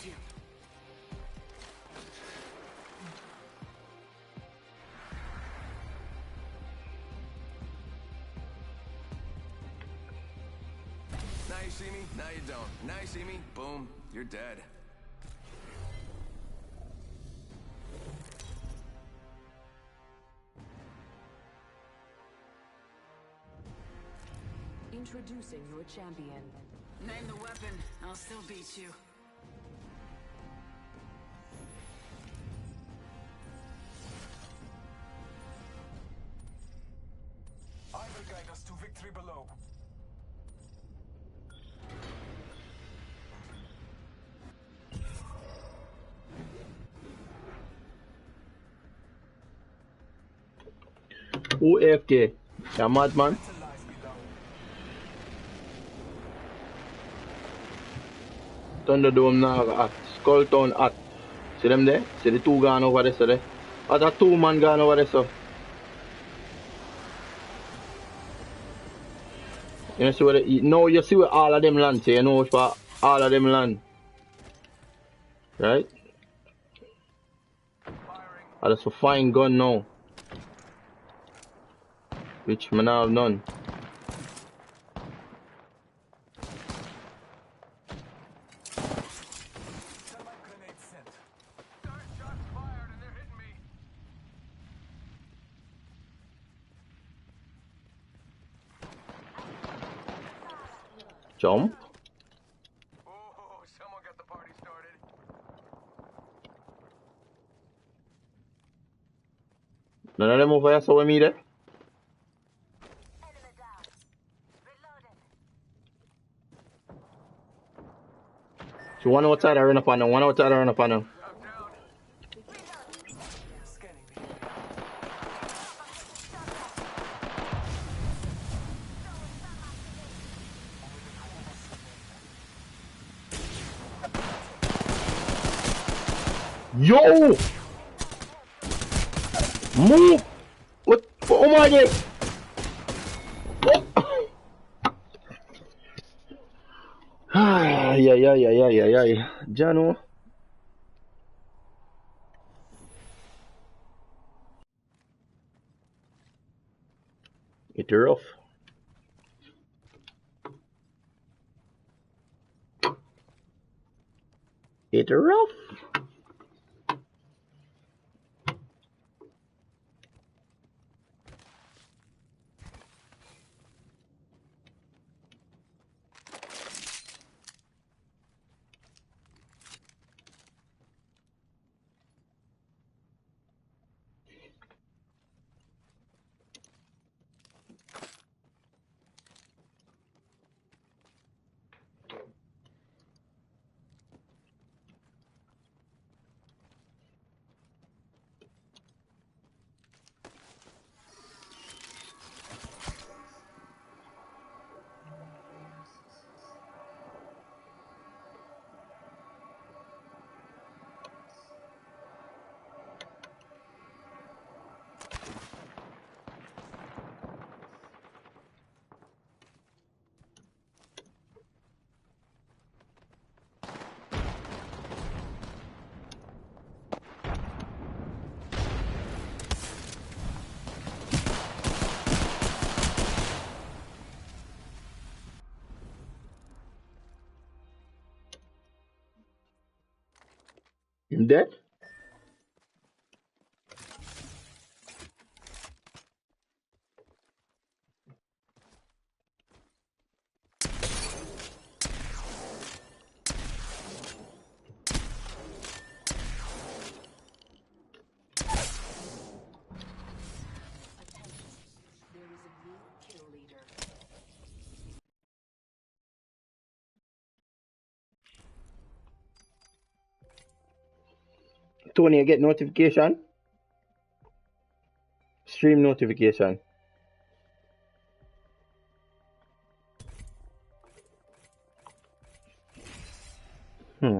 you. Now you see me, now you don't. Now you see me, boom, you're dead. Introducing your champion. Name the weapon, I'll still beat you. I will guide us to victory below. Who AFK? You mad man? Thunderdome now at Skulltown at. See them there? See the two gone over there, so there? Oh, that two man gone over there, so. You see where they eat? No, you see where all of them land, so you know where all of them land. Right? Oh, that's a fine gun now. Which man have none. Jump. Oh, someone got the party started. None of them over here saw me there. So one outside I run up on them, one outside I run up on them. Yo! Move! What? Oh my god! Ay, ay, ay, ay, ay, ay, ay. Jano. It's rough. It's rough. You dead? Tony, you get notification? Stream notification. Hmm.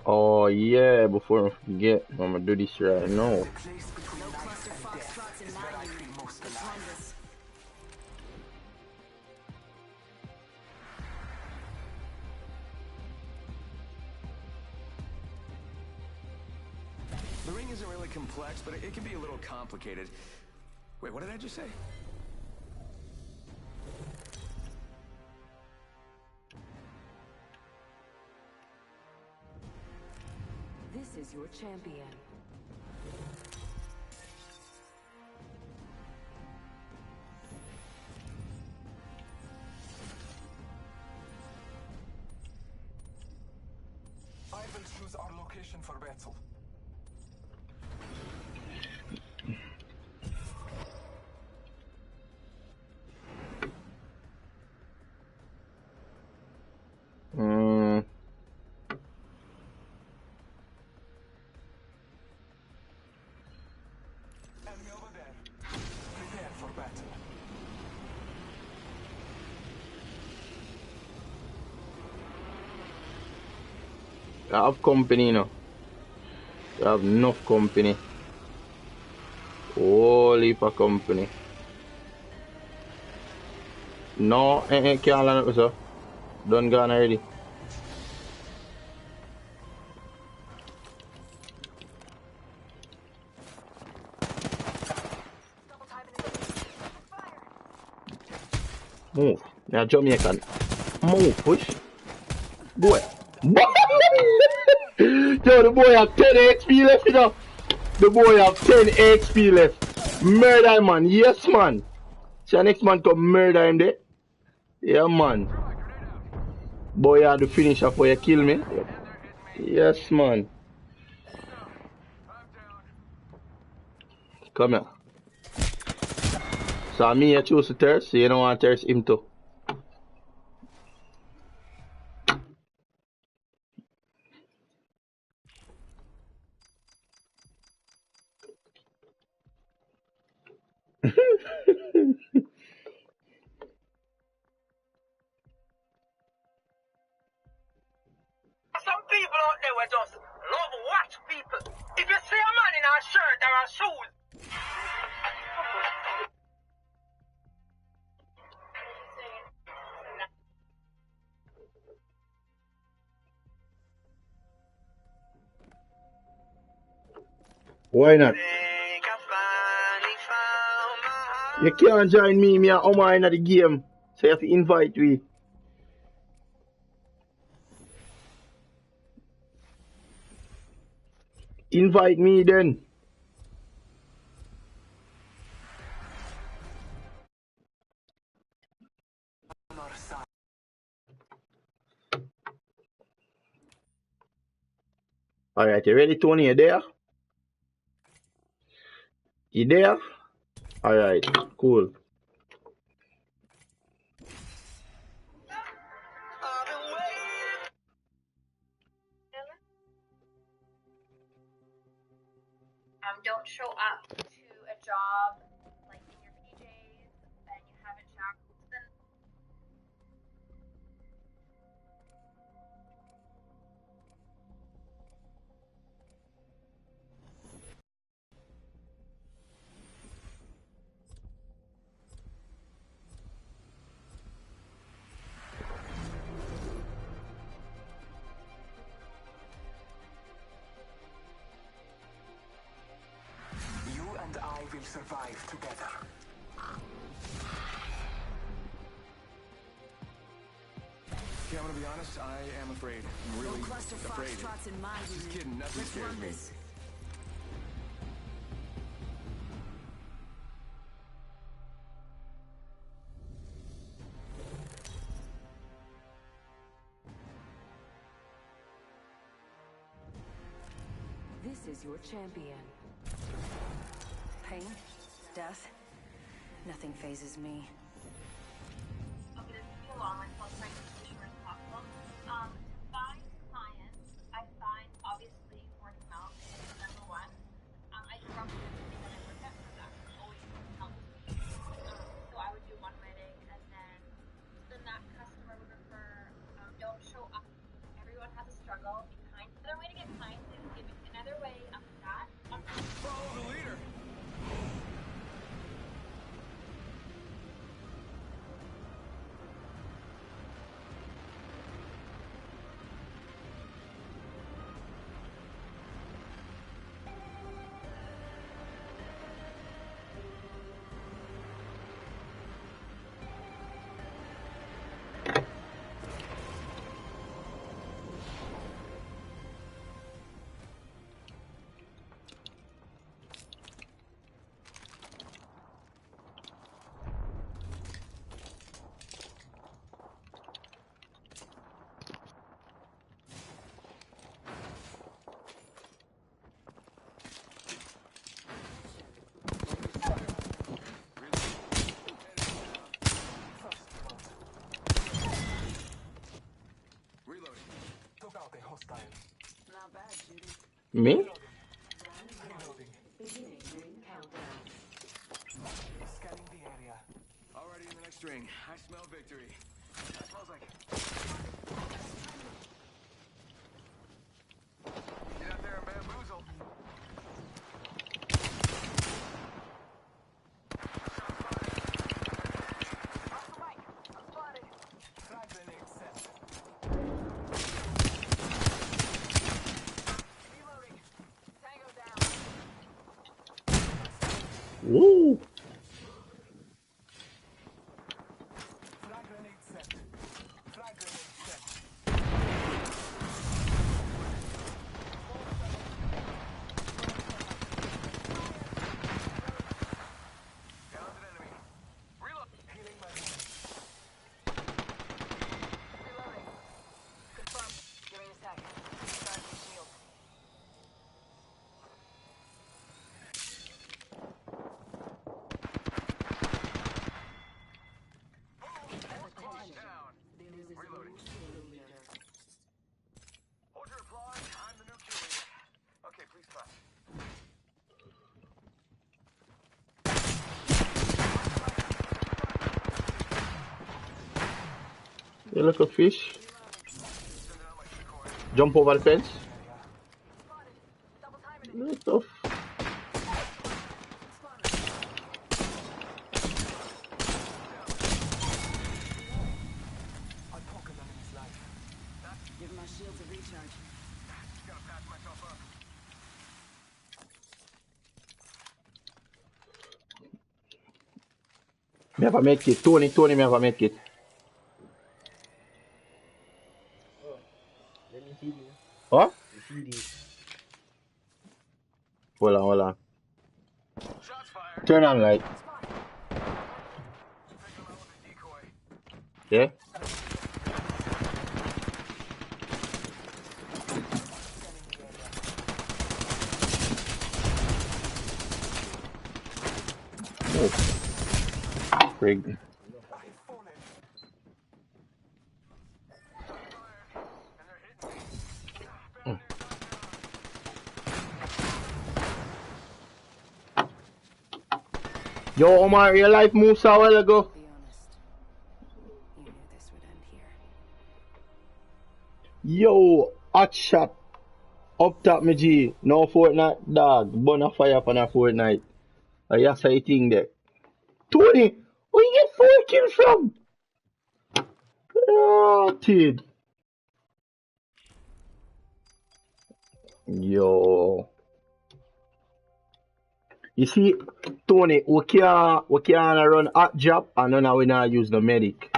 Oh yeah, before I forget, I'm gonna do this right now. The place between No life cluster and foxtrots death in is my where I unit. feel most The alive. Columbus. The ring isn't really complex, but it can be a little complicated. Wait, what did I just say? This is your champion. I will choose our location for battle. Mm, Enemy over there. Prepare for battle. I have company now. I have enough company. Whole heap of company. No, can't line up, sir. Done gone already. Move. Now Jamaican. Move, push. Boy. Yo, the boy have 10 XP left, you know. The boy have 10 XP left. Murder him, man. Yes, man. So next man come murder him there. Yeah, man. Boy, you have to finish up for you kill me. Yes, man. Come here. So me, I choose to thirst, so you don't want to thirst him too. Some people out there will just love watch people. If you see a man in a shirt or a shoes, Why not? think I finally found my heart. You can't join me and Omar in the game. So you have to invite me. Invite me then. On our side. Alright, you ready, Tony? You there? You there? Alright, cool. I've been waiting. Don't show up to a job like in your PJs and you haven't showered. Then You and I will survive together. Okay, I'm gonna be honest, I am afraid. I'm really No cluster afraid. foxtrots in my Just unit. kidding, nothing Let's scares run me. this. This is your champion. Pain, death, nothing phases me. I'll get it along with as trying to be sure as possible. To find clients, I find obviously word of mouth is number one. I grew up with everything that I work at, so that always helps me. So I would do one wedding, and then that customer would refer. Don't show up. Everyone has a struggle. Be kind. The other way to get Me? Scanning the area. Already in the next ring. I smell victory. That smells like. Get out there and bamboozle. Frag grenade set. Reloading. Tango down. Woo! Frag grenade set. Frag grenade set. Downed an enemy. Reload. Healing my wound. Reloading. Confirm. Give me a sec. Charge the shield. Down. Reloading. Hold your applause. I'm the new kill leader. Okay, please clap. You look a fish. Jump over the fence. Look of. I poke an enemy's life. Give my shields a recharge. Just gotta patch myself up. Me have a make it. Tony, me have a make it. Huh? Hold on. Shots fired. Turn on light. Take him out with a decoy. Yeah? Oh. Frig. I've fallen. And they're hitting me. Yo, Omar, your life moves a while ago. Be honest. You knew this would end here. Yo, hot shot. Up top, me G. No Fortnite, dog. Burn a fire upon a Fortnite. Yes, I think that. Tony, where you get 4 kills from? Oh, kid. Yo. You see, Tony, we can't run hot job and then we not use the medic.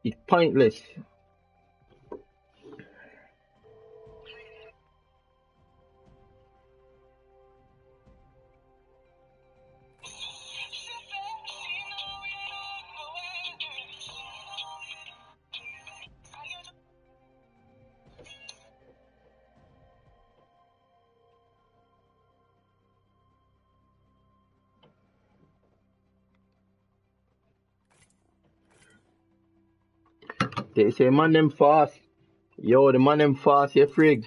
It's pointless. They say man them fast. Yo, the man them fast, you frig.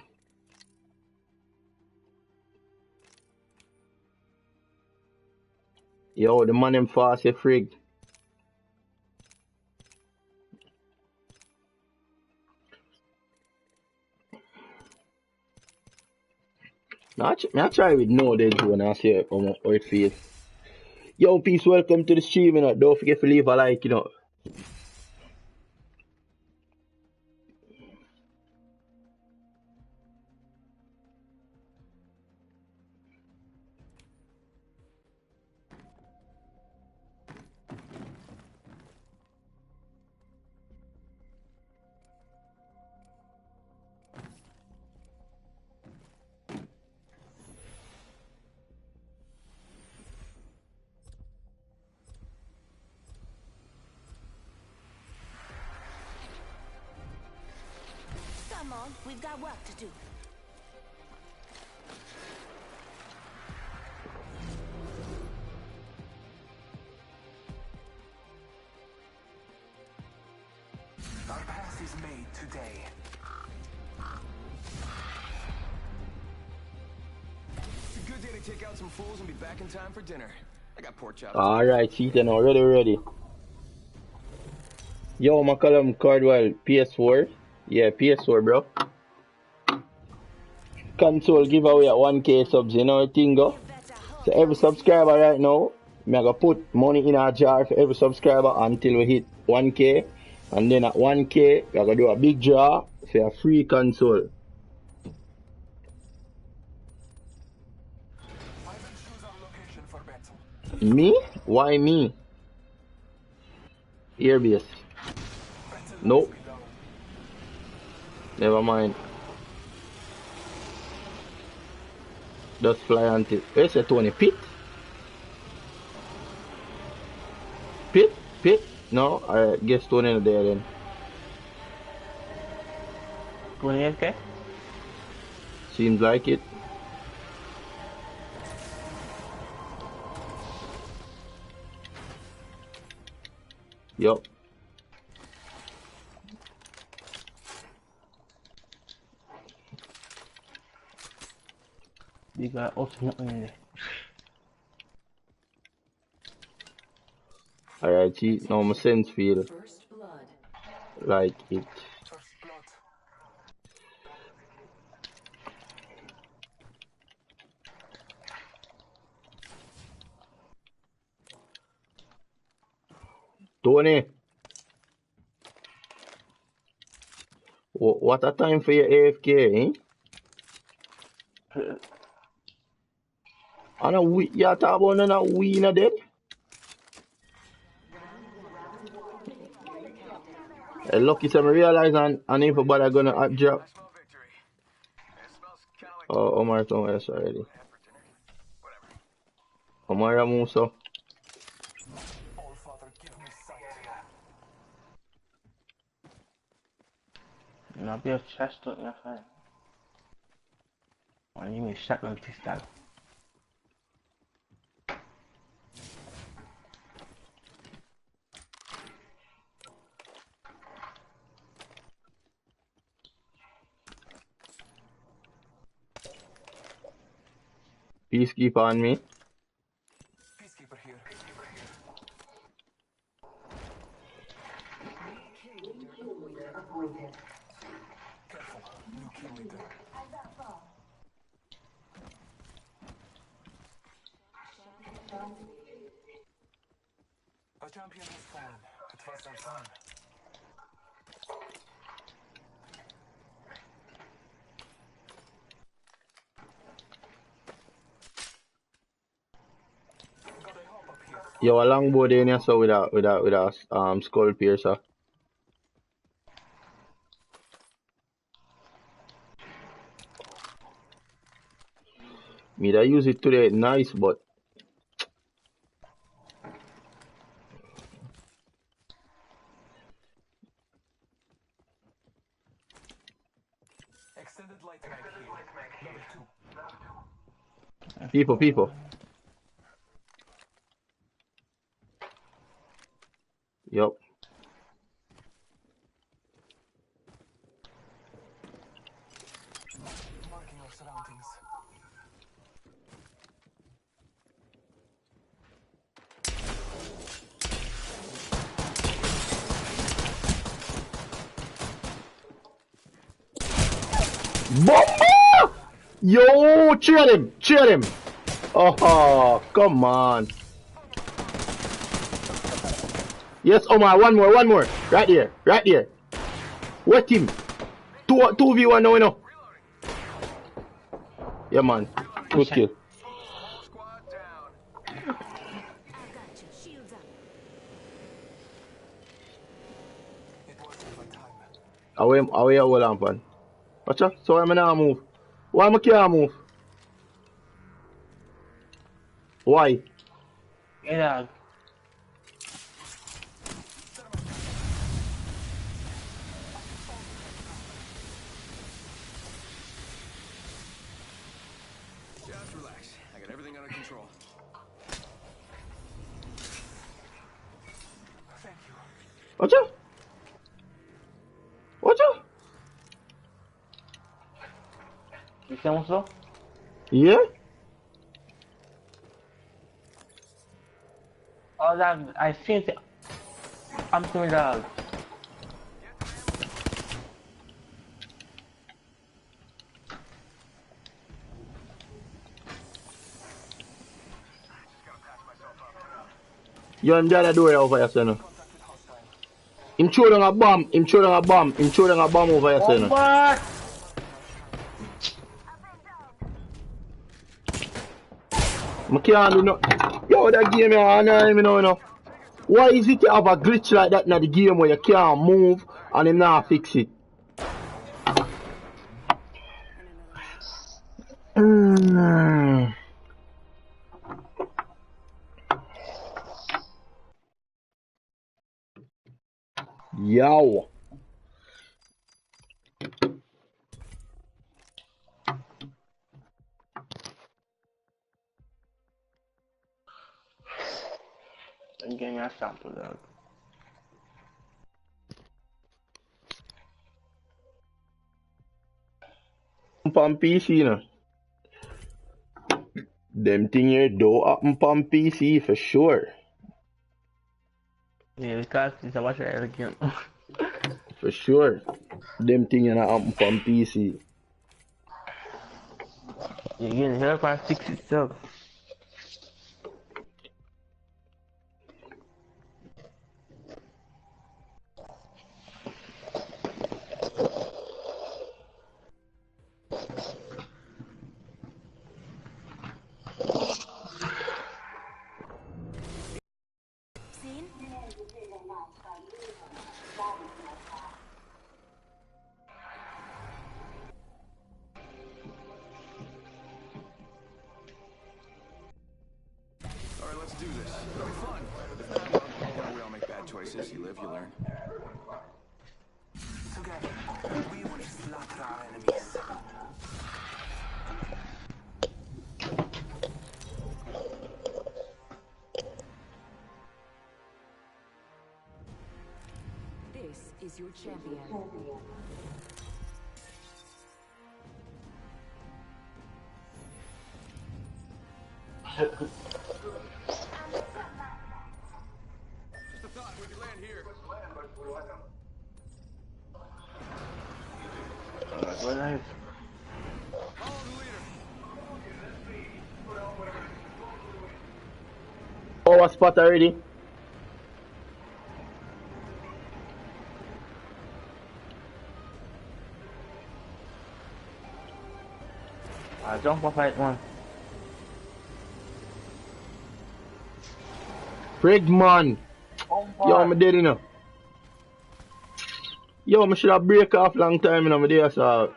Yo, the man them fast, you frig. I try with no dead when I see how it feels. Yo, peace, welcome to the stream, you know. Don't forget to leave a like, you know. Come on, we've got work to do. Our path is made today. quickly take out some fools and be back in time for dinner. I got pork chops. Alright, see then ready. Yo, McCallum Cardwell, PS4. Yeah, PS4, bro. Console giveaway at 1K subs, you know the thing go? So every subscriber right now, I'm gonna put money in our jar for every subscriber until we hit 1K. And then at 1K, we're gonna do a big draw for a free console. I will choose our location for battle. Me? Why me? Airbase. Nope. Never mind. Just fly until. Where's the Tony? Pit? Pit? No, I guess Tony is there then. 28K? Seems like it. Yup. You got ultimate in Alright, see, now my sense feel First blood. like it. First blood. Tony, what a time for your AFK, eh? And a we, you talk about a we in a dead? Lucky some realize and if bother gonna drop. I smell victory. It smells kind of like Oh, Omar told us already. half for dinner. Whatever. Omar Musa. All Father, give me sight. I'll be a chest on your phone. When you mean shotgun pistol. Peacekeeper on me. Peacekeeper here. Careful, new kill leader. A champion has fallen. It was their time. Got a hop up here. Yo, a longbow there in so with a skull piercer. Me that use it today, nice, but Extended light mag here. Level 2. people. Yup. Marking our surroundings. Bomba! Yo, cheer him. Oh, come on. Yes, Omar, one more. Right there. What him? 2v1 now, you know. Yeah, man. Good kill. Squad down. I got you. Shields up. It was over time. Away, hold on, pan. Watch out. So I'm not move. Why am I can't move? Why? Get out. Just relax. I got everything under control. Thank you. Watch out. ¿Estamos dos? Yeah? Oh, that, I think I'm doing that. You and the other door over here, son. Him throw down a bomb. Him throw down a bomb. Him throw down a bomb over here, son. What? I can't do no. Yo, that game here, I know him know. Why is it you have a glitch like that in the game where you can't move and him not fix it? Yo. Give me a sample, dog. On PC, you know. Them thing here do happen on PC for sure. Yeah, because it's a watch every game. For sure. Them thing here not happen on PC. You're getting help on 67. Seen? Alright, let's do this. It'll be fun. If not, well, you know, we all make bad choices. You live, you learn. Together, we will slaughter our enemies. This is your champion. Just a thought, we could land here. Well, nice. Follow the leader. Our spot already. I jump off at one. Pregman. Yo, I'm dead, you know. Yo, I should have break off long time, you know, my dear, so.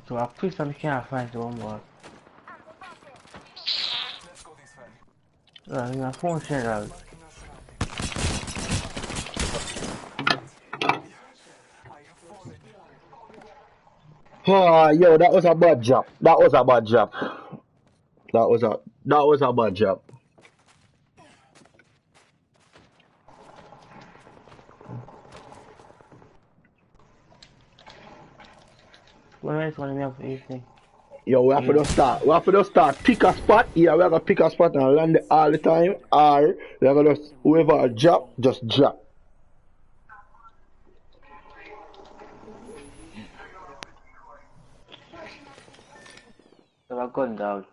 So I push on the can't find the one more. Let's go this way. My phone shut out. Oh, yo, that was a bad job. That was a bad job. That was a bad job. What else want me up for evening? Yo, we have to just start. We have to just start. Pick a spot. Yeah, we have to pick a spot and land it all the time. Or we have to just whoever drop, just drop. So I gun down.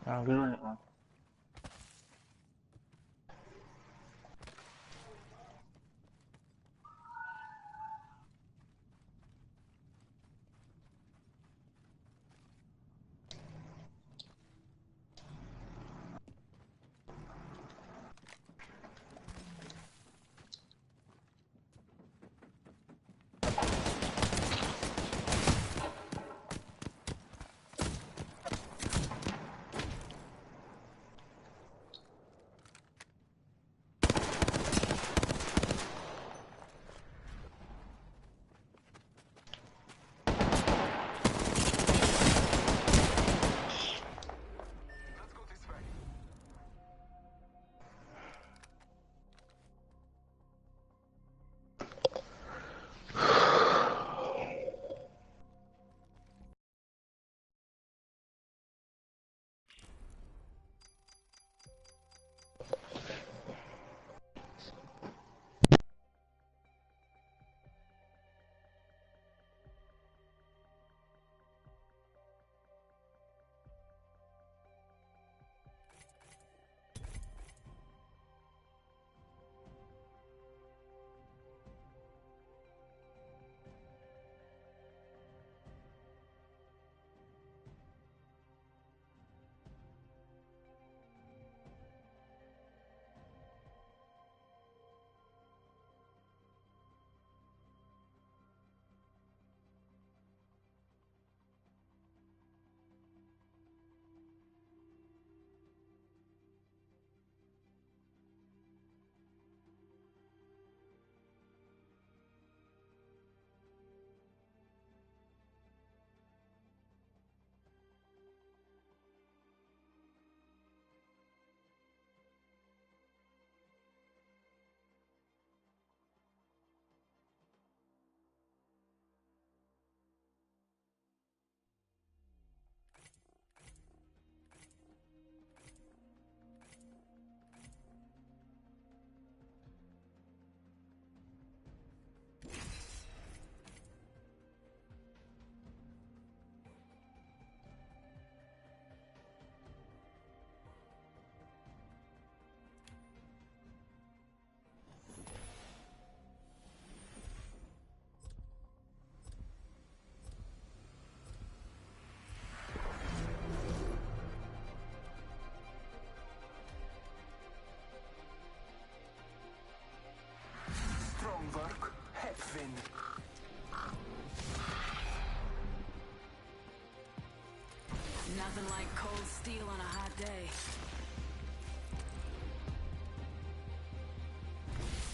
À, cái luôn ạ. Strong work, Hepvin. Nothing like cold steel on a hot day.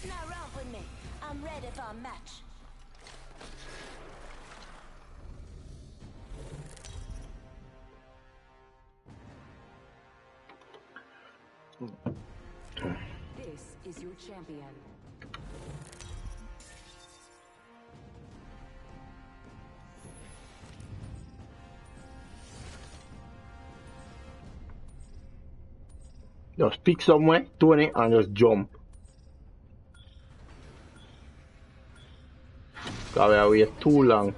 Now romp with me. I'm ready for a match. This is your champion. Just pick somewhere, Tony, and just jump. Cause we are wait too long.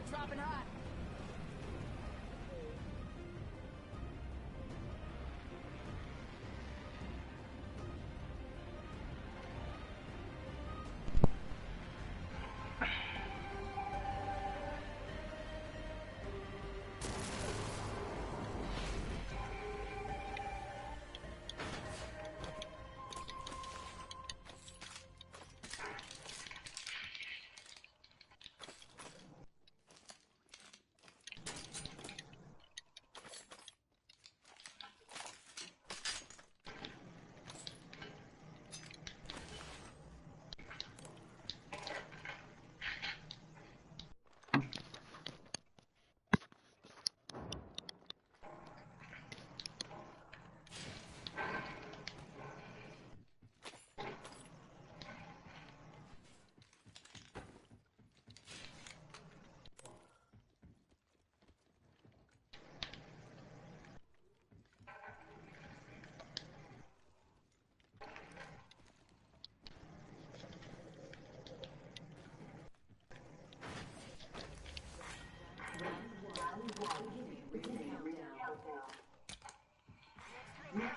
First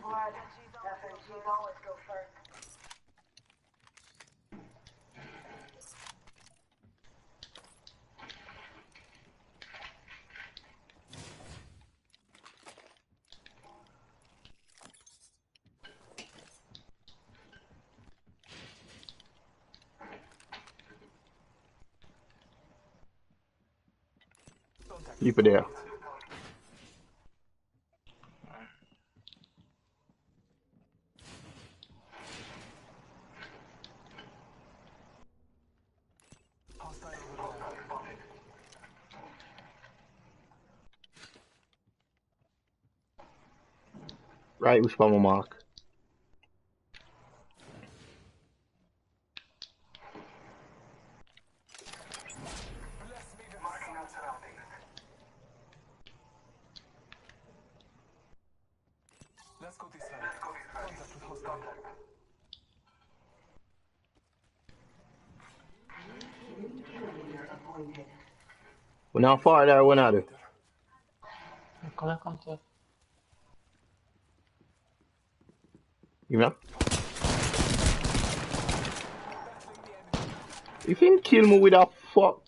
blood. FNGs always go first. Keep it there. Right, we spam a mark. Marking out surroundings. Let's go this way. Contact with hostile. We're not far there, we're not. Come to. You know? You can kill me with a fuck.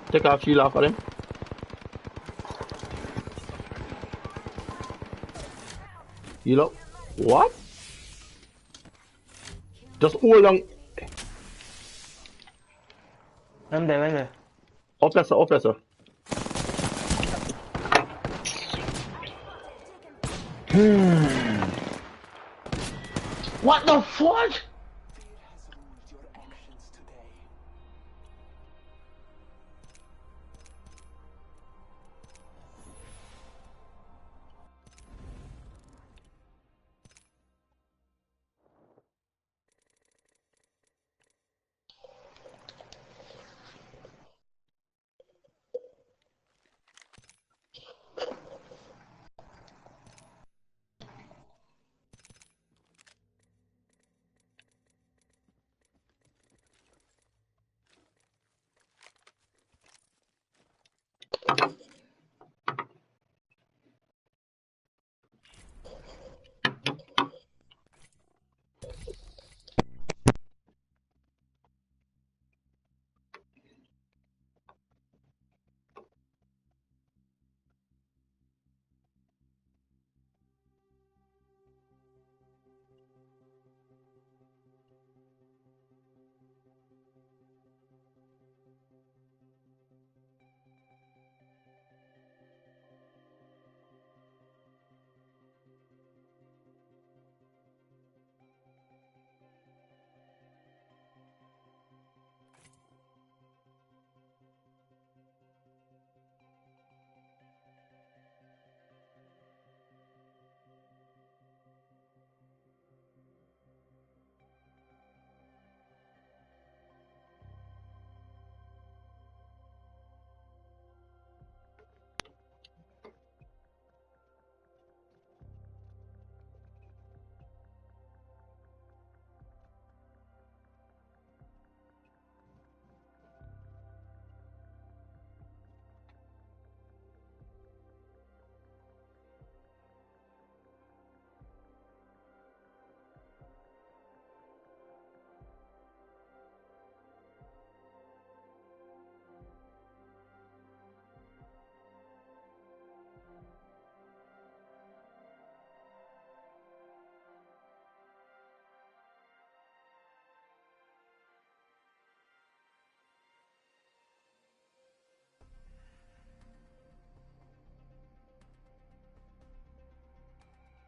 Take off shield off of them. You know? What? Just hold on. When there. Up there, sir, up there, sir. What the fuck? Fear has ruled your actions today.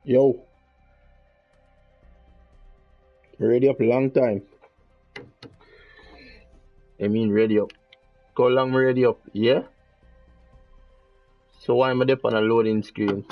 Yo. Ready up long time. I mean ready up. How long ready up? Yeah? So why am I up on a loading screen?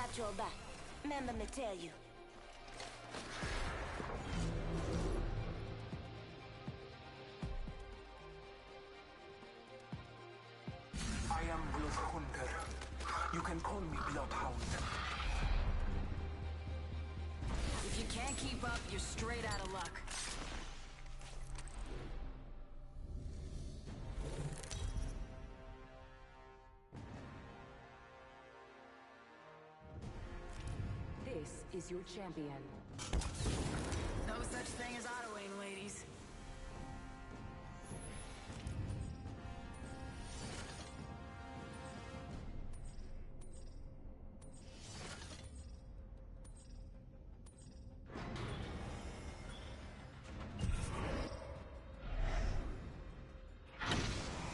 got your back. Remember me tell you. I am Wolf Hunter. You can call me Bloodhound. If you can't keep up, you're straight out of luck. This is your champion. No such thing as auto-aim, ladies.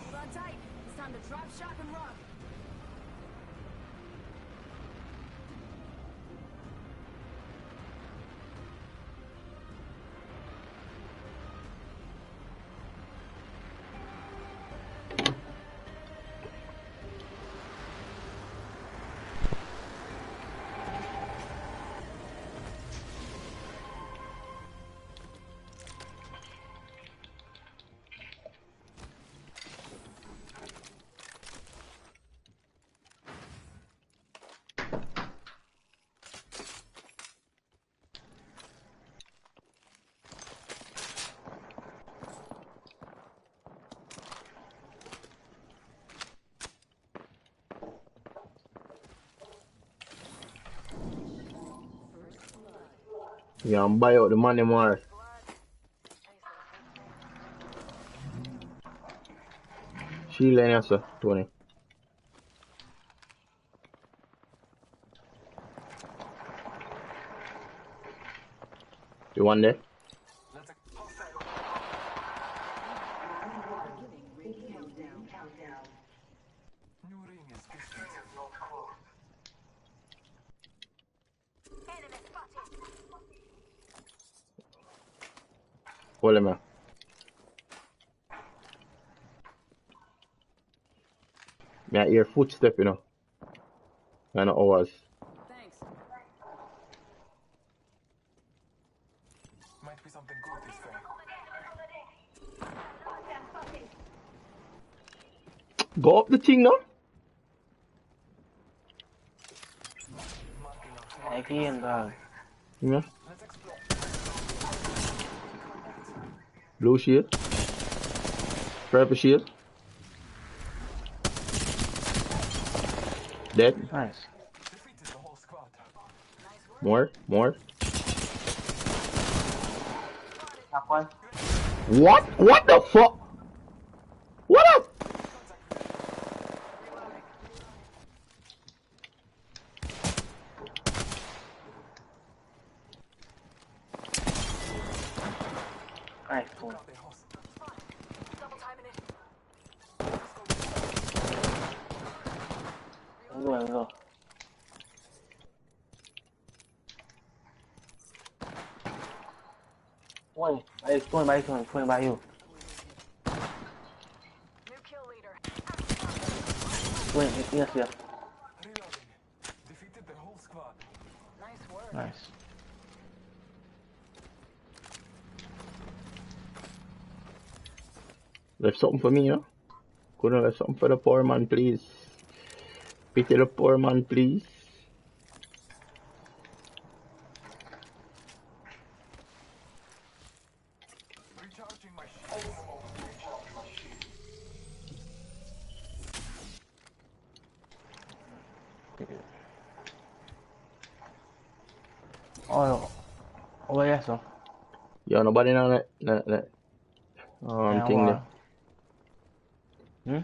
Hold on tight. It's time to drop, shock, and run. Yeah, I'm buy out the money more. Shield in here, sir, Tony. You want that? New ring is distant. Not close. Enemy spotted. Hold him here. Me I hear footstep, you know. I know hours. Thanks. Might be something good this time. Go up the thing now. Again, dog. Yeah. Let's explore. Blue shield. Purple shield. Dead. Nice. Defeated the whole squad. More. Top one. What? What the fuck? What up? Nice, cool. Double timing it. Let's go. Wait, it's going by you. New kill leader. Wait, yes. Reloading. Defeated the whole squad. Nice work. Nice. Left something for me, you know? Couldn't left something for the poor man, please. Pity the poor man, please. Recharging my shields. Oh, yes, so. Yo, nobody know that. Thing there. Hmm?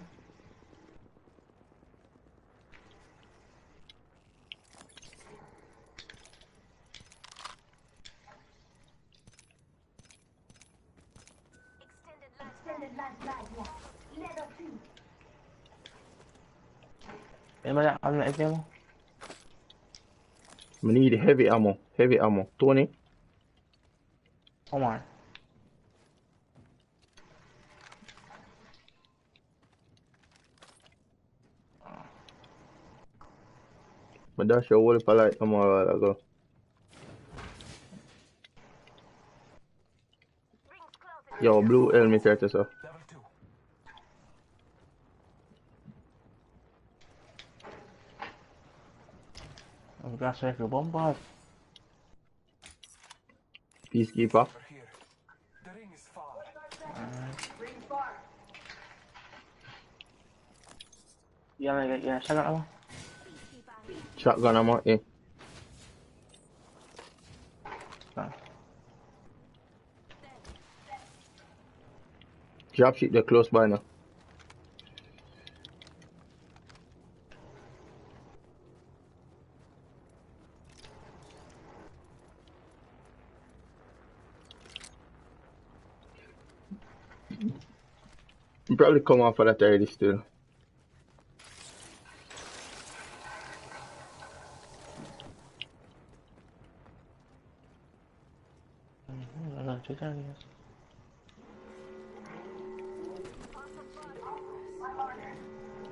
Anybody on the exam? We need heavy ammo. Tony. Come on. My dash your whole for light come a while ago. Yo, blue helmet right there, sir. Level 2. I'm gonna say the bomb. Peacekeeper. Over here. The ring is far. Yeah, shotgun ammo. Shotgun ammo, eh. Drop shit, they're close by now. You probably come off of that already still.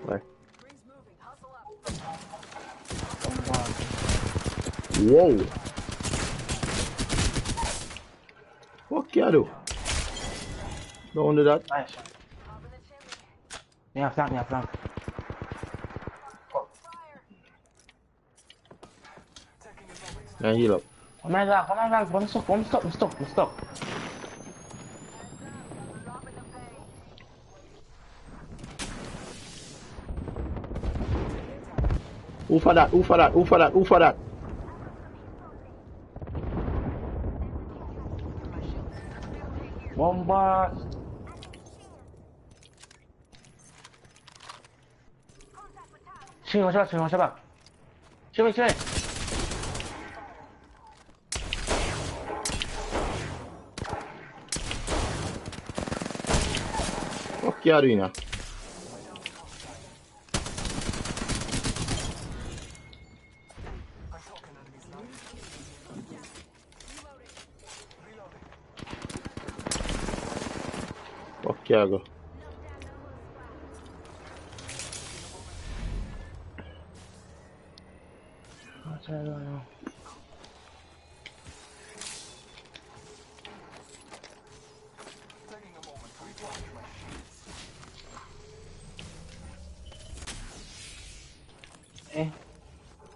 Right. Whoa! What can I do? Don't do that. Nice. Yeah, flank. Now heal up. Come on, one stop. Who for that? Bomba. Swing, shot. Shoot. What can I do now? What can I go?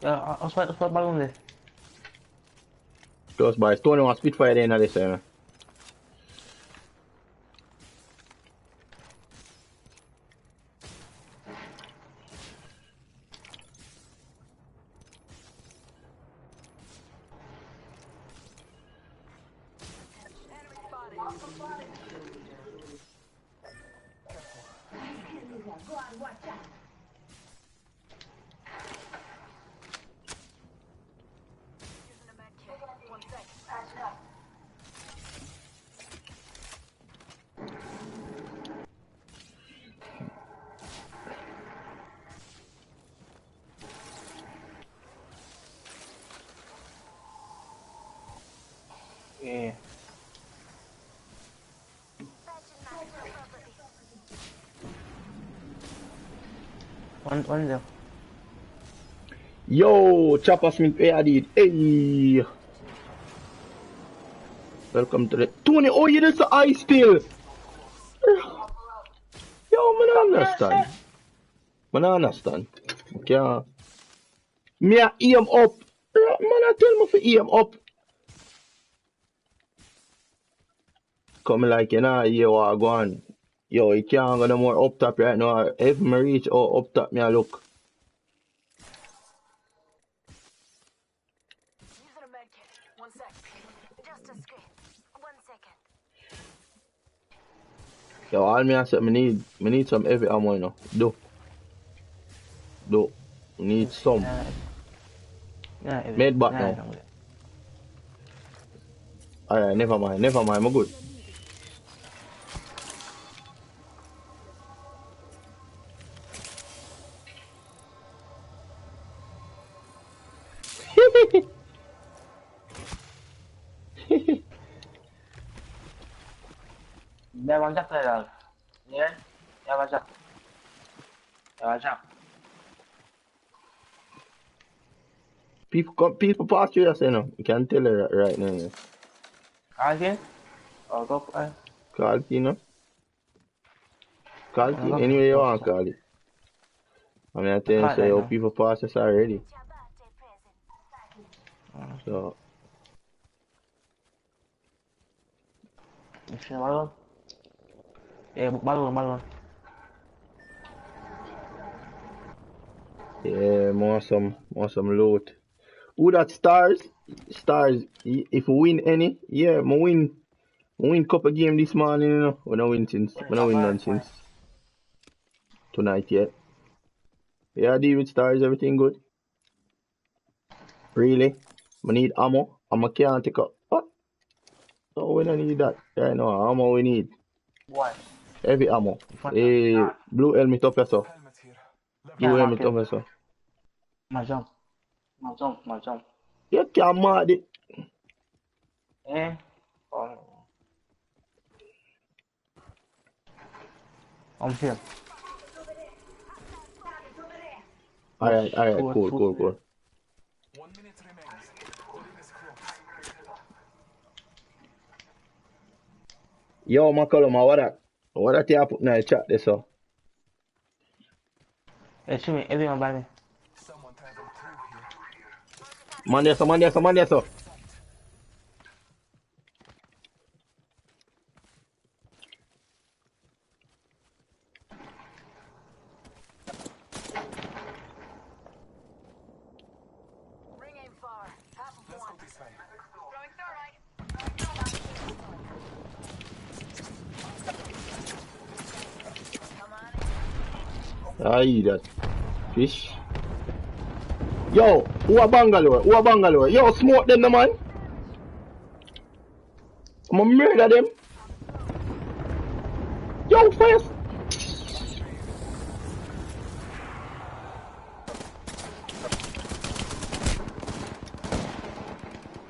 I'll spot balloon there. Close by. Stone and Spitfire there in this area. Yeah. One there. Yo, Chopper Smith, hey, I did. Hey. Welcome to the Tony. Oh, you just I still. Yo, man, I understand. Man, I understand. Okay. Me a aim up. Man, I tell me for aim up. Come like, you know, you are going. Yo, you can't go no more up top right now. If me reach up top, me a look. Using a med kit. 1 sec. Just a script. 1 second. Yo, all me I said, me need some heavy ammo, you know. Do. Need some. Made back now. Alright, never mind, I'm good. Dia loncat lah. Ya, dia loncat. People pass through us, you know. You can tell her right now. You know. Again? I'll go for it. Call it, you know. Call it anyway you want to call it. I mean, I tell you, say, people pass us already. So. You see balloon? Yeah, balloon. Yeah, more some loot. Who that stars? Stars, if we win any, yeah, I win couple game this morning, you know. When I win none since tonight yet. Yeah, deal with stars, everything good. Really? I need ammo. Ammo can't take up. What? No, we don't need that. Yeah, no, ammo we need. What? Heavy ammo. Blue helmet up here, so. Blue helmet up here, so. My jump. You can't mad it. Yeah. I'm here. Alright, cool. 1 minute remains. The ring is close. Yo, McCollum, what that you put in the chat there, so? Hey, shoot me, everyone by me. Someone traveled through here. Man there, so. Ring aim far. Half of Let's one. go this way. Throwing thermite. I eat that. Fish. Yo, who a Bangalore? Yo, smoke them, man. I'ma murder them. Yo, first.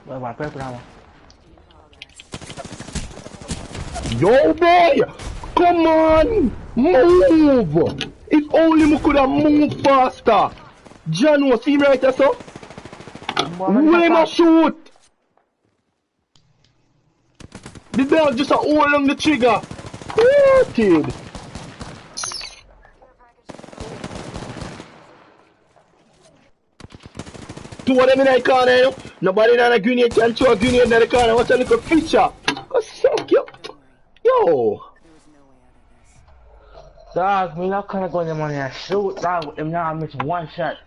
One purple now. Yo, boy. Come on. Move. If only we could have moved faster. John, see me right there, so? Where am I shoot? The dog just a hold on the trigger. What, dude? Two of them in the corner, you know? Nobody in a grenade can throw a grenade in the corner. What's a little feature? Oh, suck you. Yo. Dog, me not gonna go in the money and shoot dog with them now. I miss one shot.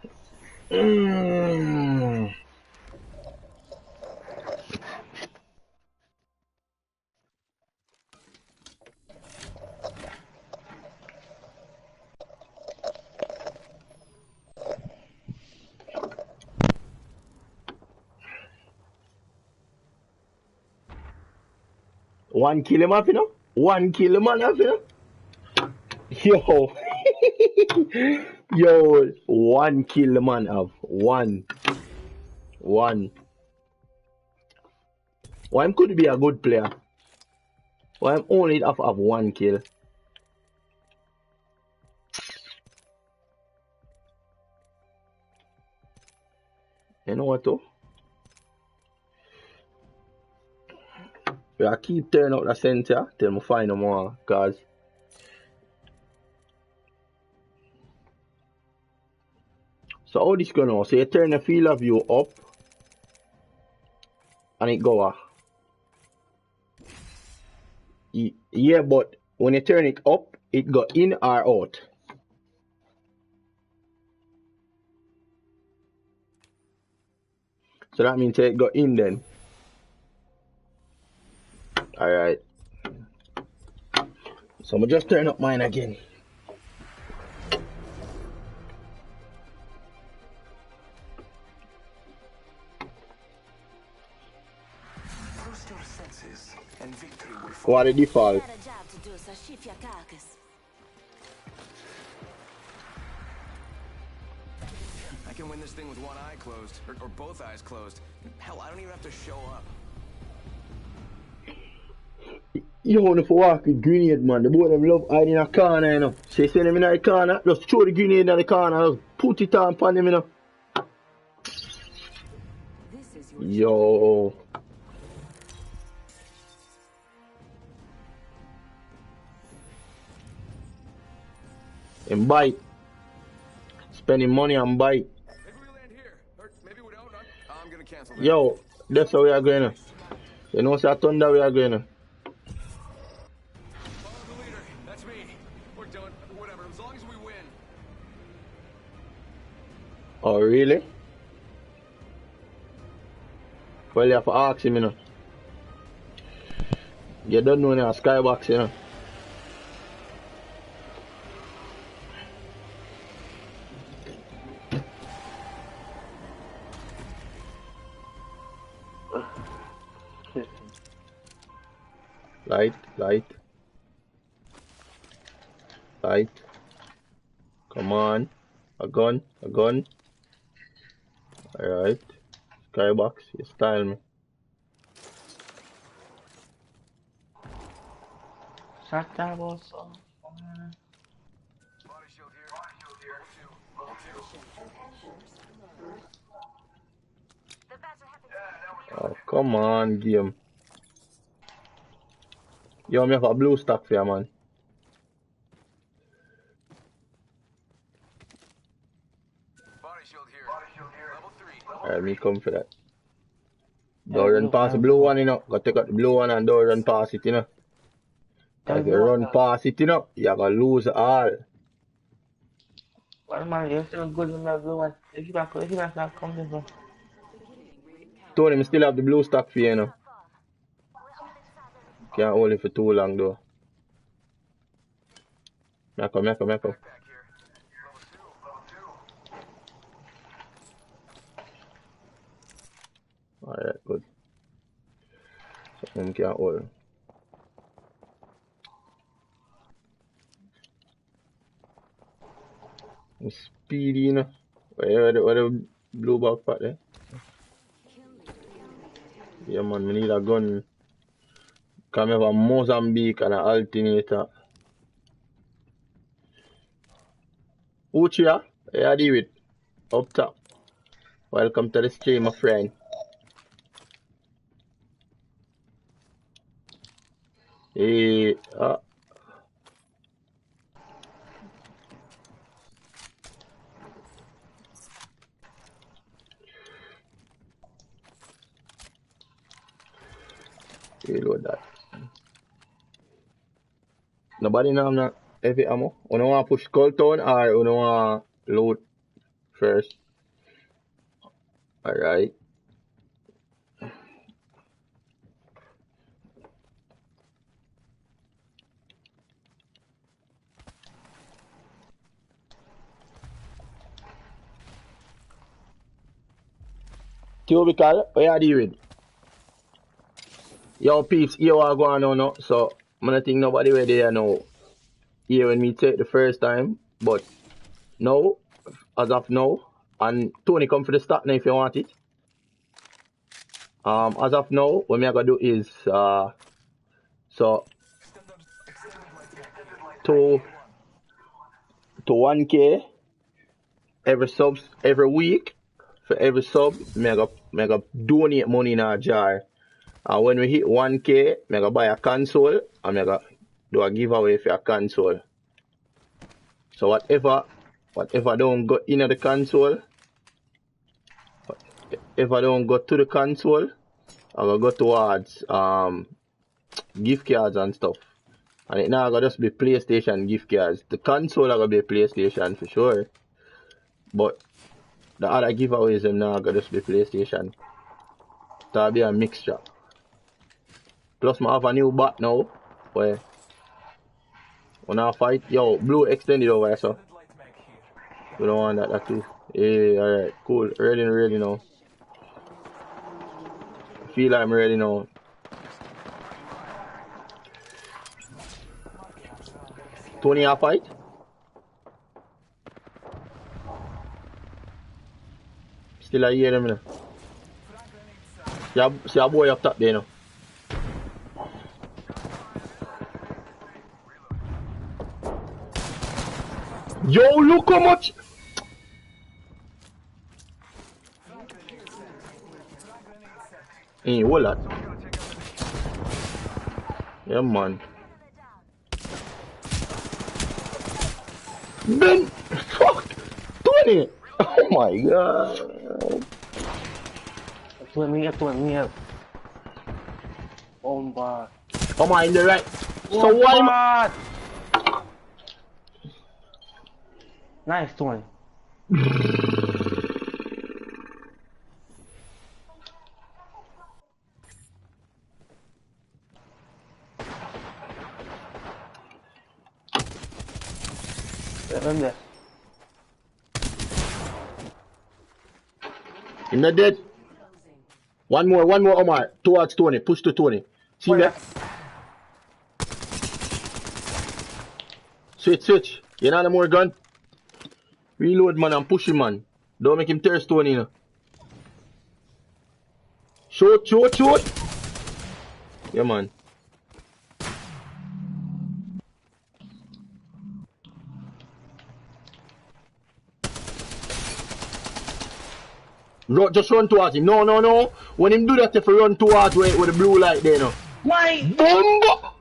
One kill him off, you know? One kill him off, you know? Yo. Yo, one kill the man have. One. Why him could be a good player? Why him only have one kill? You know what though? I keep turning out the center till I find no more, cause so how this going on? So you turn the field of view up and it go yeah, but when you turn it up, it go in or out. So that means it go in then. Alright. So I'm just turn up mine again. Trust your senses, and victory will follow. What the default? Got a job to do, so shift your carcass. I can win this thing with one eye closed, or both eyes closed. Hell, I don't even have to show up. You want to walk with grenade, man. The boy them love hiding in a corner, you know. So you send them in the corner, just throw the grenade in the corner, just put it on them, you know. Yo. And bite. Spending money on bite. Maybe we land here. Or maybe we don't. I'm gonna cancel that. Yo, that's how we are going. You know, say Thunder we are going. Follow the leader. That's me. We're done. Whatever. As long as we win. Oh, really? Well, you have to ask him, you know. You don't know now, Skybox, you know. Light. Come on. A gun. Alright. Skybox, you style me. Shut that boss off. Body shield here. Oh, come on, game. Yo, me have a blue stack for you, man. Body shield here. Level 3. Alright, me come for that. Don't run past the blue one, you know. Gotta take out the blue one and don't run past it, you know. If you run past it, you know, you're gonna lose all. What man, you're still good in that blue one. If you back, come here, bro. Tony, I still have the blue stack for you, you know. Can't hold it for too long, though. Mako. Back here. Level 2. Alright, good. Something can't hold. I'm speedy, you know. Where the blue backpack there? Yeah, man, we need a gun. Can we have a Mozambique and an alternator? Uchia, how do it? Up top. Welcome to the stream, my friend. Hey, reload that. Nobody know I'm not heavy ammo. You don't want to push Skull Town or you don't want to load first? Alright. Cubicle, what are you doing? Yo, peeps, here what going on now. So, I don't think nobody were there now. Here when me take the first time. But, now, as of now, and Tony come for the start now if you want it. As of now, what me I gonna do is, so, to 1K, every week, for every sub, me I gonna donate money in a jar. And when we hit 1K, I'm going to buy a console and I'm going to do a giveaway for a console. So whatever I don't go in the console, if I don't go to the console, I'm going to go towards gift cards and stuff. And it now going to just be PlayStation gift cards. The console are going to be PlayStation for sure. But the other giveaways are now going to just be PlayStation. That'll be a mixture. Plus, I have a new bot now. Where when I fight, yo, blue extended over here, so we don't want that too. Yeah, alright, cool. Ready now. Feel like I'm ready now. Tony, I fight. Still I hear them, you know. See a boy up top there, you know. Yo, look how much! Ain't whole lot. Yeah, man. Ben, fuck, 20. Oh my god. Tuan ni. Bomba. Come on, in the right. So why? Bomba. Nice Tuan. There. You're not dead. One more, Omar. Towards Tony. Push to Tony. See that? Switch. You know no more gun? Reload, man, and push him, man. Don't make him thirst Tony, you know. Shoot. Yeah, man. Just run towards him. No. When him do that, if you run towards with the blue light there, no. Why? Bomba!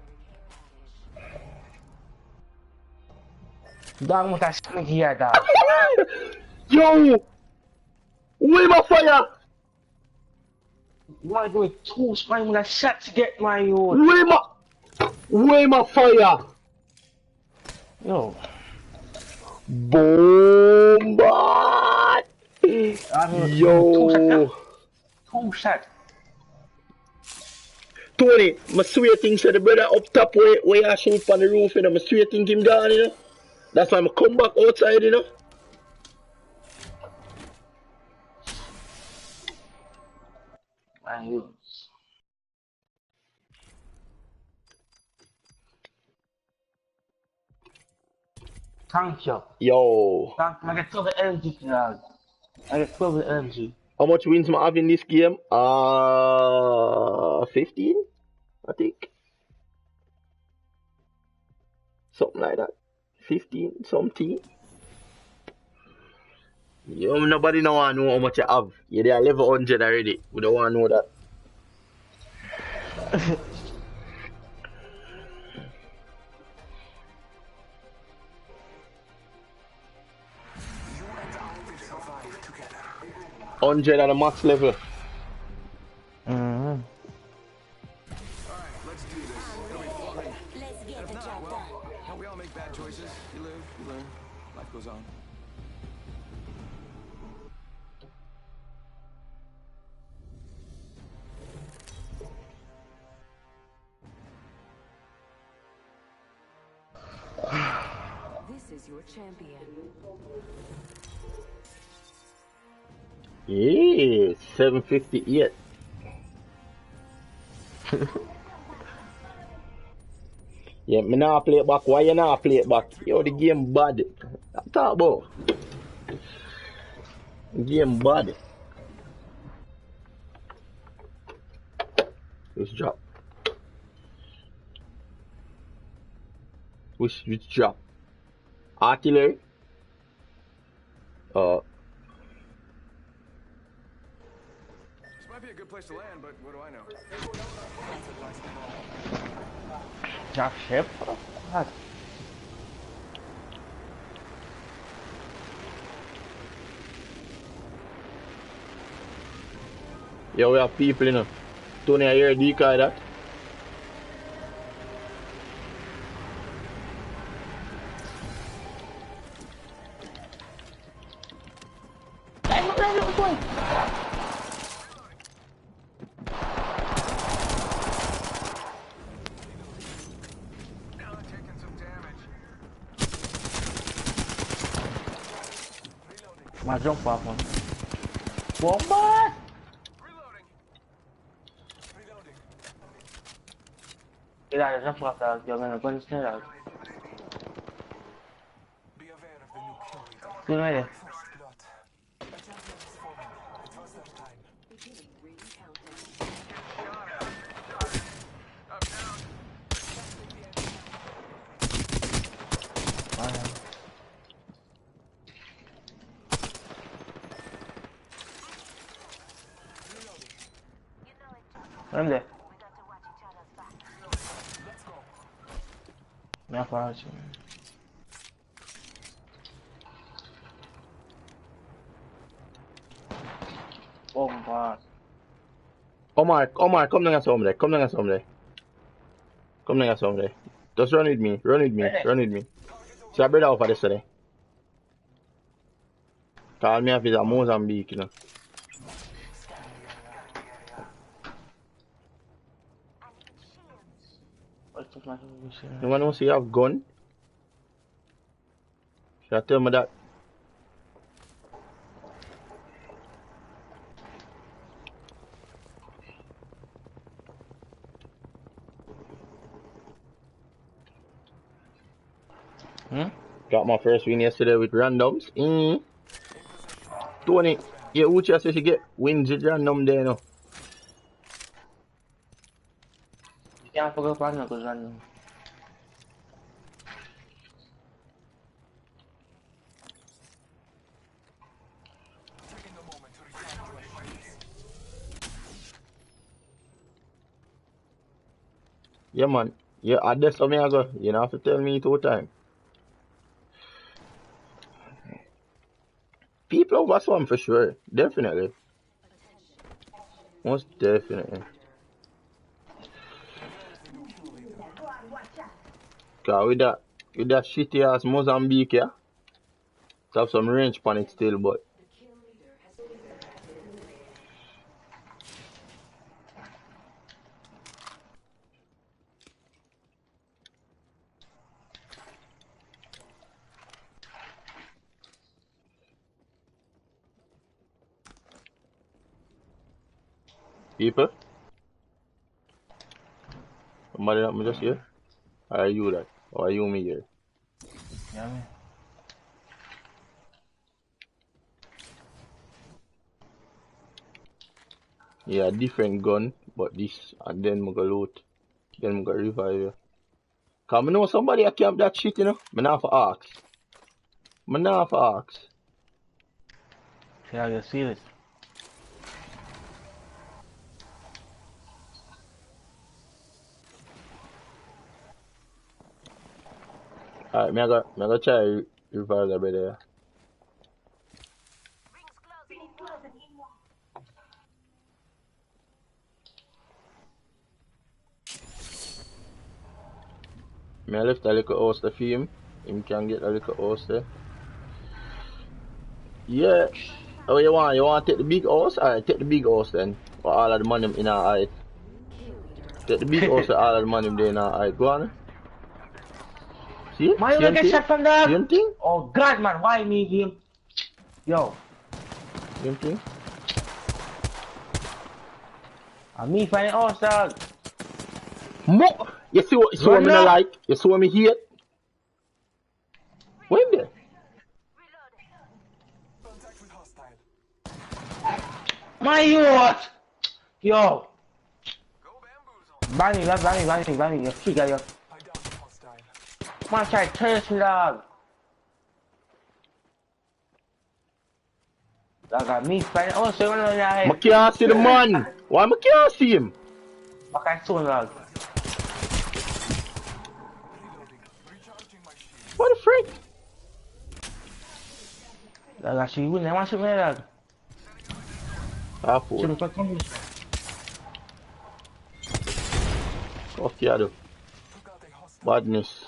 Dang mo tayo sa nagiya, dang. Yo! Where my fire? Why do it two spy mo na shot to get my own? Where my fire? Yo. Bomba! Yo! Two shot. Tony, my sweet thing said the brother up top where I shoot on the roof, you know, my sweet thing him gone, you know. That's why I come back outside, you know. Thank you. Yo. Thank you. I get 12 energy, dog. I get 12 energy. How much wins I have in this game? 15, I think. Something like that. 15, something. Yo, nobody know want to know how much you have. You're there level 100 already. We don't want to know that. You and I will survive together. 100 at the max level. Alright, let's do this. It'll be fun. Let's get If the not, job well, done. we all make bad choices. You live, you learn. Life goes on. This is your champion. Yeah, 758. Yeah, me nah play it back. Why you nah play it back? Yo, the game bad. I'm talking about. The game bad. Which drop? Which drop? Artillery? This might be a good place to land, but what do I know? Drop ship? What? Yo, we have people, you know. Tony, I hear a decoy that. Taking some damage. My jump off one. Bomba! Reloading. Kailangan jump off dog. You're gonna go instead dog. Be aware of the new kill leader. Yun nga eh. First blood. The champion is forming. It was their time. Beginning ring countdown. Up, down. I'm there. Me a follow you. Oh my god. Omar, come down and somebody. Come down and somebody. Come down and somebody. Just run with me. Run with me. Run with me. See a brother over this today. Call me if it's a Mozambique, you know. You want to see you have gun? Should I tell me that? Got my first win yesterday with randoms. Tony, yeah, Ucha says she get wins with random there, no? You can't forget about because random. Yeah, man. Yeah, I just saw me I go. You don't have to tell me 2 times. People over some for sure. Definitely. Most definitely. Cause with that shitty ass Mozambique, yeah, to have some range on it still, but people, somebody not me just here? Or are you that? Or are you me here? Yeah, man. Yeah, different gun, but this, and then we go loot. Then we go revive you. Cause I know somebody I camp that shit, you know? I not for ask. I not for ask. See how you see it. Alright, me I go try revive that brother. Me I left a little house there for him. Him can get a little house there. Yeah. Oh, you want? You want to take the big house? Alright, take the big house then. For all of the money in our height. Take the big house for all of the money there in our height. Go on. See? Why you get shot from there? Same thing? Oh god, man, why me game? Yo. Same thing? And me find out, dog. Mo! You see what me not like? You see what me hate? When there? My youth! Yo! Bang me, you figure yo. Man, try to turn me, dog. Dog, me find out, so you know I can't see the man. Why I can't see him? I can't see him, dog. What the freak? Dog, she win, I want to shoot me, dog. Ah, fool. Fuck yeah, though. Badness.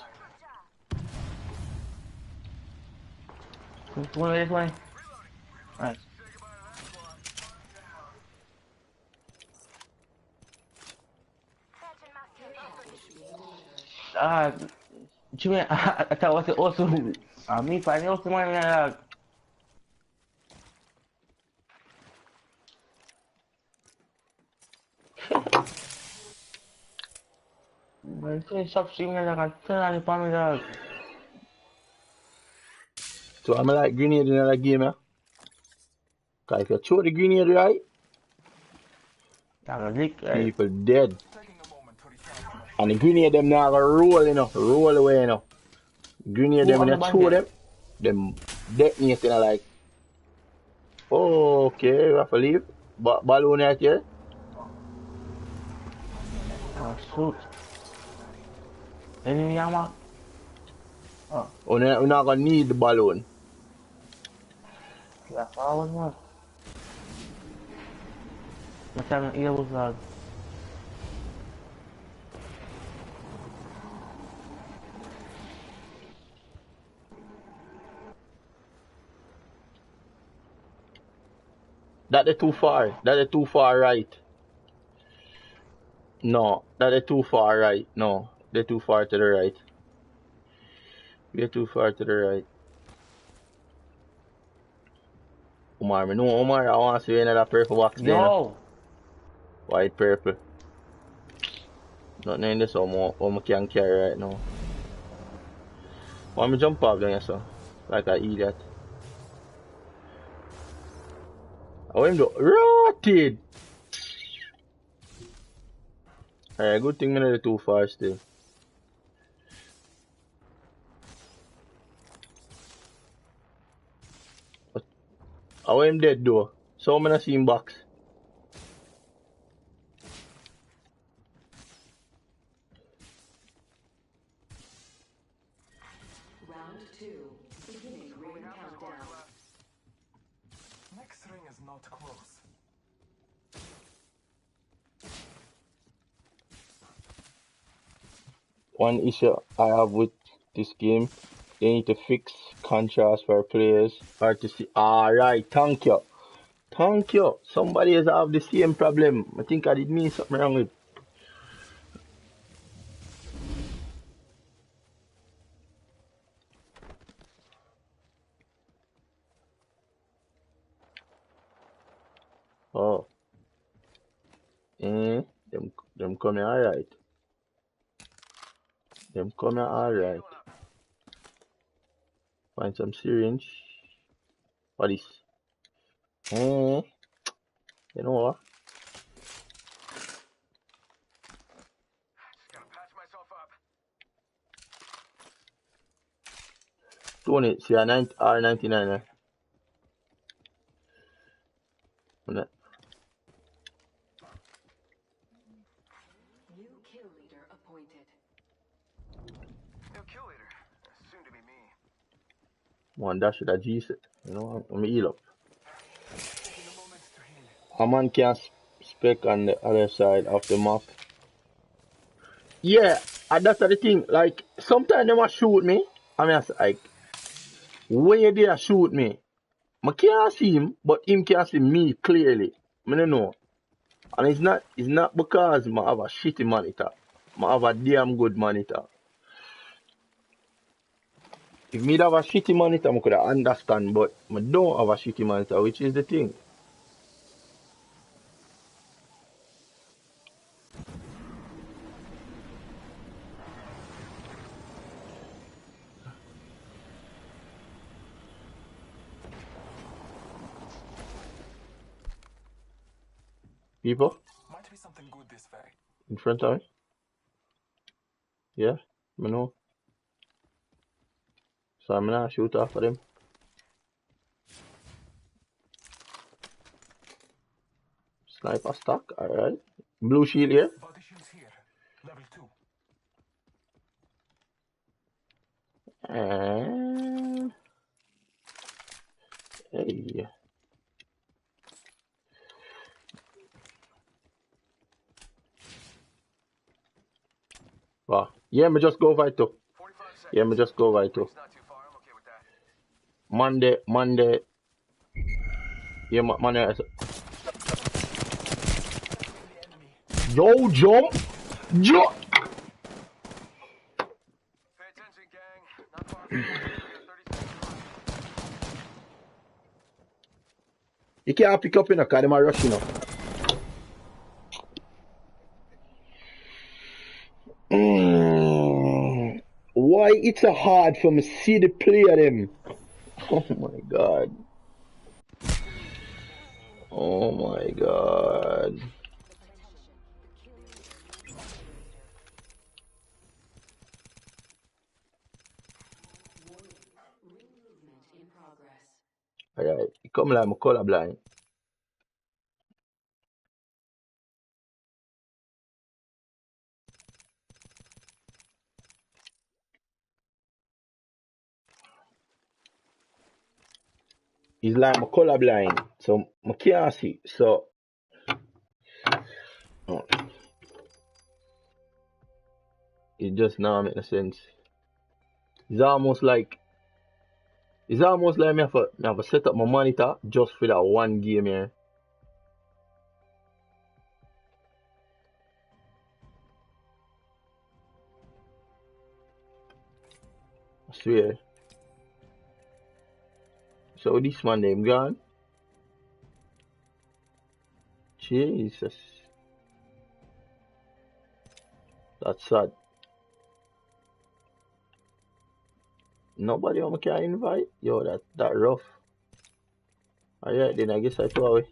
One way, this way. Alright. Jimmy, I thought was also me finding also money, dog. Man, stop streaming, dog. I turn on the family, dog. So I'm like grenade in another game, yeah? Cause if you throw the grenade right, people dead. And the grenade them now go roll, you know, roll away, you know. Grenade them when you throw them detonate, you know, like. Oh, okay, we have to leave. Balloon right here. Oh, shoot. Any Yama? Oh, We're not gonna need the balloon. yeah, forward one. I'm telling you, it was That is too far. That is too far right. No, that is too far right. No, they're too far to the right. We're too far to the right. Omar, me know Omar, I want to see another purple box there. Yo! White purple. Nothing in this one I can carry right now. Why me jump off there, so? Like an idiot. I want him to rotted. Alright, good thing me not too far still. I want him dead though. So I'm gonna see him box. Round 2. Beginning ring countdown. Next ring is not close. One issue I have with this game, they need to fix contrast for players or to see. Alright, thank you. Thank you. Somebody has have the same problem. I think I did me something wrong with. Oh. Them coming alright. Them coming alright. Find some syringe. What is? You know what? Just gotta patch myself up. Tony, see a R99 eh? New kill leader appointed. New kill leader. Soon to be me. One dash with a G set. You know, I'm heal up. A man can spec on the other side of the map. Yeah, and that's the thing. Like, sometimes they must shoot me. I mean, like, where they shoot me, I can't see him, but him can see me clearly. I don't know. And it's not because I have a shitty monitor. I have a damn good monitor. If me have a shitty monitor, I could understand, but I don't have a shitty monitor, which is the thing. People? Might be something good this way. In front of me? Yeah, I know. So I'm gonna shoot after them. Sniper stack, alright. Blue shield here. Body shields here. Level 2. And hey. Wow. Yeah, me just go right to. 45 seconds. Yeah, me just go right to. It's not too far. I'm okay with that. Monday. Yeah, Monday. Yo, jump! Jump! Pay attention, gang. Not far from here. 30 seconds. You can't pick up in a car, them are rushing up. Why it's so hard for me to see the play of them? Oh my god. Oh my god. Alright, you come like I'm colorblind. It's like my colorblind, so I can't see. So oh, it just now make no sense. It's almost like me have to set up my monitor just for that one game here. I swear. So this man name gone. Jesus. That's sad. Nobody can invite? Yo, that rough. Alright then I guess I throw away.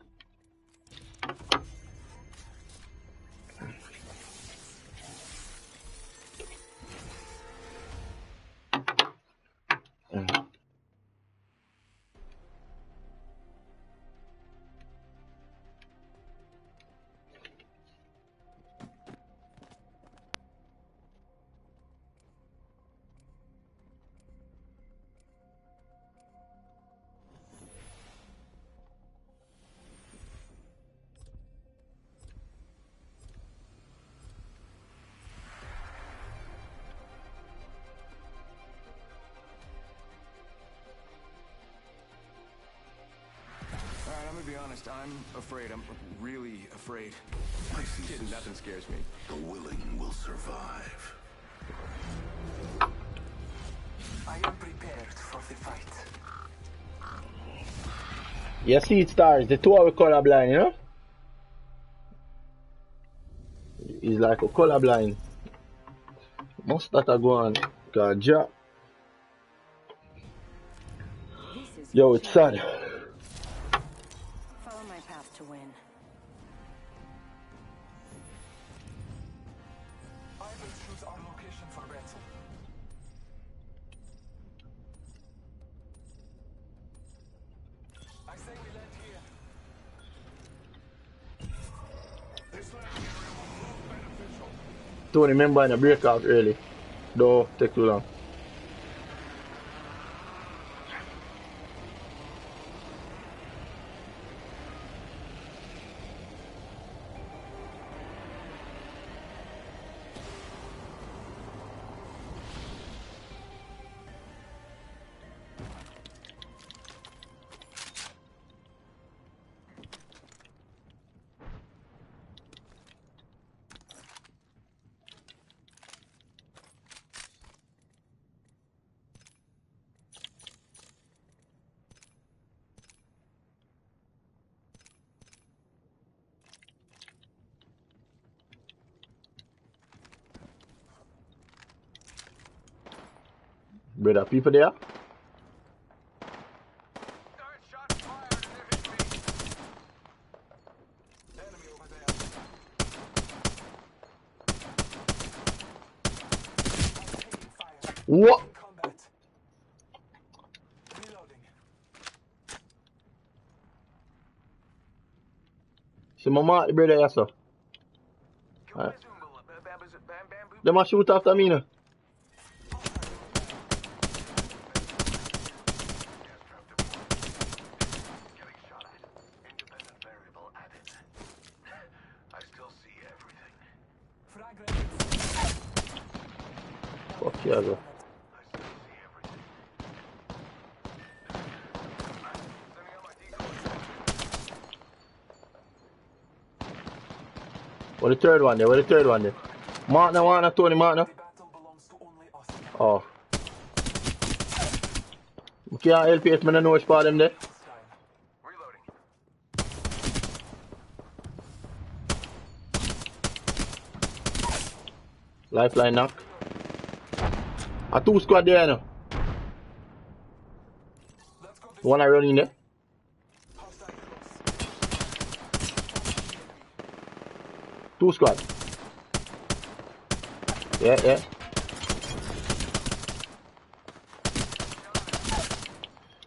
Alright, I'm gonna be honest. I'm afraid. I'm really afraid. Kidding, nothing scares me. The willing will survive. I am prepared for the fight. You see it stars, the two are colorblind, you know? It's like a colorblind. Must that go on. Gotcha. Yo, it's sad. Follow my path to win. I will choose our location for battle. I say we land here. This landing area will prove beneficial. Don't remember in a breakout early. Don't take too long. Brother, people there? Shots fired and they're hitting me. Enemy over there. Taking fire. What? Combat. Reloading. See my mark, brother, yes, sir. They must shoot after me now. Fuck yeah, bro. What the third one there? What the third one there? Mark now, Tony, Mark now. The battle belongs to only us. Oh. I can't help you if I don't know which part of them there. Reloading. Lifeline knock. A two squad there now. Let's go this One I run in there. hostile close. Two squad. Yeah, yeah.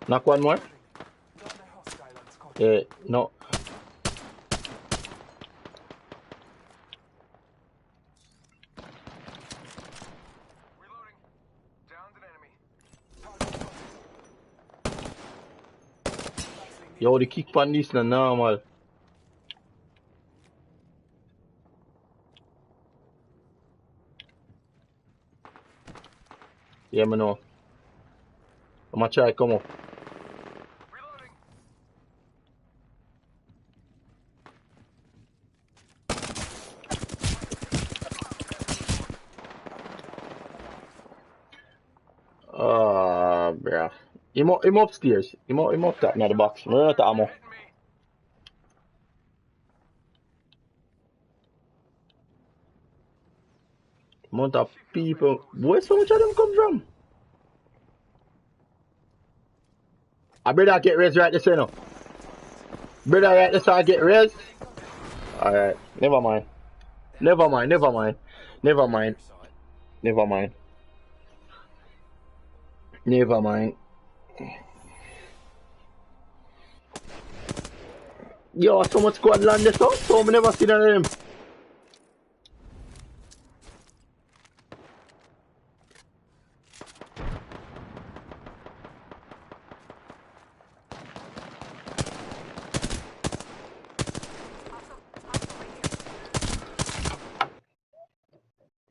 Knock one more. Down the hostile and scout. Yeah, no. Reloading. Downed an enemy. Target spotted. Yo, the kick pan this na normal. Yeah, me know. I'm gonna try come up. Reloading. Bruh. Him upstairs. Him up that in the box. No, not ammo. Hitting me. Amount of people. Where so much of them come from? I better get res right this way now. Better right this I get res. Alright, never mind. Never mind, never mind. Never mind. Never mind. Never mind. Yo, so much squad land this out, so I never seen none of them.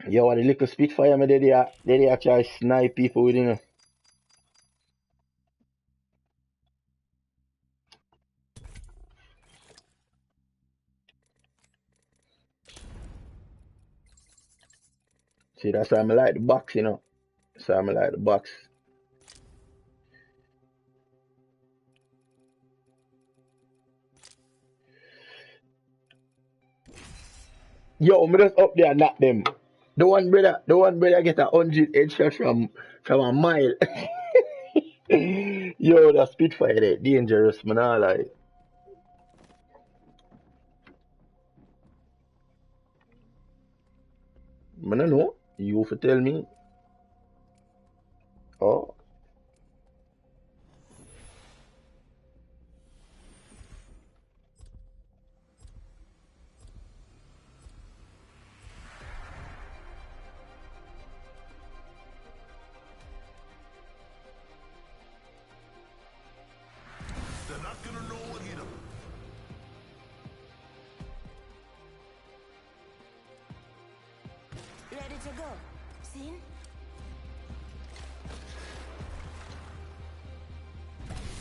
Yo, what the little Spitfire me they actually snipe people with you. See, that's why I like the box, you know. That's why I like the box. Yo, me just up there knock them. The one brother get 100 headshot from a mile. Yo, that Spitfire there, dangerous, man. I like. I don't know. You have to tell me. Oh. They're not gonna know what hit them. Ready to go. Seen?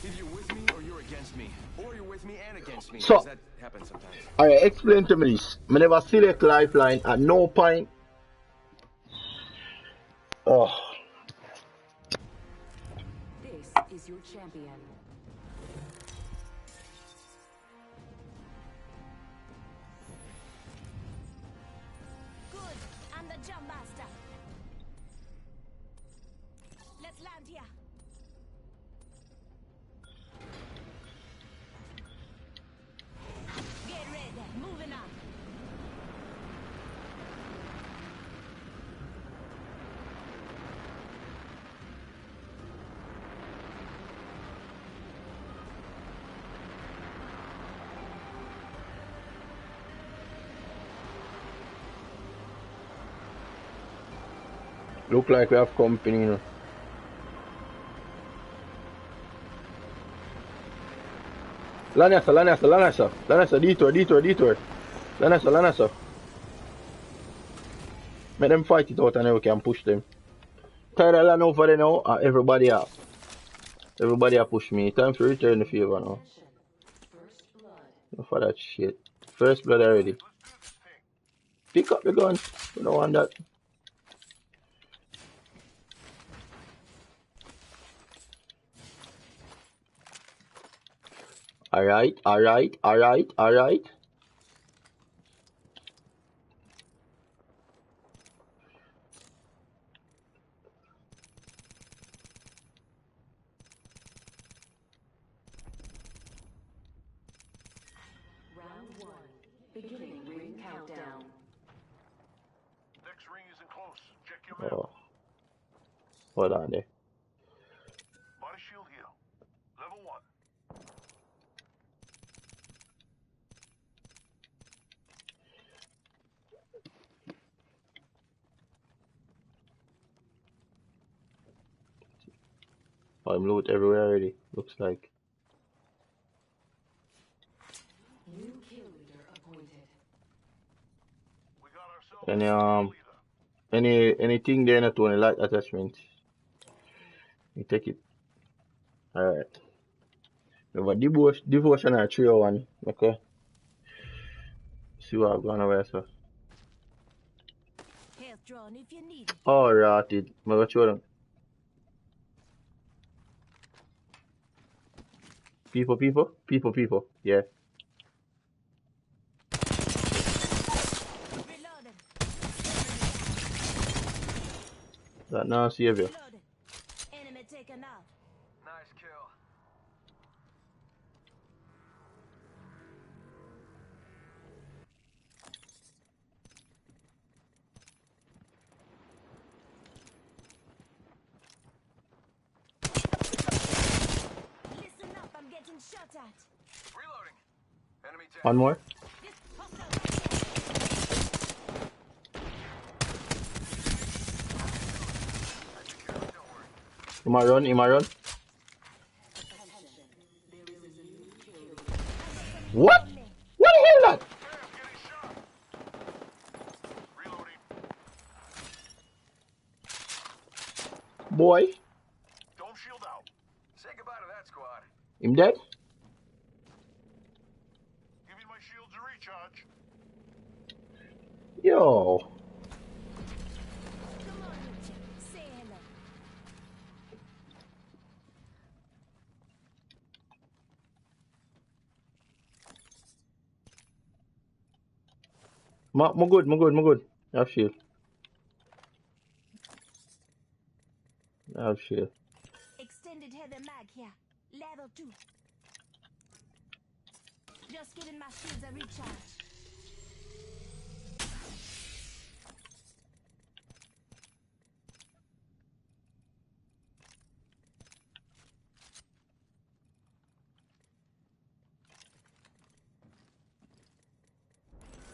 Either you're with me or you're against me. Or you're with me and against me. So, Because that happens sometimes. alright, explain to me this. I never select lifeline at no point. Oh. This is your champion. Good. I'm the jump master. Let's land here. Get ready. Moving on. Look like we have company, you know. Lanasa, detour. Lanasa. Make them fight it out and then we can push them. Tired of land over there now, everybody up. Everybody up push me. Time to return the favor now. Enough of that shit. First blood already. Pick up the gun. We don't want that. Alright. Round 1. Beginning ring countdown. Next ring isn't close. Check your map. Oh. Hold on there. Body shield here. Level 1. I'm loot everywhere already. Looks like. Anything there not only like attachment. You take it. Alright. We have a devotion or 301. Okay. See what I've gone away, so. Health drawn if you need it. Oh, rotted. I'm going to show them. People. Yeah. Reloaded. That now save you. Reloaded. Enemy taken out. Nice kill. Listen up, I'm getting shot at. Reloading. Enemy down. One more. This hostile. He might run. What? What the hell that? Damn, getting shot. Reloading. Boy, Don't shield out. Say goodbye to that squad. him dead? Giving my shields a recharge. Yo. Come on, Richard. Say hello. I'm good. I have shield. Extended heavy mag here. Level 2. Just giving my shields a recharge.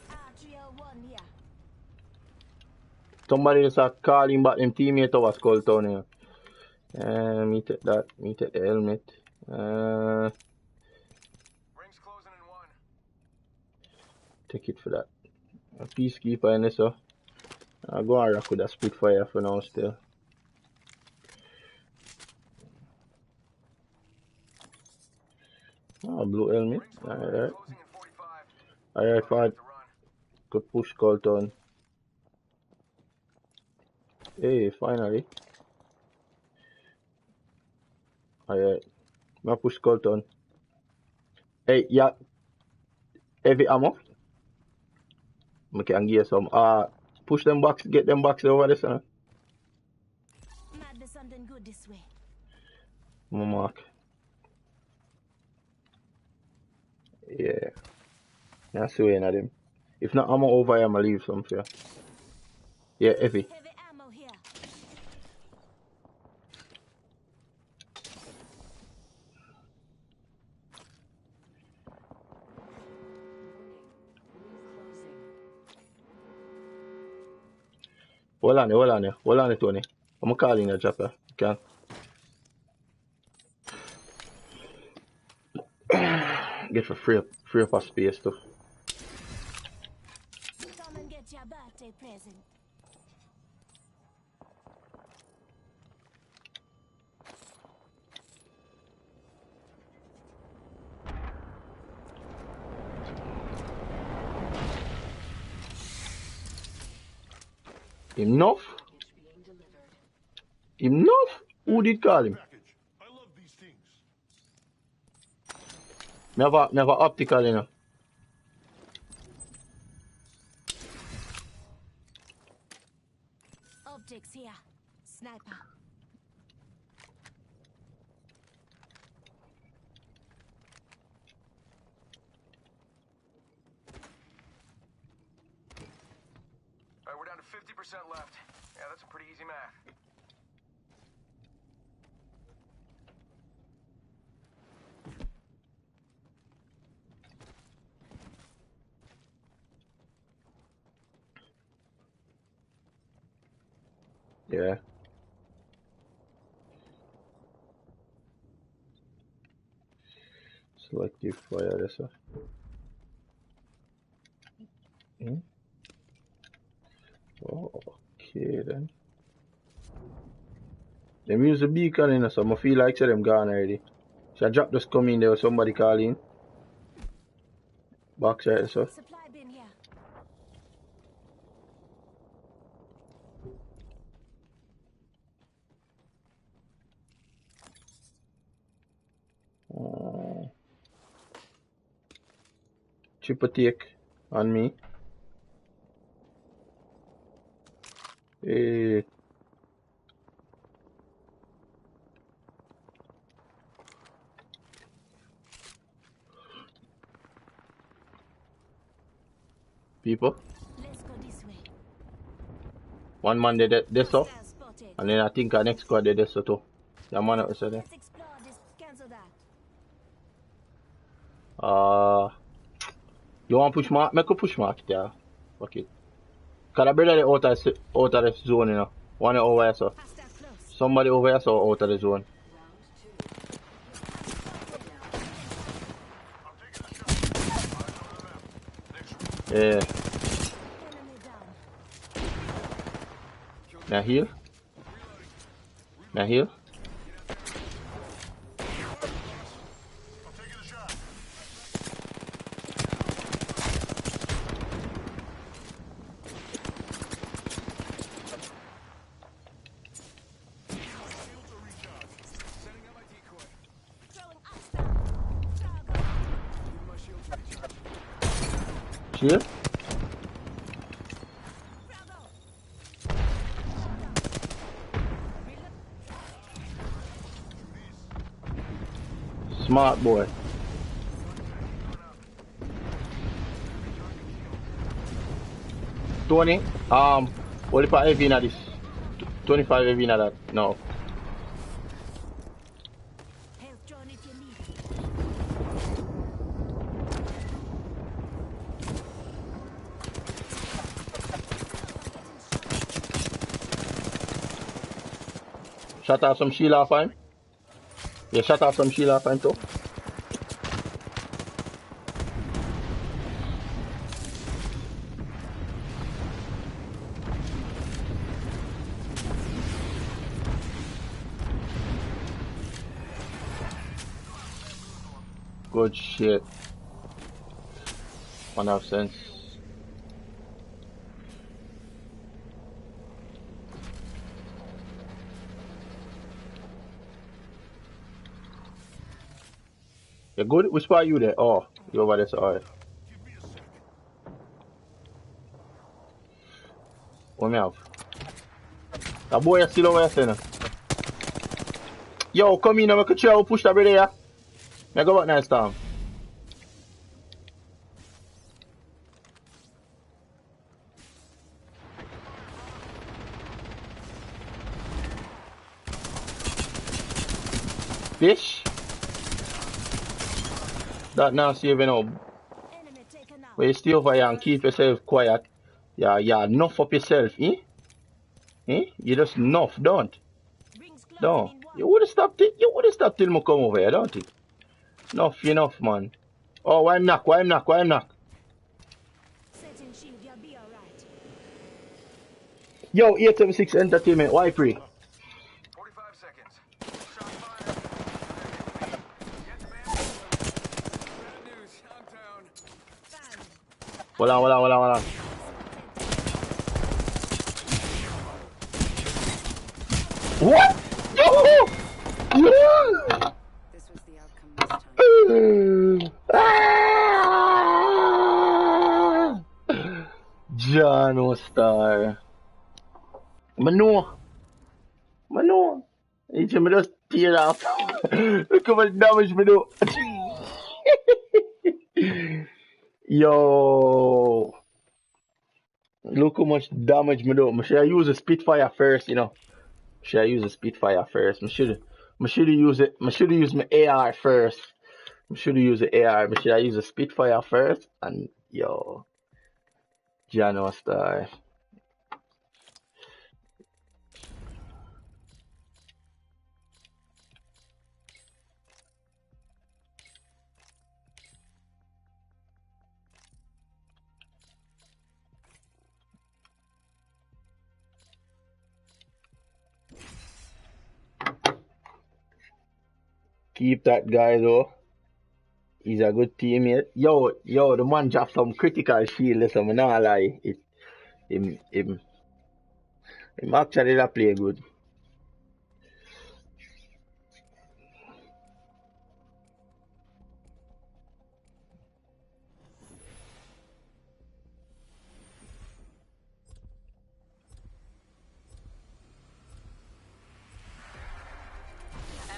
R301 here. Somebody just calling back them teammate over Skull Town here. Me take that. Me take the helmet. Rings closing in 1. Take it for that. A peacekeeper in this, so I'll go and rock with a Spitfire for now still. Oh, blue helmet. Rings closing, Alright. closing in 45. Alright, fine. To run. Could push Skull Town. Hey, finally. Alright. I'm push Skull Town. Hey, yeah. Heavy ammo. I can give you some. Push them box, get them boxes over this, huh? Might be something good this way. My mark. Yeah. That's the way in them. If not ammo over here, I'ma leave some for you. Yeah, heavy. Heavy ammo here. Hold on there, Tony. I'm calling you, Chopper. You can get for free up a space too. Come and get your birthday present. Enough? Who did call him? Package. I love these things. Never optical, you know. Optics here. Sniper. Alright, we're down to 50% left. Yeah, that's a pretty easy math. Yeah. Selective fire, that's all. Okay then. Them use the beacon in so I feel like say them gone already. So I drop just come in there with somebody calling. Backside so. Supply bin here. Triple take on me. Hey. People. Let's go this way. One man did this so. Hostile spotted. And then I think our next squad did this so too. The man up there. Let's explore this. Cancel that. You want push mark? Make a push mark there. Fuck it. Cause I brother they out of the zone, you know. One over here so. Hostile close. Somebody over here so out of the zone. Yeah. Enemy down. Now here. Now here. I'm taking a shot. Shields are recharged. Setting up my decoy. Throwing hostile. Target. Give my shield to recharge. Here. Bravo. Smart boy. Tony, what if I heavy in this? 25 heavy in that? No. Health drone if you need it. Shut off some shield off him. Yeah, shut off some shield off him too. Good shit. 100%. You good? Which part you there? Oh, you over there, so alright. Give me a second. What me have? That boy is still over there, now. Yo, come in and make a chair, push that brother here. Me go back next time. Fish? That now saving up. Enemy taken out. But you stay over here and keep yourself quiet. Yeah, enough up yourself, eh? Eh? You just enough, don't? Rings closing No. in one. You would have stopped till me come over here, don't it? Enough, man. Oh, why him knock? Setting shield. You'll be alright. Yo, 876 Entertainment, why free? 45 seconds. Shot fired. Get the man. Bad news. I'm down. Found. Hold on. What? Yo! This was the outcome this time. John Star. Mano. He just tear off. Look how much damage me do. Yo. Look how much damage me do. I should use a Spitfire first, you know. I should use my AR first. I should use the AR. I should use a Spitfire first. And yo, John Star. keep that guy though. He's a good teammate. Yo, the man dropped some critical shield, listen, I'm not lie. Him actually that play good.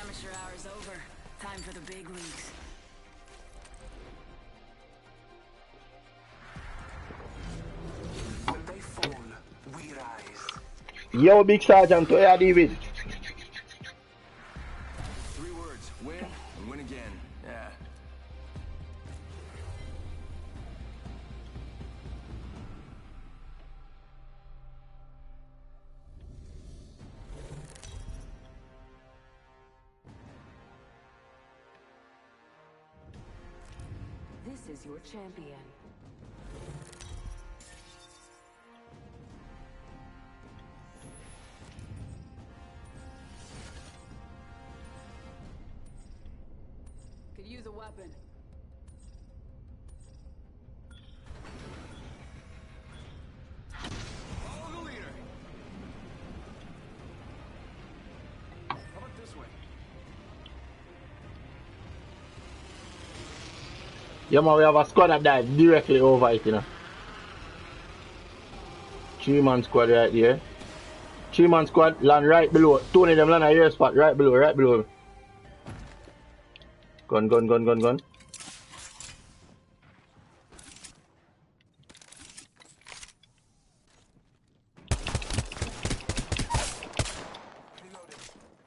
Amateur hour's over. Time for the big leagues. When they fall, we rise. Yo, Big Sergeant, what you do with? 3 words. Win and win again. Yeah. This is your champion. Could use a weapon. Follow the leader. How about this way? Yeah, man, we have a squad that died directly over it, you know. 3-man squad right there. 3-man squad land right below. 2 of them land at your spot, right below. Gun. Reloading.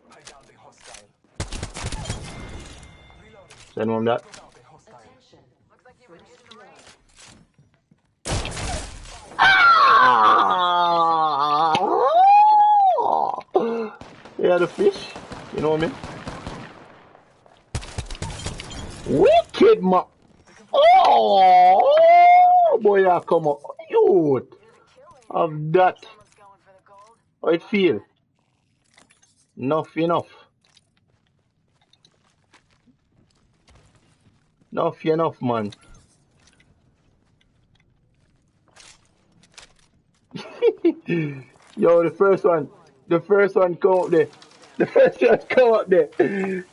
I downed a hostile. Reloading. Send him that. Put out a hostile. Attention. Looks like you've been using the range. Yeah, the fish. You know what I mean? Wicked man. Oh, boy, yeah, come on. Youth. Of that. Someone's going for the gold. How it feel? Enough. Enough, man. Yo, the first one come up there.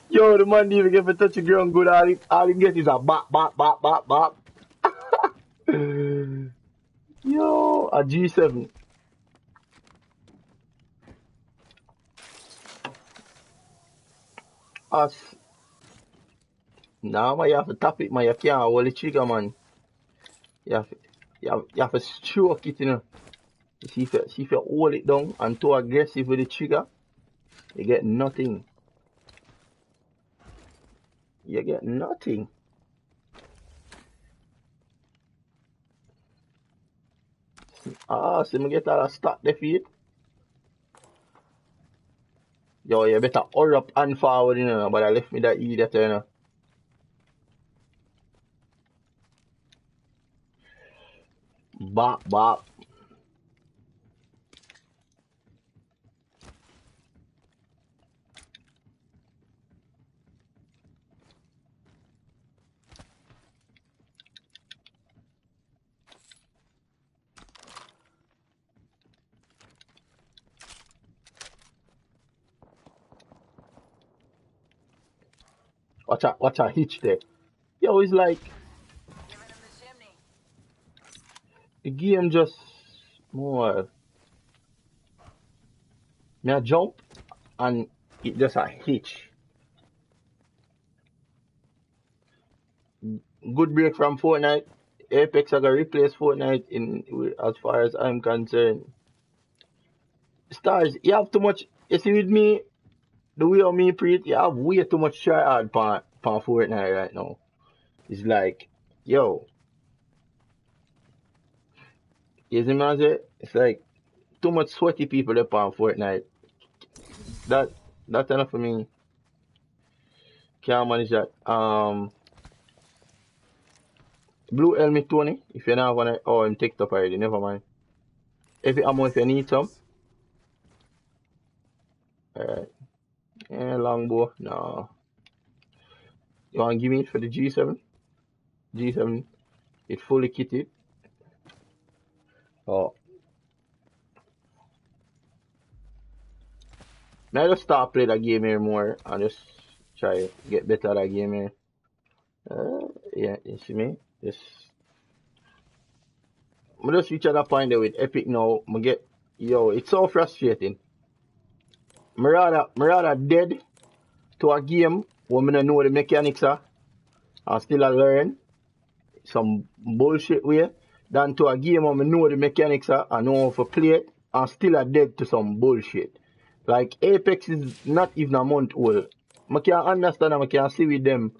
Yo, the man didn't even get to touch the ground good. All he get is a bop. Yo, a G7. Us. Nah, man, you have to tap it, man. You can't hold the trigger, man. You have to stroke it, you know. See if you hold it down and too aggressive with the trigger, you get nothing. So me get all that start the feet. Yo, you better hurry up and forward, you know, but I left me that idiot, you know. Bop. Watch a hitch there. Yo, it's like Giving him the chimney. the game just more. Me a jump and it just a hitch. Good break from Fortnite. Apex are gonna replace Fortnite as far as I'm concerned. Stars, you have too much. You see with me, the way of me preach, you have way too much try hard for Fortnite right now. It's like, yo, you see me say? It's like too much sweaty people up on Fortnite. That's enough for me. Can't manage that. Blue helmet Tony, if you don't wanna I'm ticked up already, never mind. If you need some. Alright. Yeah, longbow, no. You want to give me it for the G7? G7, it's fully kitted. Oh. Now I just start play that game here more and just try get better at that game here. Yeah, you see me? I just reach at that point there with Epic now. It's so frustrating. I rather dead to a game where I don't know the mechanics are and still I learn some bullshit way than to a game where I know the mechanics are and know how to play it and still are dead to some bullshit. Like Apex is not even a month old. I can understand and I can see with them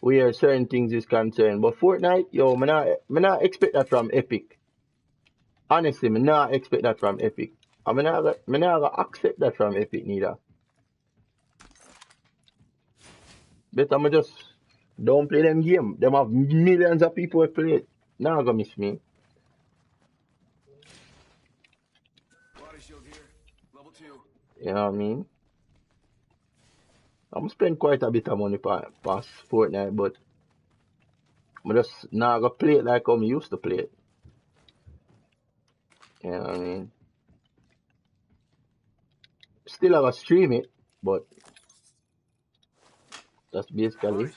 where certain things is concerned. But Fortnite, I not expect that from Epic. Honestly, I not expect that from Epic. I not accept that from Epic neither. But I'm just don't play them game. Them have millions of people who play it. Now gonna miss me. Body shield here. Level 2. You know what I mean? I'm spend quite a bit of money past Fortnite, but I just not gonna play it like I'm used to play it. You know what I mean? Still I gonna stream it, but that's basically it.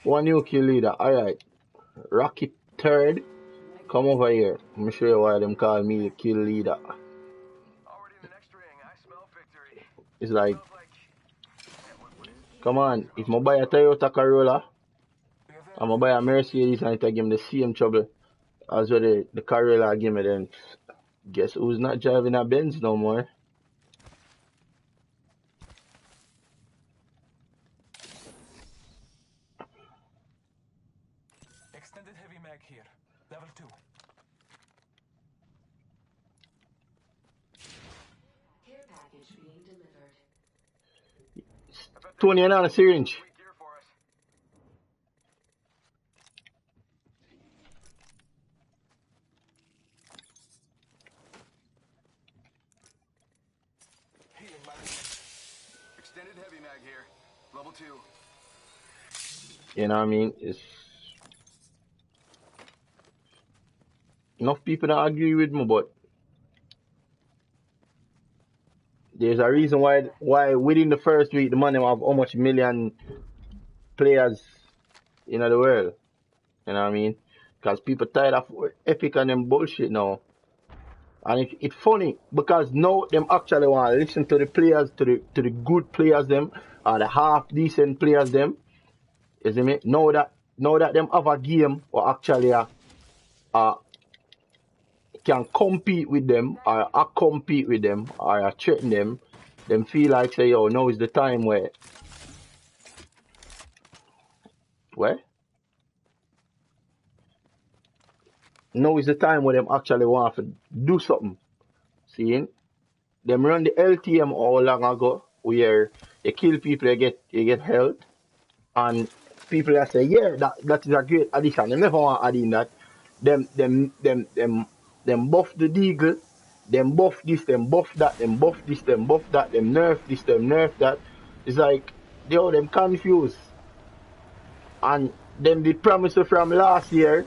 One new kill leader. Alright. Rocket third. Come over here. Let me show you why them call me the kill leader. Already in the next ring. I smell victory. It's like, come on. If I buy a Toyota Corolla, I'm gonna buy a Mercedes and it'll give me the same trouble as what the Corolla give me, then guess who's not driving a Benz no more? Extended heavy mag here. Level 2. Care package being delivered. Tony, you're not a syringe. Extended heavy mag here. Level 2. You know what I mean? It's enough people don't agree with me, but there's a reason why within the first week the money have how much million players in the world. You know what I mean? Because people tired of Epic and them bullshit now. And it's funny because now them actually want to listen to the players, to the good players them, or the half decent players them. You see me? Now that them have a game or actually can compete with them or compete with them or threaten them feel like say, yo, now is the time where now is the time where them actually want to do something. See? Them run the LTM how long ago where you kill people, you get health, and people that say, yeah, that is a great addition. They never want to add in that. Them buff the Deagle, them buff this, them buff that, them buff this, them buff that, them nerf this, them nerf that. It's like them confused. And them the promise from last year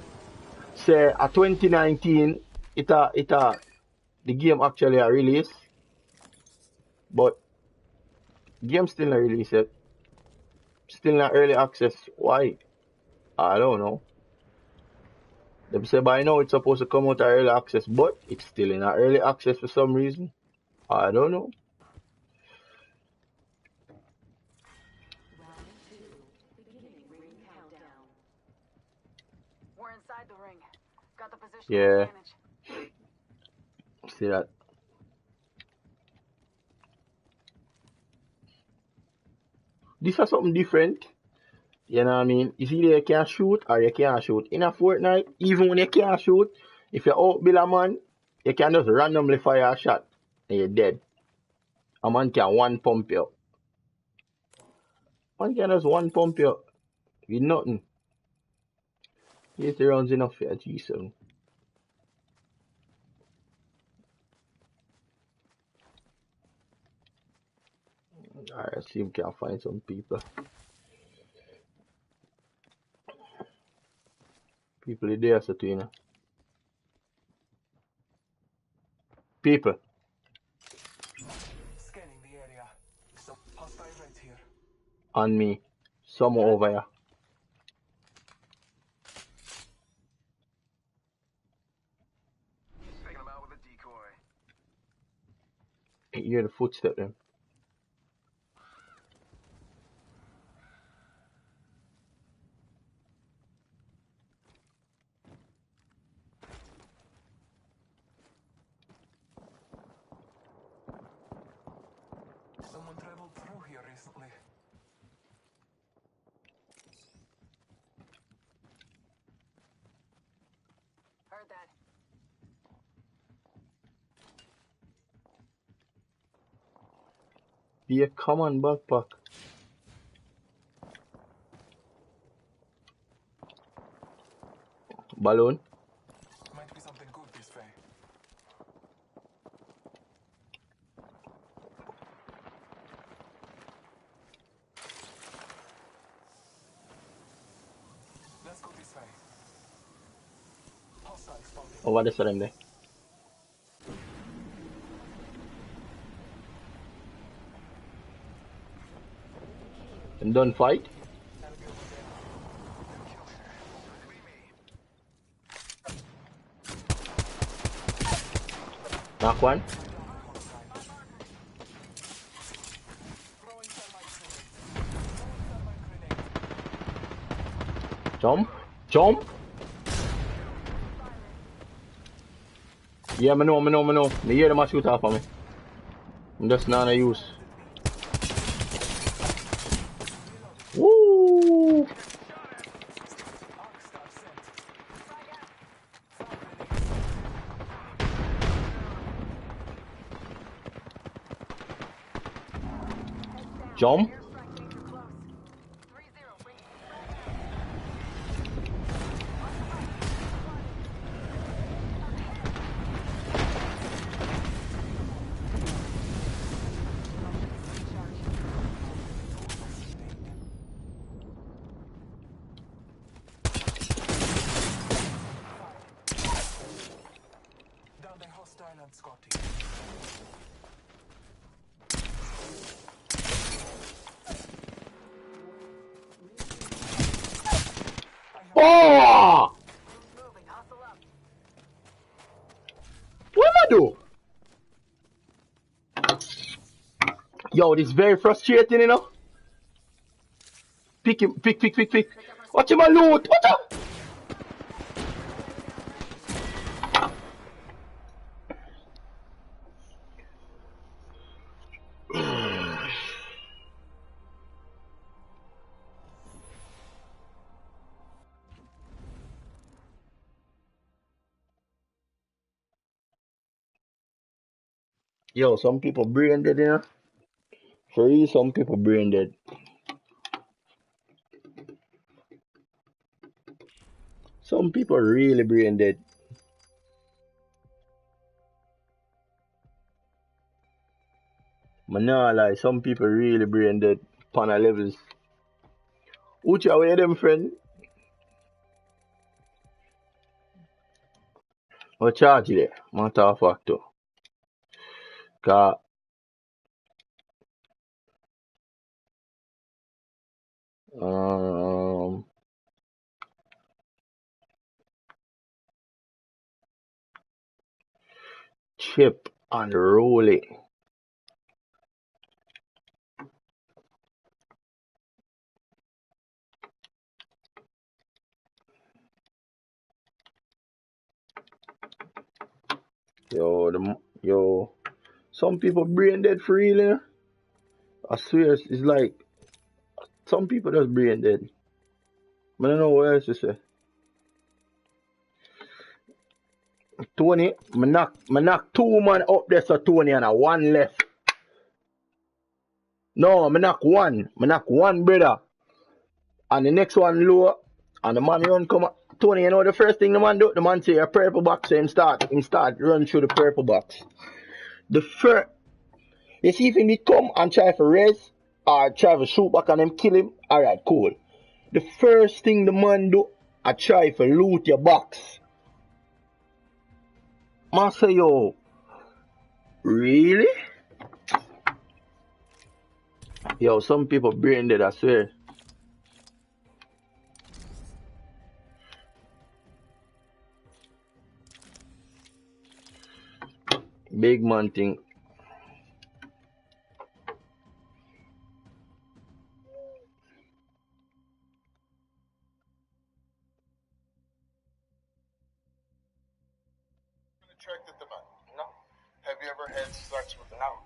say at 2019 the game actually a release. But game still not released yet. Still not early access. Why? I don't know. Them say by now it's supposed to come out of early access, but it's still in early access for some reason. I don't know. Round 2. Beginning ring countdown. We're inside the ring. Got the position Yeah. advantage. See that? This is something different. You know what I mean? It's either you can shoot or you can't shoot. In a Fortnite, even when you can't shoot, if you outbuild a man, you can just randomly fire a shot and you're dead. A man can one pump you up. Man can just one pump you up with nothing. 80 rounds enough for a G7. Alright, see if we can find some people. People are there, so too, you know. People. Scanning the area. Some hostile right here. On me. Some over here. Taking him out with a decoy. You hear the footstep then. Someone traveled through here recently. Heard that. Be a common backpack. Balloon. Might be something good this way. Let's go this way. Hostile spotted. Over the side there. And don't fight. Knock one. Jump. Jump. Yeah, I know. Me hear them a shoot off of me. I'm just not a use. Woo! Jump. Down the hostile and Scotty. Oh! Moving, hustle up. What am I do? Yo, this is very frustrating, you know. Pick him, pick. Watch him a loot. Watch out! Yo, some people brain dead, you know. For real, some people brain dead. Some people really brain dead. Man, nah lie, some people really brain dead. Pana levels. Ucha, where them friend? What charge you there? Matter of fact, though. Cause chip and roll it. Yo, some people brain dead for real, you know? I swear, it's like some people just brain dead. I don't know what else to say. Tony, me knock 2 man up there, so Tony, and a 1 left. No, me knock one, brother. And the next one low, and the man run come up. Tony, you know the first thing the man do? The man say a purple box, so him start run through the purple box. The first, you see if he come and try for res, or try to shoot back on him, kill him, alright, cool. The first thing the man do, I try to loot your box. Man say, yo, really? Yo, some people brain dead, I swear. Big man thing. Attracted to men? No. Have you ever had sex with them? No.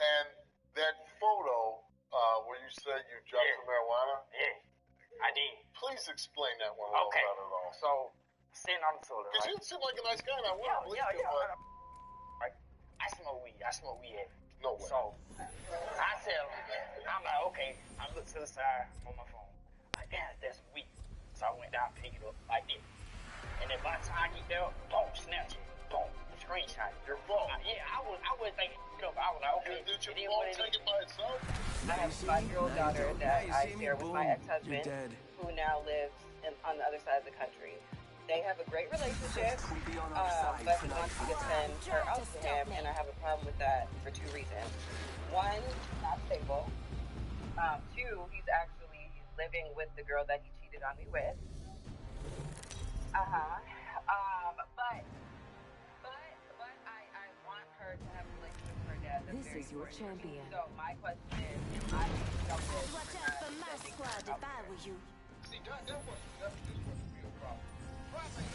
And that photo where you said you dropped some marijuana? Yeah, I did. Please explain that one a little better, though. So, sitting on the soda, Because you seem like a nice guy, and I want to believe you, but... Right. I smoke weed. Every No way. So, I tell him, I'm like, okay. I look to the side on my phone. Like, damn, that's weed. So I went down, picked it up like this. And then by the time I get there, boom, Snapchat, boom, screenshot. Your phone? Yeah, I was thinking, I was like, okay. Did your phone take it by itself? I have a 5-year-old daughter that I share with my ex-husband, who now lives on the other side of the country. They have a great relationship, but he wants me to send her out to him, and I have a problem with that for 2 reasons. One, not stable. 2, he's actually living with the girl that he cheated on me with. But I want her to have a relationship with her dad. That's This very is your important to me. champion. So my question is, I don't Watch out for my squad if I were you. See, that wasn't be a problem. Problem ain't,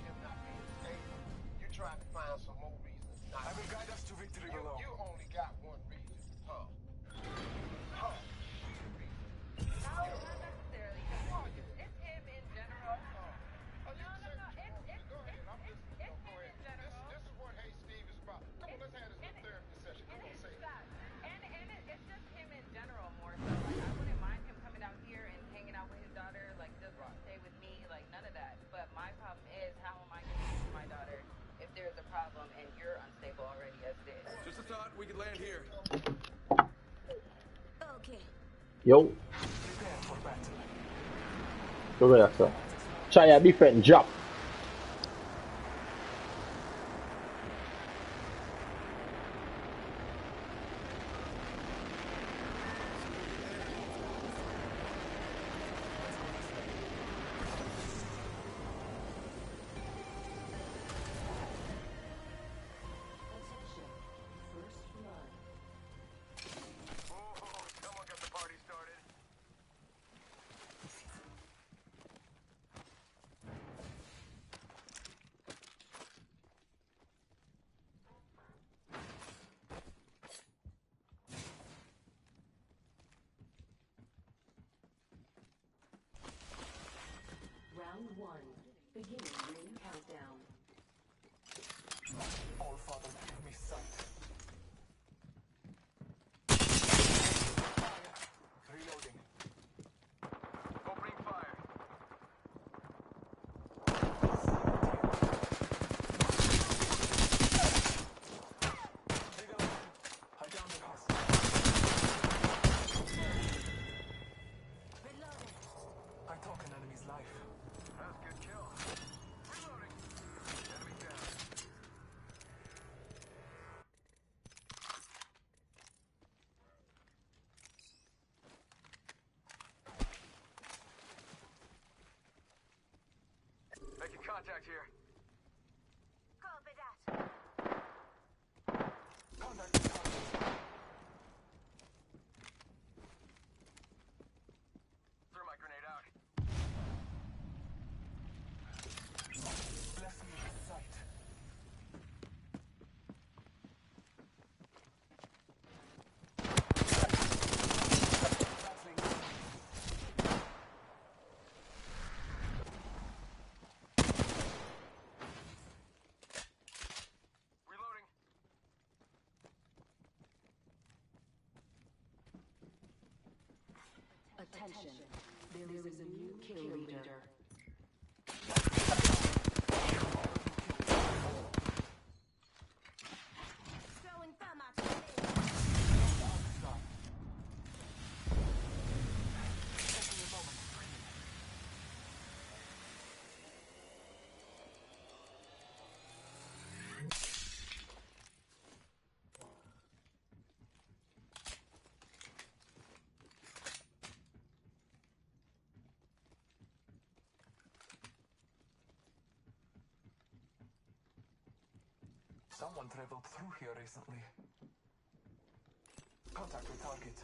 him not being stable. You're trying to find some more reasons. I will guide us to victory below. You only got one reason. Huh. No, not necessarily. It's him in general. It's him in general. This is what Hey Steve is about. Come on, let's have this little therapy session. Come on, say it. It's just him in general more so. Like, I wouldn't mind him coming out here and hanging out with his daughter, like just stay with me, like none of that. But my problem is, how am I going to teach my daughter if there's a problem and you're unstable already as it is? Just a thought, we could land here. Okay. Yo. Go there, sir. Try a different job. Someone got the party started. Round 1. Beginning ring countdown. All Father, give me sight. Reloading. Opening fire. Reloading. I down the house. Reloading. I took an enemy's life. That was a good kill. Reloading. Enemy down. Making contact here. Copy that. Contact. Throw my grenade out. Bless me with sight. Battling. Reloading. Attention. There is a new kill leader. Throwing thermite. Someone traveled through here recently. Contact with target.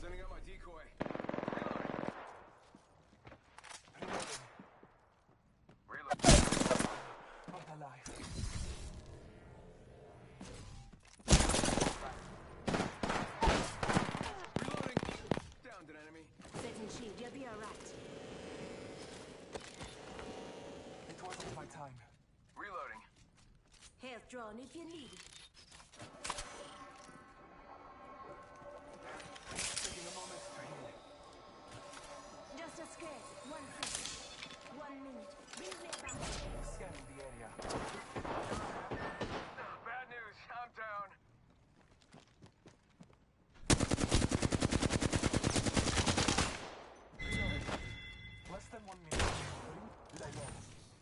Sending out my decoy. Reload. Not alive. Reloading. Downed an enemy. Setting shield, you'll be alright. It wasn't my time. Reloading. Health drawn if you need it. Taking a moment to heal. Just a scratch. 1 second. 1 minute. Bring me back. Scanning the area. Bad news. I'm down. Less than 1 minute. Lego,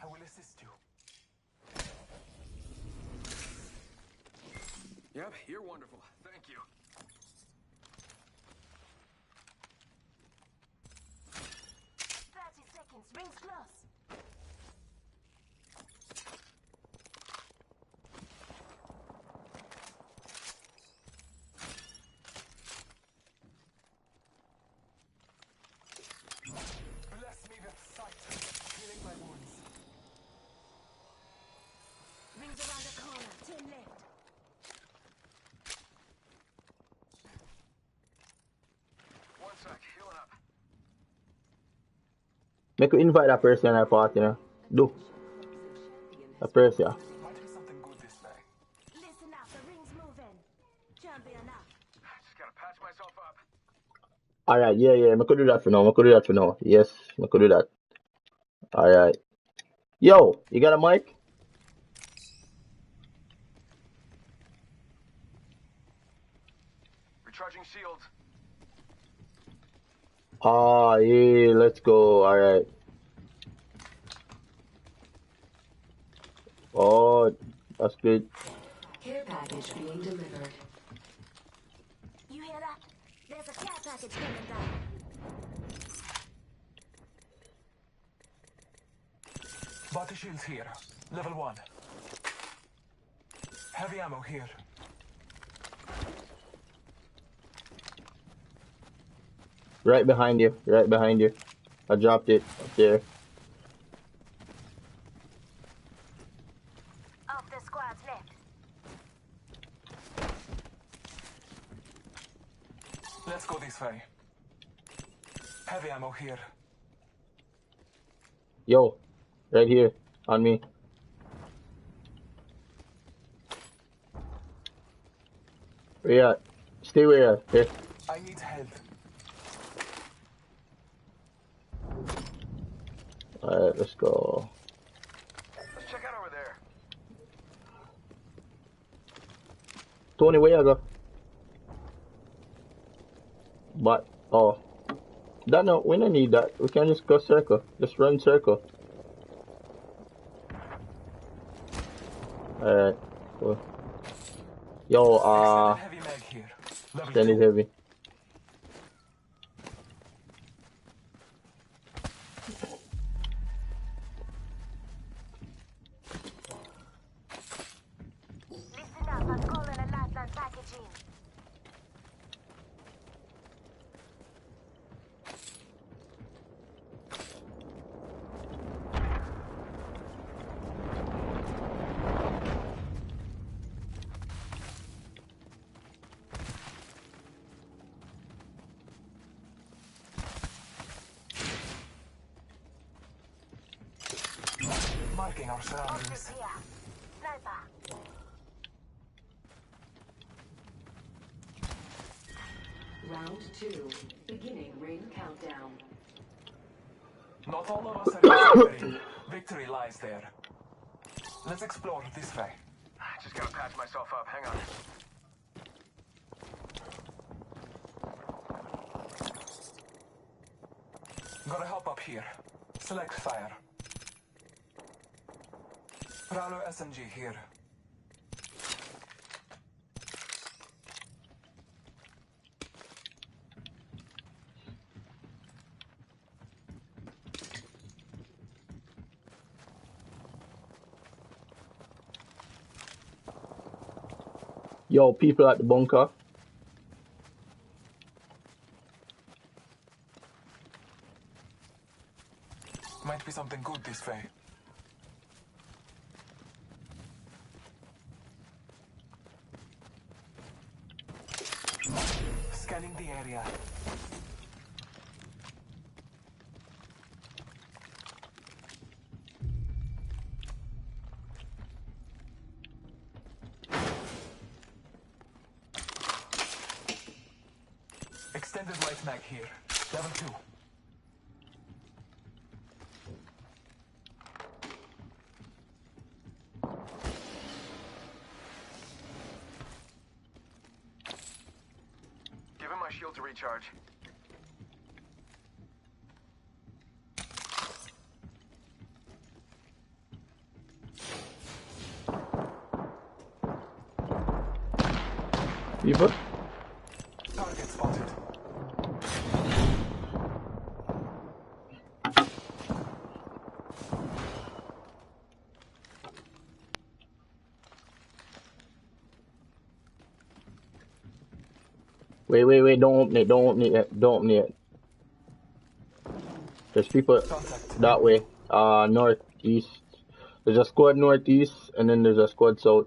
I will assist you. Yep, you're wonderful. Thank you. 30 seconds. Rings close. Bless me with sight. Healing my wounds. Rings around the corner. 10 left. One sec. Healing up. Make you invite that person in our party, you know. Do. That person, yeah. Might be something good this way. Listen up. The ring's moving. Champion up. Just gotta patch myself up. Alright, yeah. I could do that for now. Yes, I could do that. Alright. Yo, you got a mic? Recharging shields. Ah, yeah, let's go. Alright. Oh, that's good. Care package being delivered. You hear that? There's a care package coming down. Body shields here. Level 1. Heavy ammo here. Right behind you. I dropped it up there. Of the squads left. Let's go this way. Heavy ammo here. Yo, right here, on me. Where you at? Stay where you at. Here. I need help. Alright, let's go. Let's check out over there. Tony, where you go? But, oh. That no, we don't need that. We can just go circle. Just run circle. Alright, cool. Yo, Extended heavy mag here. Level stand 2. is heavy. Listen up, I'm calling a lifeline package in. Marking our Options surroundings. here. Sniper. Round 2. Beginning ring countdown. Not all of us are in victory. Victory lies there. Let's explore this way. Just gotta patch myself up. Hang on. Gotta help up here. Select fire. Prowler SMG here. Yo, people at the bunker. Might be something good this way. Scanning the area. Extended light mag here. Level 2. Give him my shield to recharge. People? Target spotted. Wait, don't open it, don't open it yet, don't open it yet. There's people that way, northeast. There's a squad northeast, and then there's a squad south.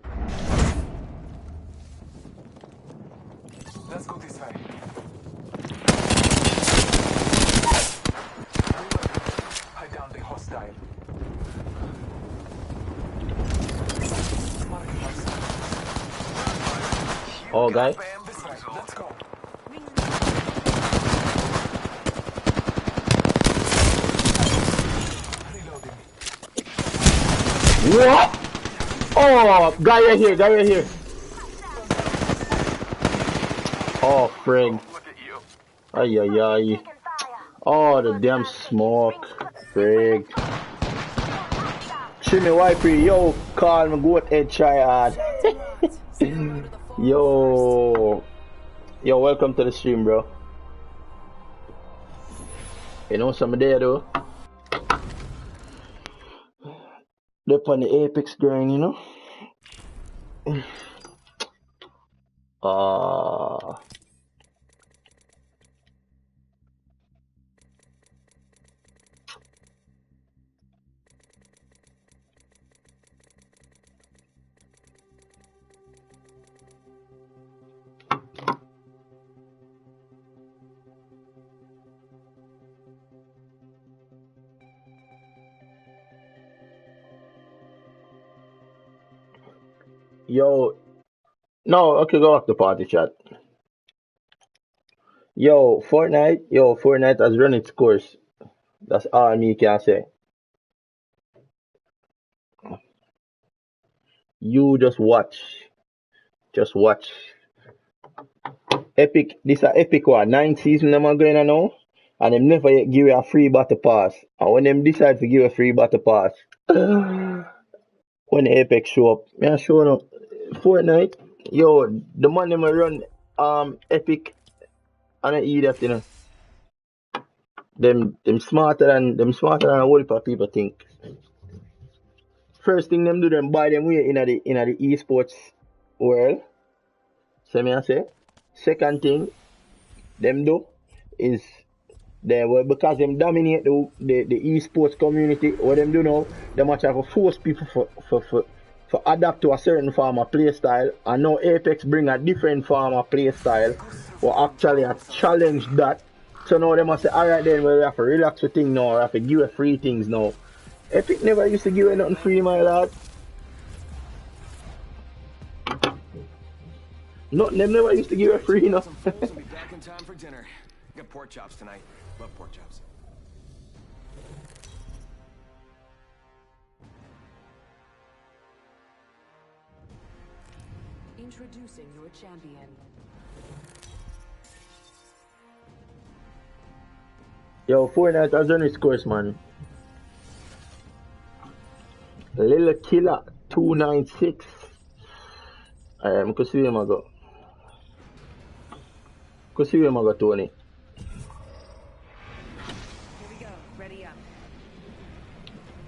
Let's go this way. Hide down the hostile. Oh, guy. This way. Let's go. Reloading. What? Oh, guy right here. Oh, frig. Ay. Oh, the damn smoke. Frig. Shimmy Wifey, yo, call me goat head tryhard. Yo, welcome to the stream, bro. You know something there, though? They're on the Apex grind, you know? Yo, no, okay, go off the party chat. Yo, Fortnite has run its course. That's all me can say. You just watch. Epic, this a epic one. 9 season them are going on now, and them never yet give you a free battle pass. And when them decide to give a free battle pass, when Apex show up, me show up. Fortnite, yo, the man them a run Epic and I eat that, you know. Them smarter than a whole heap of people think. First thing them do, them buy them way in the esports world. So me I say. Second thing them do is because them dominate the esports community. What them do now, them actually have to force people for adapt to a certain form of play style, and now Apex bring a different form of play style or actually a challenge that. So now they must say, alright then, we have to relax with things now, we have to give away free things now. Epic never used to give away nothing free, my lad. Them never used to give away free, no. We'll be back in time for dinner. Got pork chops tonight. Love pork chops. Introducing your champion. Yo, Fortnite has done its course, man. Little Killer 296. I'm going to see him go. Tony. Here we go. Ready up.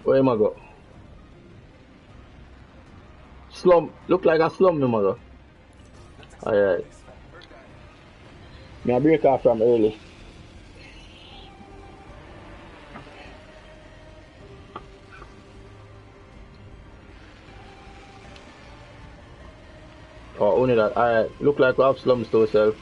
Where am I go? Slum. Look like a slum, him go. Alright. Me I break off from early. Oh, only that. Alright. Look like we have slums to ourselves.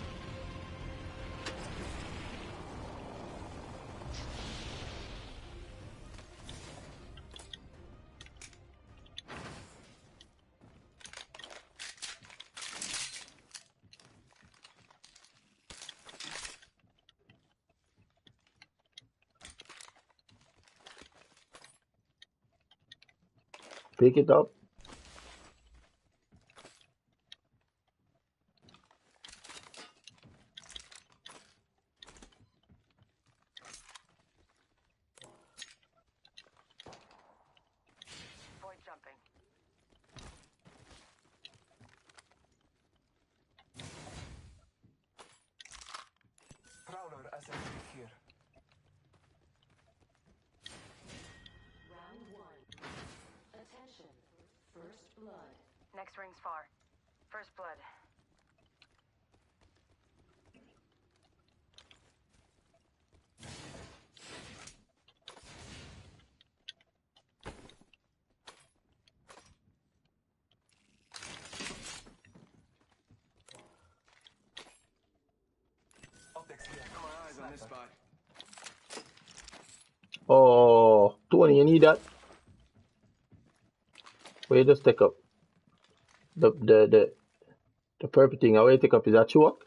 Pick it up. Void jumping. Prowler SMG here. Round 1. Attention. First blood. Next ring's far. First blood. Optics here. Got my eyes on this spot. Oh, Tony, you need that? Where you just take up? The purple thing, how you take up is that choke?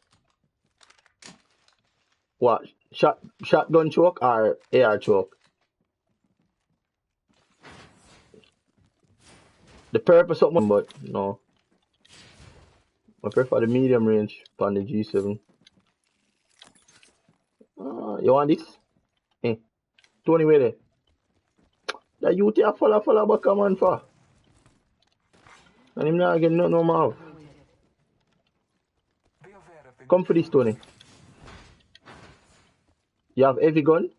What? Shotgun choke or AR choke? The purple something, but no. I prefer the medium range on the G7. You want this? Eh. Tony, where there? That youth here follow back a man for. And him not getting nothing no more. Come for this, Tony. You have heavy gun?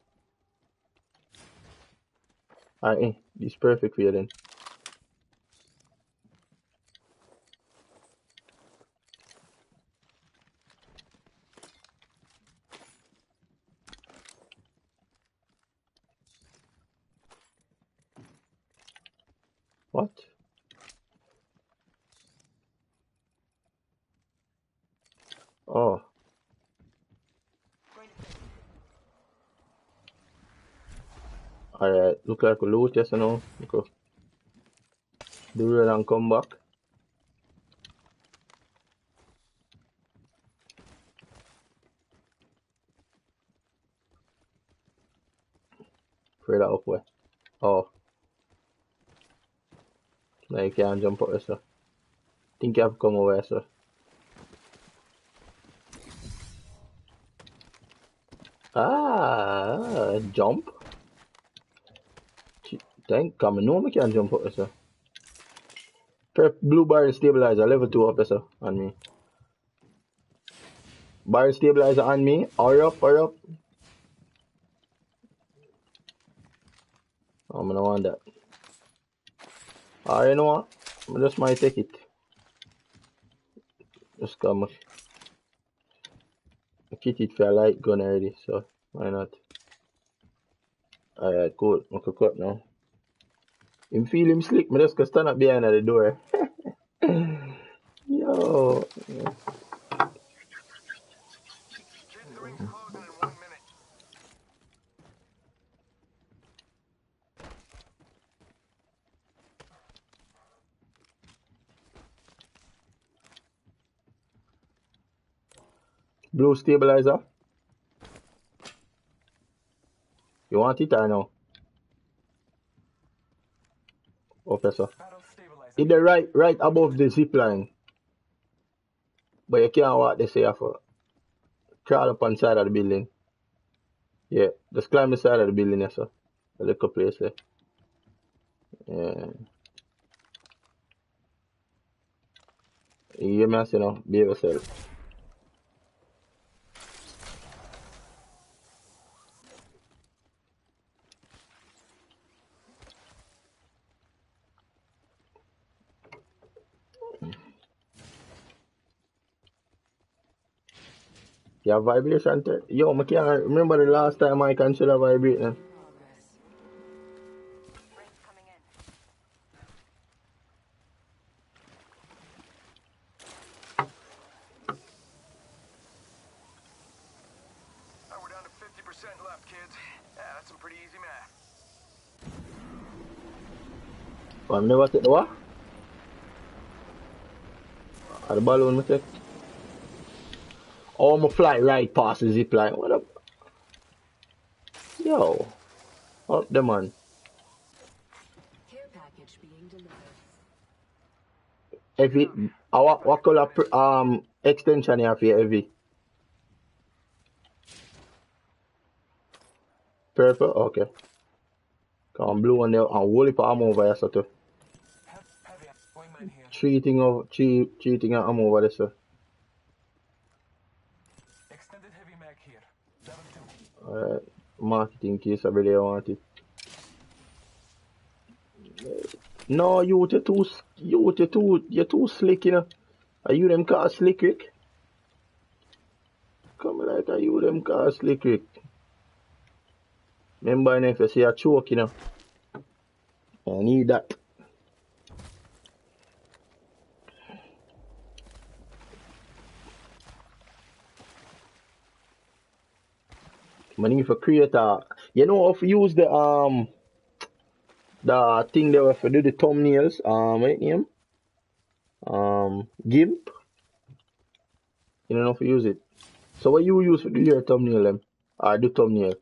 Alright, this is perfect for you then. What? Oh. Alright, look like we loot, yes or no? Look, do real and come back. Pray that up way. Oh. Now you can't jump up there, sir. Think you have to come over here, sir. Jump? Thank God, I know I can't jump up there, sir. Prep blue barrel stabilizer, level 2 up there, sir, on me. Barrel stabilizer on me. Hurry up, hurry up. I'm gonna want that. You know what? I just might take it. Just come. I kit it for a light gun already, so why not? Alright, cool. I can cut now. Him feel him slick, I just gonna stand up behind the door. Yo. Blue stabilizer. You want it or no? Okay, sir. In the right above the zip line. But you can't walk this here for. Crawl up on the side of the building. Yeah, just climb the side of the building, yes, sir. A little place there. Yeah. You hear me, you know? Behave yourself. Yeah, vibration. Yo, I can't remember the last time my controller vibrating. We're down to 50% left, kids. Yeah, that's some pretty easy math. I never take the what? The balloon, I take. Oh, I'm fly right past the zip line. What up? Yo, up the man. Care package being delivered. Heavy. What color extension you have here, heavy? Purple? Okay. Come blue one there and whole heap of ammo over here, so too. Cheating of cheating and ammo over there, sir. Extended heavy mag here. Level 2. Alright. Marketing case, I really want it. No, you're too slick, you know. Are you them call slick Rick? Come like are you them call slick Rick? Remember if you see a choke, you know. I need that. I need to create a, you know, if you use the thing there where to do the thumbnails, what it name? GIMP. You don't know if you use it. So what you use to do your thumbnail them? Or do thumbnail?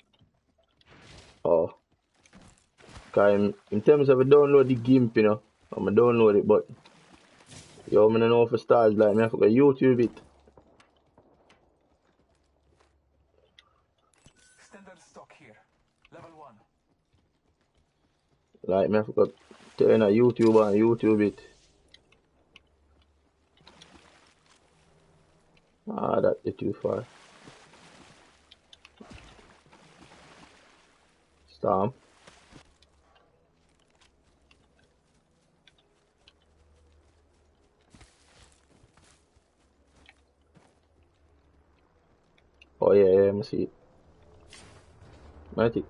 Oh. Cause in terms of download the GIMP, you know, I'm gonna download it, but yo, I don't know if it starts like me, I forgot YouTube it. Standard stock here. Level 1. Like me, I forgot turn a YouTube on YouTube it. Ah, that's too far. Storm. Oh yeah, I see it. I think.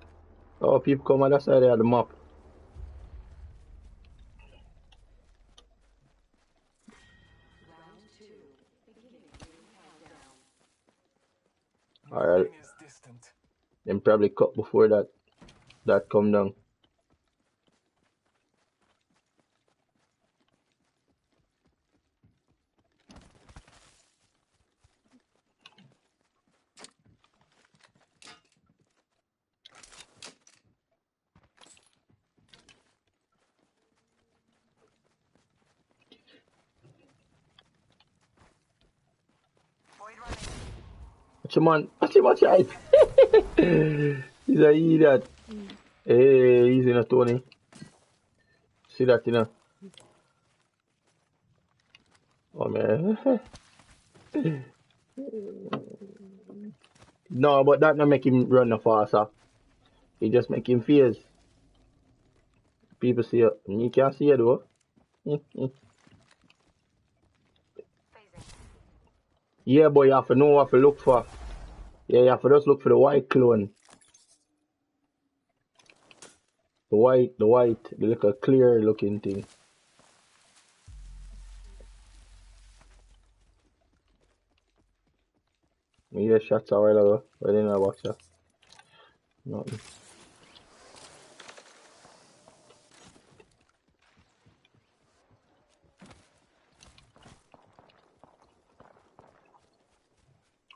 Oh, people come on that side of the map. Alright. Then probably cut before that come down. Watch him, watch it. He's a idiot. Hey, he's in a Tony. See that, you know? Oh, man. No, but that not make him run no faster. He just make him fierce. People see it. You can't see it, though. Yeah, boy, you have to know what to look for. Yeah, you have to just look for the white clone. The white, the little clear looking thing. We get shots a while ago, but I didn't watch that. Nothing.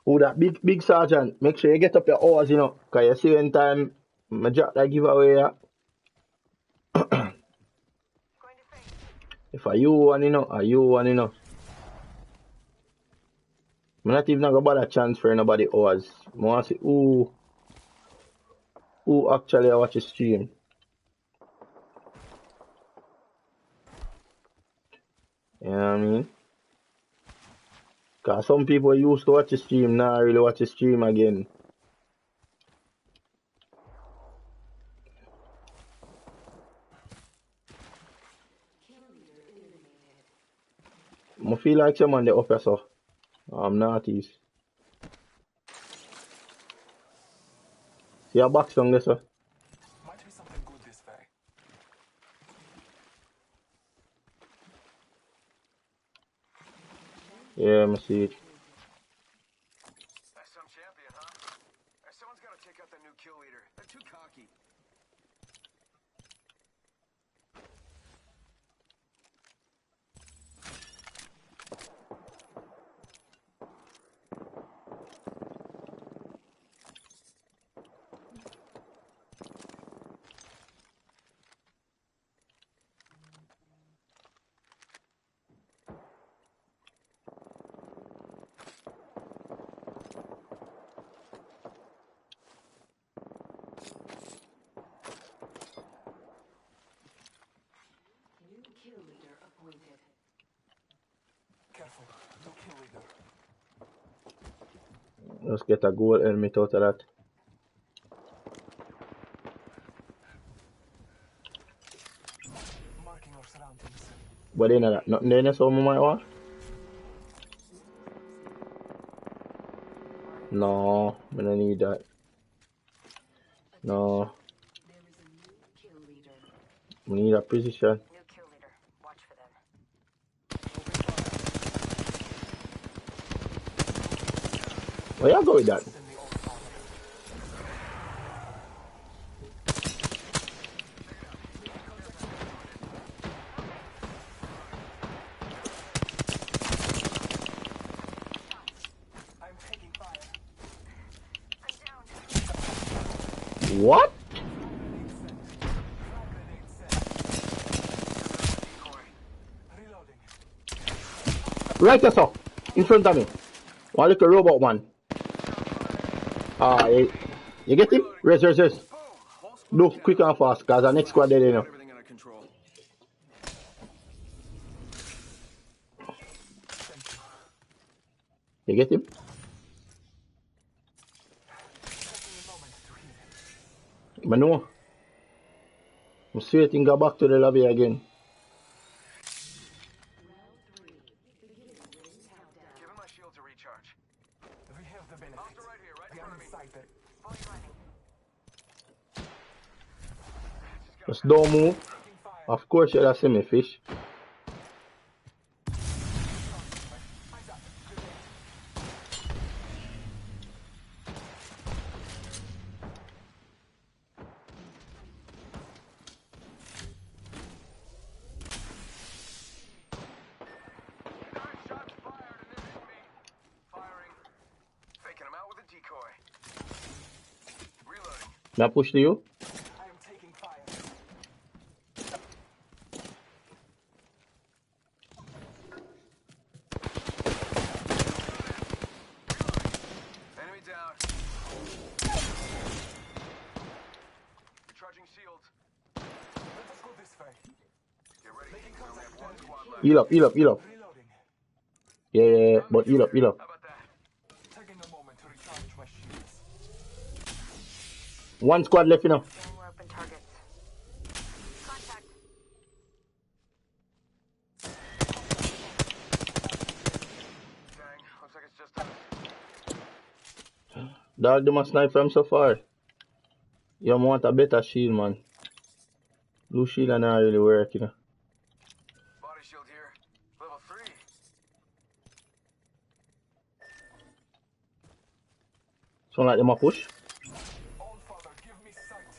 Oh, that big sergeant, make sure you get up your hours, you know, because you see when time I drop that giveaway, yeah. If you one, you know, you one, you know. I'm not even gonna bother transfer nobody hours. I want to see who actually watch the stream. You know what I mean? Because some people used to watch the stream, now really watch the stream again. I feel like someone they up here, so I'm not easy. See a box down this way. Might be something good this way. Yeah, I see it. That's some champion, huh? Someone's got to take out that new kill leader. They're too cocky. New kill leader appointed. Careful, no kill leader. Let's get a gold helmet out of that. Marking our surroundings. But then nothing there, so I might want. No, I don't need that. No. There is a new kill leader. I need a precision. New kill leader. Watch for them. Where you go with that? I'm taking fire. What? Reloading. Right there, sir. In front of me. One little robot man. You get him? Rest. Do quick and fast, cause the next squad there, you know. Everything under control. You get him? I know. I'm straight and go back to the lobby again. Give him my shield to recharge. We have the benefit. Hostile right here, right in We front are of me. inside there. Just don't move. Of course you'll see me fish. Shots fired and this is me. Firing. Faking him out with a decoy. Reloading. May I push to you? I am taking fire. Enemy down. Recharging shields. Let us go this way. Get ready. We only have one squad left. Heal up. Reloading. Yeah, but heal up. How about that? Taking a moment to recharge my shields. One squad left, you know. More open targets. Contact. Dang, looks like it's just us. Dog, they must snipe from so far. You want a better shield, man. Blue shield are not really work, you know. Body shield here. Level 3. Sound like them a push. All father, give me sight.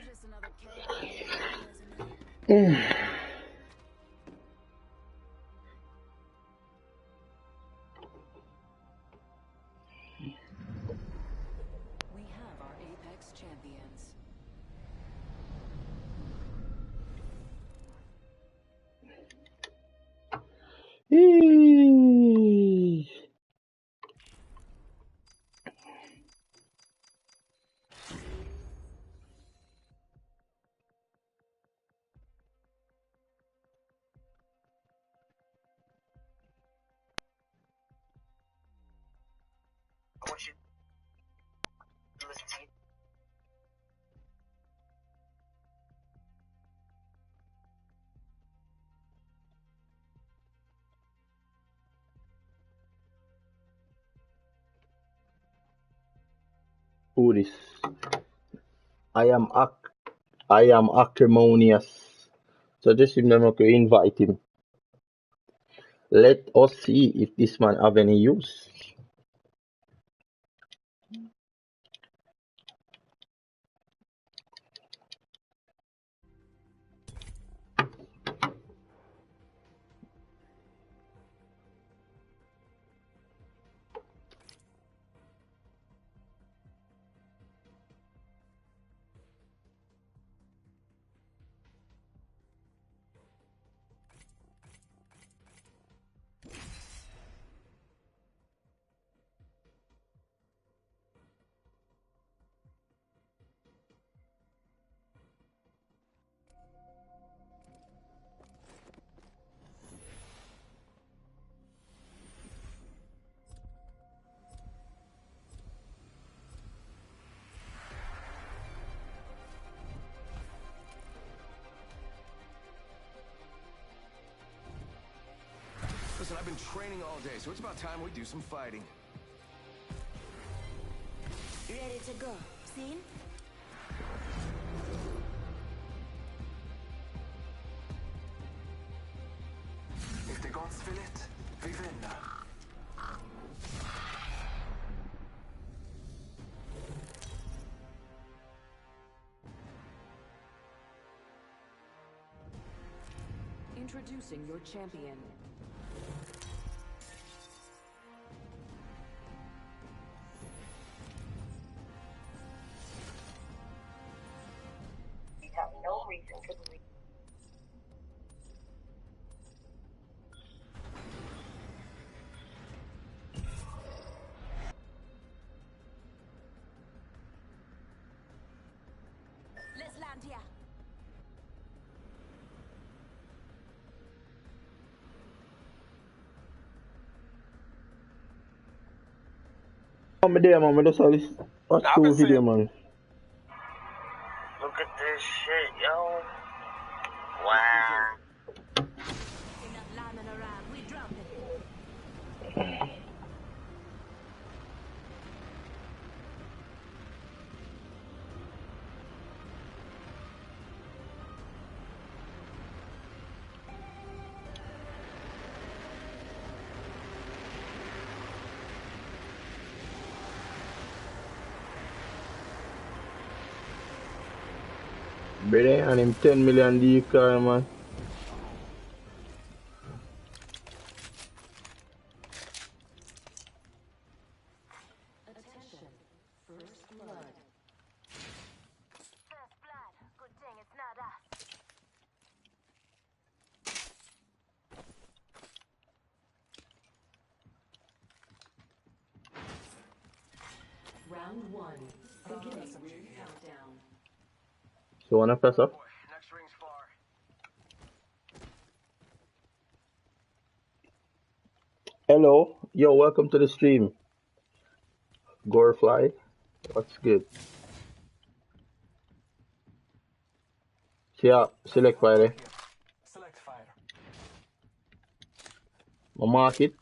Just another kill. We have our Apex champions. Eeeeee. Who this? I am acrimonious. So just remember to invite him. Let us see if this man have any use. Listen, I've been training all day, so it's about time we do some fighting. Ready to go. Seen? If the gods will it, we win. Introducing your champion. We have no reason to believe. Let's land here. I'm there, man. I just saw this. Watch I two can see video, it. man. Look at this shit, yo. Wow. Enough lambing around. We drop it. Brother, and him 10 million D car, man. Attention. First blood. First blood. Good thing it's not us. Round one. Beginning countdown. So wanna press up? Next ring's far. Hello, yo, welcome to the stream. Gorefly, what's good? Yeah, select fire. Select fire. My mark it.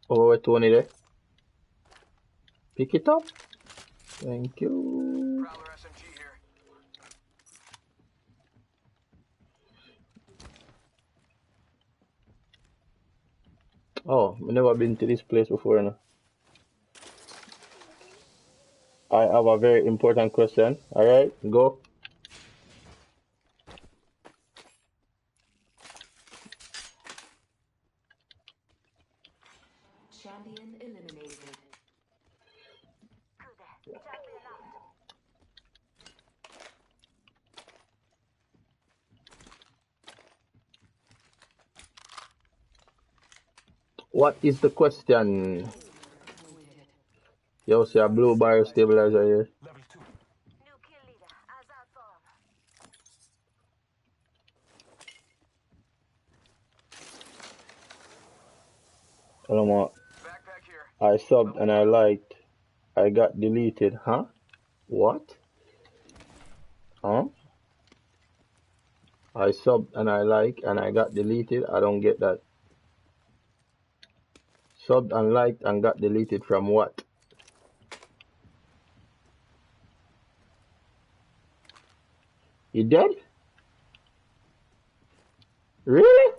Over where Tony there. Pick it up. Thank you. Prowler SMG here. Oh, I've never been to this place before, no. I have a very important question. Alright, go. Champion eliminated. Good. Champion out. What is the question? Yo, see a blue bar stabilizer here. Level 2. New kill leader. As out form. Hello, ma. Backpack here. I subbed and I liked. I got deleted. Huh? What? Huh? I subbed and I like and I got deleted. I don't get that. Subbed and liked and got deleted from what? You dead? Really?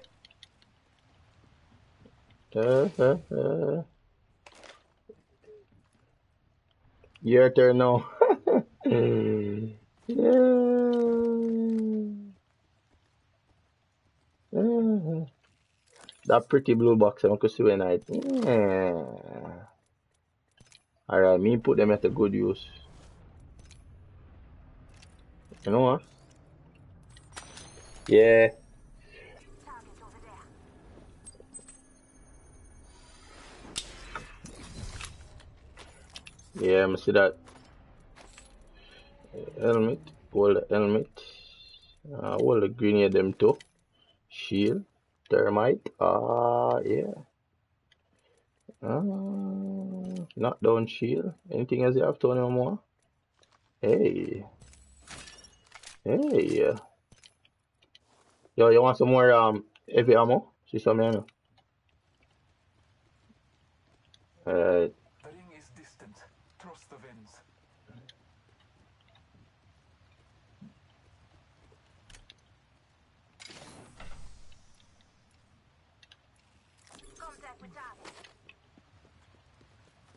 Your turn now. That pretty blue box I could see when I. Alright, me put them at a good use. You know what? Yeah. Yeah, I see that. Helmet. Hold the helmet. Hold the grenade them too. Shield. Thermite. Yeah. Knock down shield. Anything else you have to know more? Hey. Hey. Yo, you want some more heavy ammo? See some here now. The ring is distant. Trust the winds.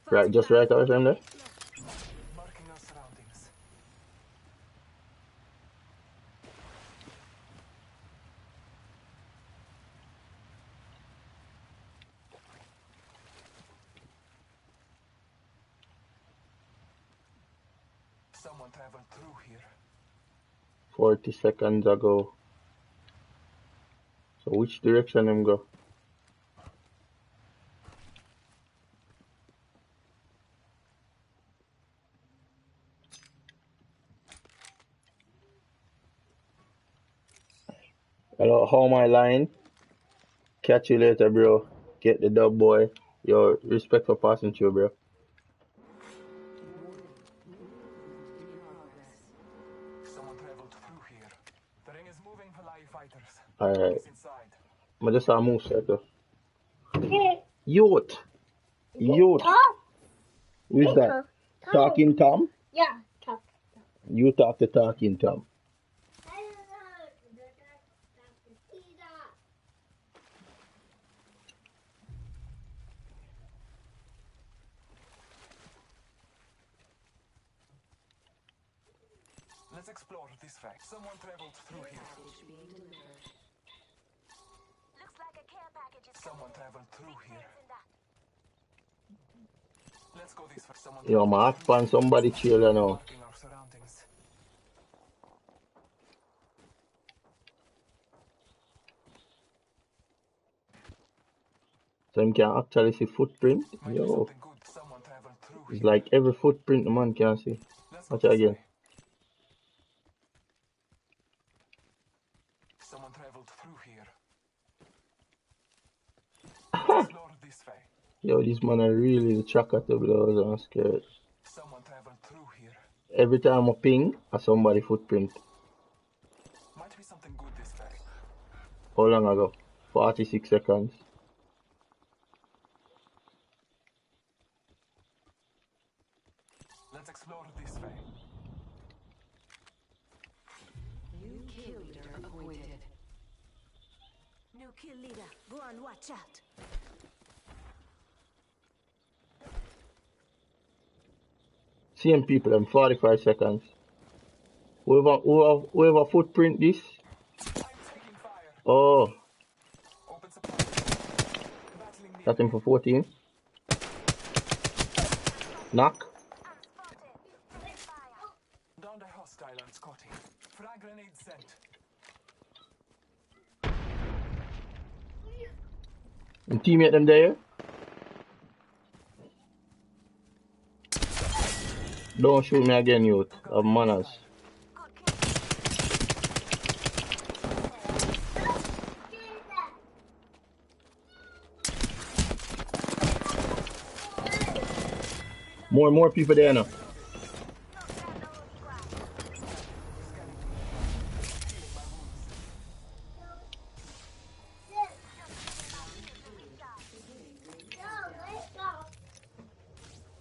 Right, just right out from there. Marking our surroundings. Someone traveled through here. 40 seconds ago. So which direction them go? Hello, how am I lying? Catch you later, bro. Get the dub, boy. Yo, respect for passing through, bro. Someone traveled through here. The ring is moving for live fighters. Alright. Inside. I just saw a move set though. Youth. Youth. Who's that? Talking Tom? Yeah, Tom. You talk to Talking Tom. Let's explore this fact. Someone traveled through here. Looks like a care package is Someone traveled through here. Let's go this way. Someone Yo, man, find somebody chill you know. marking our surroundings. So you can actually see footprint. Yo. It's like every footprint the man can see. Watch it again. Someone traveled through here. Explore this way. Yo, this man are really the tracker to blows. I'm scared. Someone traveled through here. Every time I ping, I somebody footprint. Might be something good this way. How long ago? 46 seconds. Let's explore this way. New kill leader appointed. new kill leader. Go on, watch out. Same people in 45 seconds. Whoever footprint this. Oh. Got him for 14. Knock. Down the hostile on Scotty. Frag grenade sent. And teammate them there. Don't shoot me again, youth. Have manners. More people there now.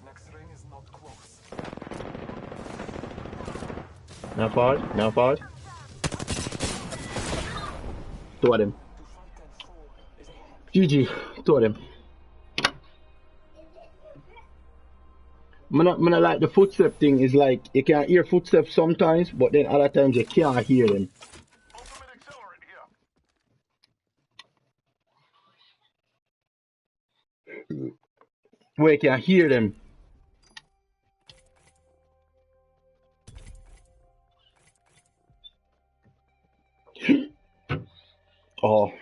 Next ring is not close. Now forward. two of them. GG, two of them. I like the footstep thing is like you can hear footsteps sometimes, but then other times you can't hear them. Where you can hear them. Oh.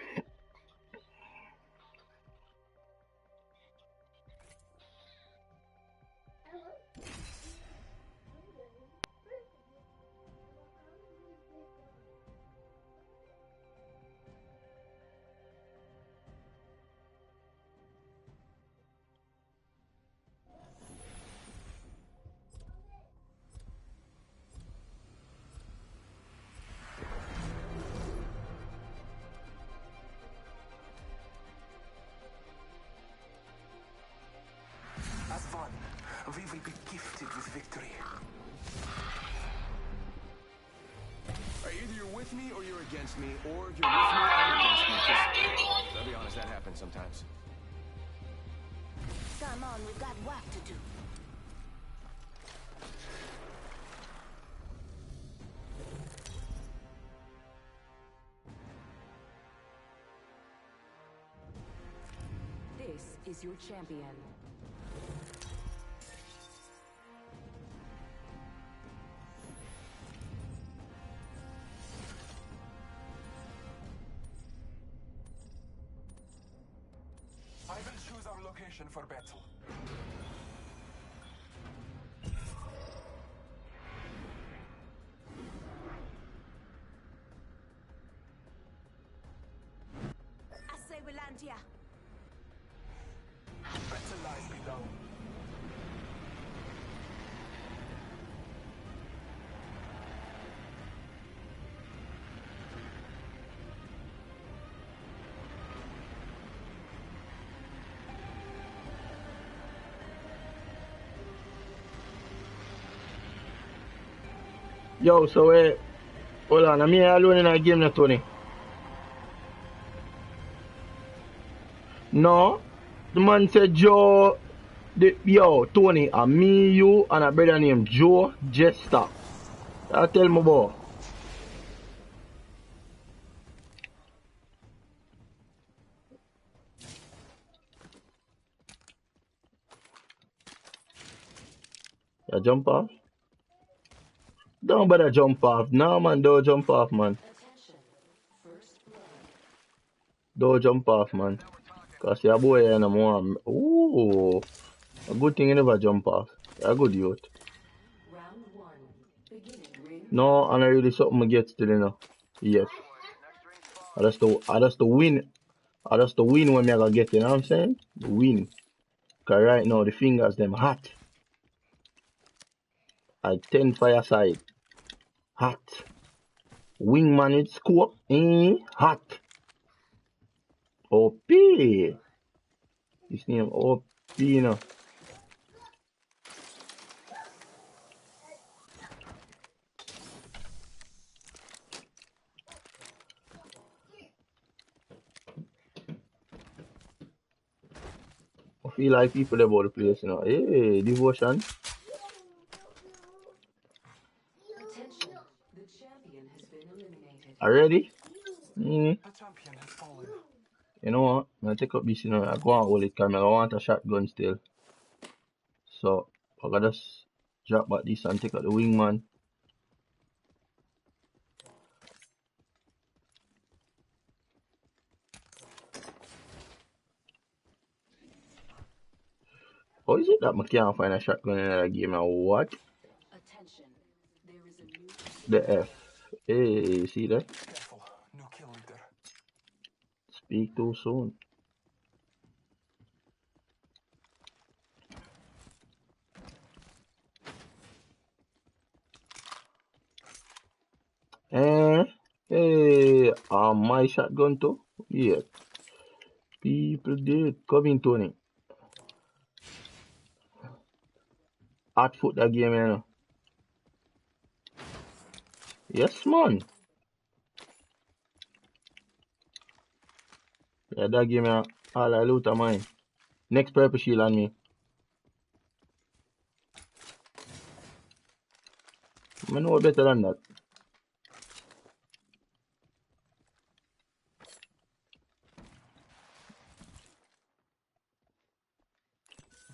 As one, we will be gifted with victory. Either you're with me or you're against me, or you're with me and against me. Just, I'll be honest, that happens sometimes. Come on, we've got work to do. This is your champion. I will choose our location for battle. I say we land here. Battle lies below. Yo, so hold on, I'm here alone in a game now, Tony. No, the man said Joe, yo, Tony, and me, you, and a brother named Joe Jester. I tell my boy. You jump off? Don't bother jump off. No, man, don't jump off, man. Don't jump off, man. Because your boy ain't no more. Ooh. A good thing you never jump off. You're a good youth. No, and I really something I get still, you know. Yes. I just to win. I just to win when I gonna get, you know what I'm saying? The win. Because right now the fingers them hot. I 10 fire side. Hot. Wingman with scope. Hot. OP. His name OP, you know. I feel like people about the place, you know. Hey, devotion. Already? You know what? I'm gonna take up this, you know. I go and hold it because I want a shotgun still. So, I gotta just drop back this and take out the wingman. How is it that I can't find a shotgun in another game or what? The F. Hey, see that? No kill leader. Speak too soon. Hey, my shotgun too? Yeah. People did. Come in, Tony. Hot foot that game, you know. Yes, man. Yeah, that give me all I loot of mine. Next purple shield on me. I know better than that.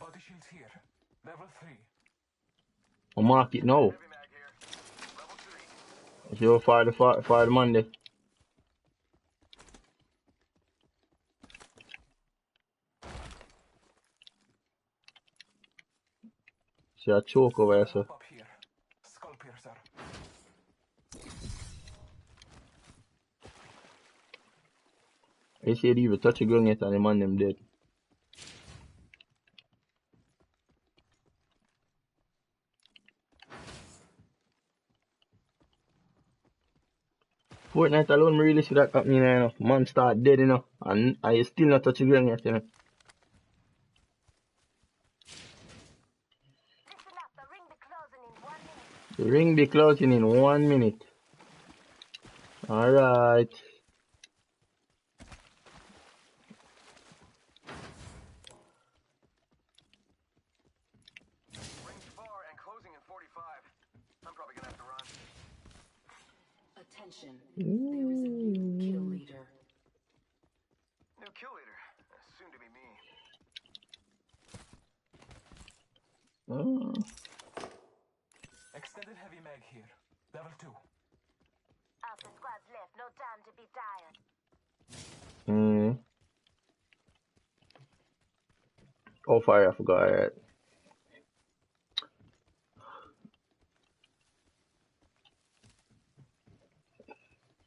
Body shields here. Level 3. I'll mark it now. If you fire the Monday. See a choke over here, sir. Up here. Skull piercer. I said even touch a gun yet and the man them dead. Fortnite alone me really see that happening, you know. Man start dead, you know. And I still not touch a gun yet, you know. The ring be closing in 1 minute. Alright. Ring's far and closing in 45. I'm probably gonna have to run. Attention. There is a new kill leader. New kill leader. Soon to be me. Extended heavy mag here. Level 2. Half the squad's left, no time to be tired. Oh, fire, I forgot. Alright.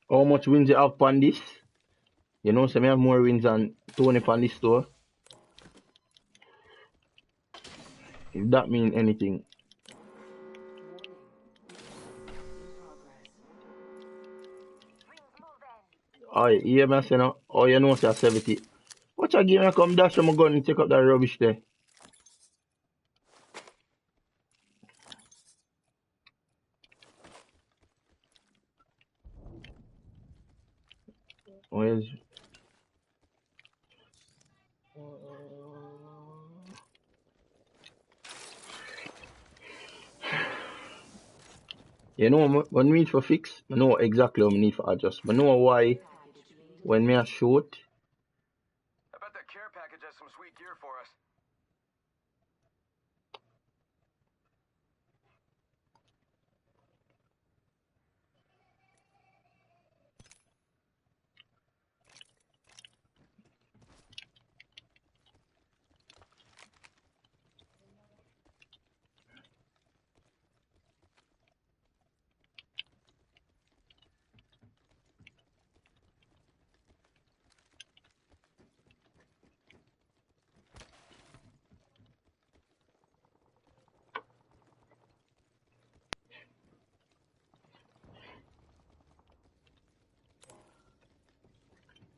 How much wins you have on this? You know, so I have more wins than Tony on this store. If that mean anything. Oh, you hear me say no? Oh, you know, say 70. Watch a game, I come dash my gun and take up that rubbish there. Where's... You know, when we need for fix, I know exactly what I need for adjust. I know why when me a shoot. I bet that care package has some sweet gear for us.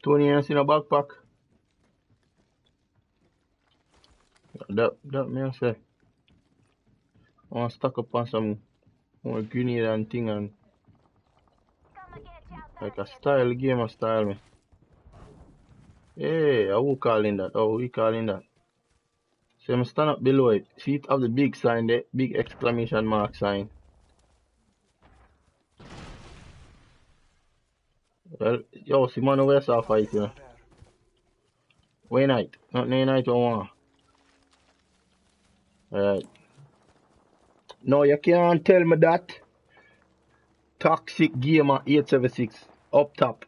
Tony has in a backpack. That me I say. I want to stock up on some more grenade and thing and like a style game of style me. Hey, who calling that? Oh, we calling that. So I'm stand up below it. See it have the big sign there, big exclamation mark sign. Well, yo, see man over here fight, you know. Wait night, not night one. Alright. No, you can't tell me that. Toxic Gamer 876 up top.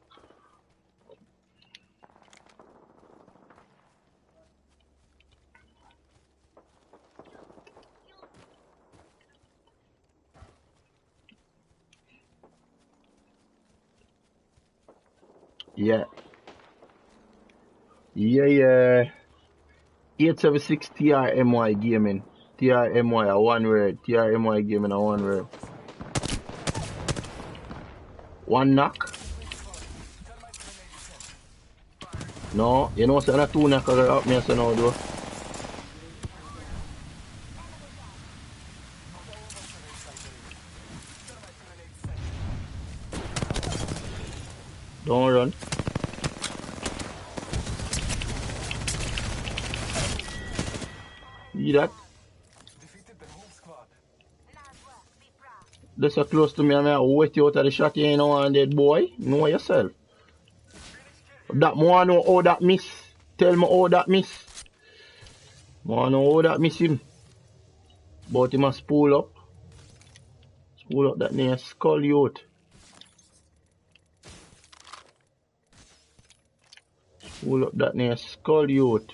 Yeah. 876 TRMY Gaming. TRMY a one word. TRMY Gaming a one word. One knock. No, you know, so not two knock up me so now though. Don't run. See that? This so close to me, and I wet you out of the shot, you ain't no one dead boy. Know yourself. That more know how that miss. Tell me how that miss. More know how that miss him. But he must pull up. Pull up that near skull youth. Pull up that near skull youth.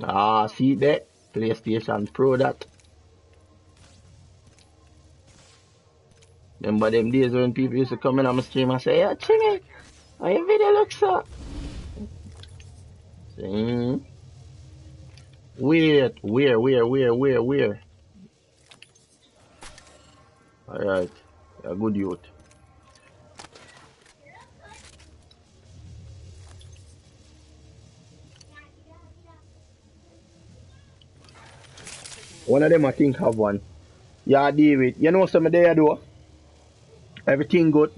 Ah, see that? PlayStation Pro that. Remember them days when people used to come in on my stream and say, yeah, Chimmy, how your video looks up? Wait, where? Alright, a good youth. One of them I think have one. Yeah, David. You know some there though? Everything good.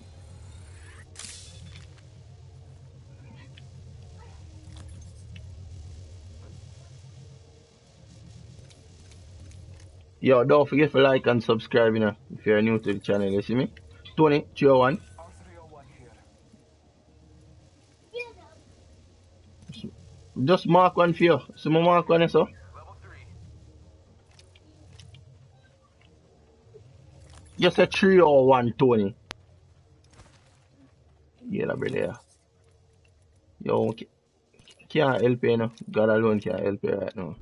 Yo, don't forget to like and subscribe, you know, if you're new to the channel, you see me? Tony, 301. Just mark one for you. See me mark one, so. Just a 301, Tony. Yeah, brother. Yo, can't help you, you know. God alone can't help you right now.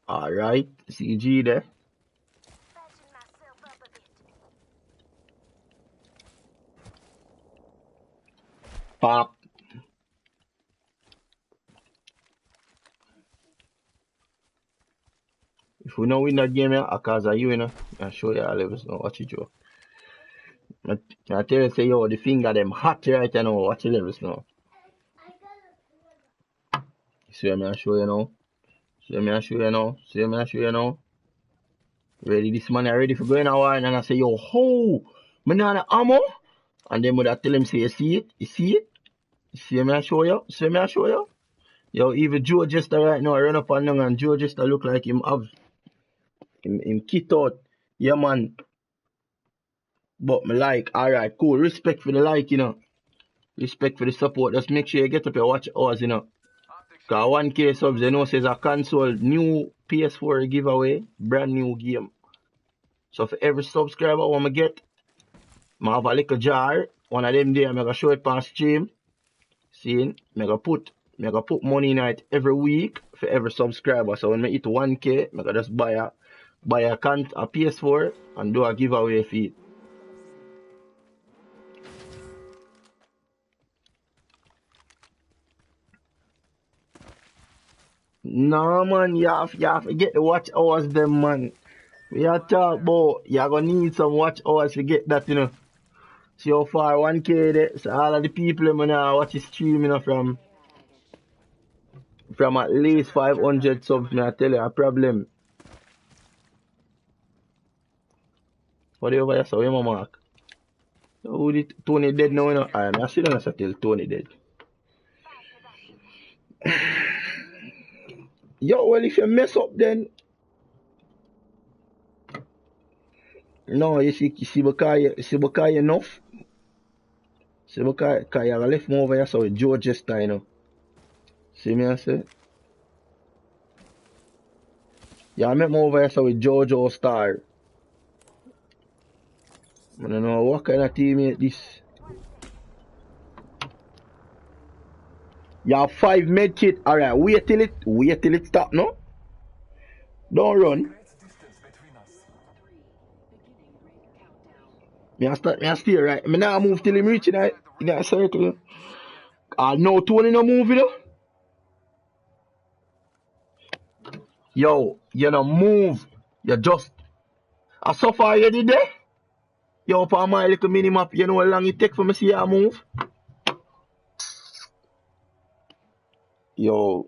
Alright, CG there. Pop. If we know win that game, yeah, because of you, you know, I'll show you all levels now. Watch it, Joe. I tell you, say, yo, the finger them hot right now. Watch the levels now. See me, I'll show you now. See me, I'll show you now. Ready, this man are ready for going a while, and I say, yo, ho, me not the ammo. And then I tell him, say, you see it? See me, I'll show you. Yo, even Joe Jester right now, I run up and down, and Joe Jester look like him have him kit out. Yeah, man. But me like, alright, cool. Respect for the like, you know. Respect for the support. Just make sure you get up and watch ours, you know. Cause 1K subs, you know, says a console, new PS4 giveaway, brand new game. So for every subscriber I want to get, I have a little jar. One of them there, I'm gonna show it on stream. See, I'm gonna put money in it every week for every subscriber. So when I hit 1K, I'm gonna just buy a PS4 and do a giveaway for it. No man, you have to get the watch hours them, man. We are talk about you're gonna need some watch hours to get that, you know. See how far 1K there. So all of the people I'm gonna watch the stream, you know, from at least 500 subs, me I tell you a problem. What do you over here, so you mark? Who did Tony dead now, you know? I still don't tell Tony dead. Yo, well, if you mess up, then no, you see because you enough. See because you left me over here, so with Joe Jester, you know. See me, I say? Yeah, I met me over here, so with Jojo Star. I don't know what kind of teammate this. You have 5 med kit. Alright, wait till it stop, no? Don't run. Me I stay right. Me now move till him reach in that circle. No Tony no move, you know? Yo, you no move. You just so far you did there? Yo, for my little mini map, you know how long it take for me see you move? Yo.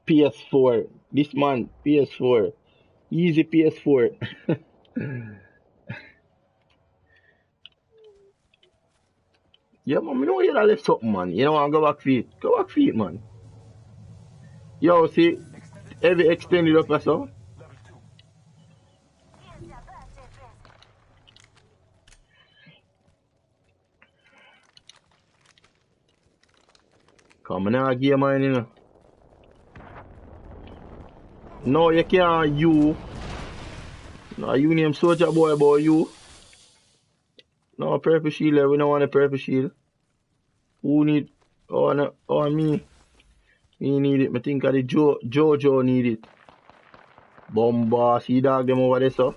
PS4. This man, PS4. Easy PS4. Yeah, man, I know you left something, man. You don't want to go back feet. Go back feet, man. Yo, see, heavy extended up or so. Come on, now, game, man, you know. No, you can't, you. No, you name Soldier Boy about you. No, purple shield, we don't want a purple shield. Who need, oh, no, oh, me. Me need it, I think of the Jojo need it. Bomba, see dog them over there, so.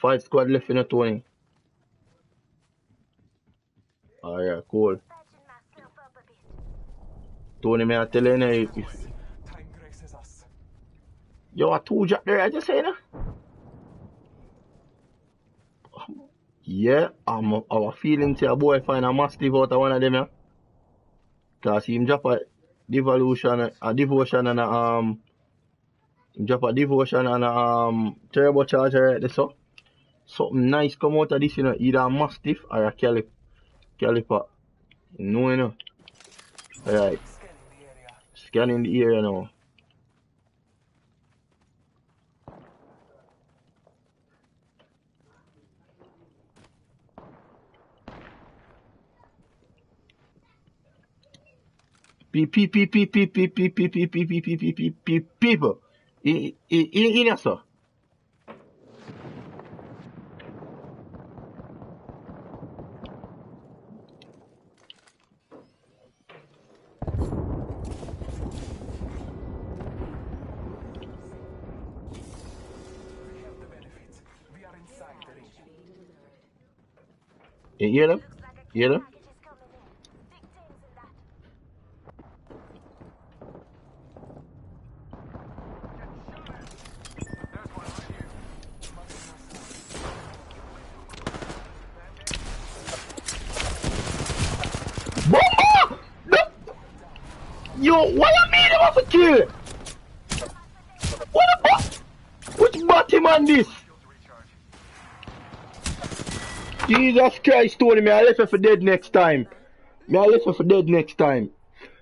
5 squad left in a 20. Alright, cool. Tony, may I tell you now, if... Yo, a 2 jack there, I just say, no? Yeah, our feeling to a boy find a mastiff out of one of them, yeah. Cause him drop a devotion and a turbocharger right there, so. Something nice come out of this, you know, either a mastiff or a caliper. No, you know. Alright. Scanning the area now. People. In here, sir. You hear them? You hear them? Bomba! No! Yo, what you mean about to kill? What the fuck? Which bottom man this? Jesus Christ, Tony, me I left you for dead next time. Me I left you for dead next time.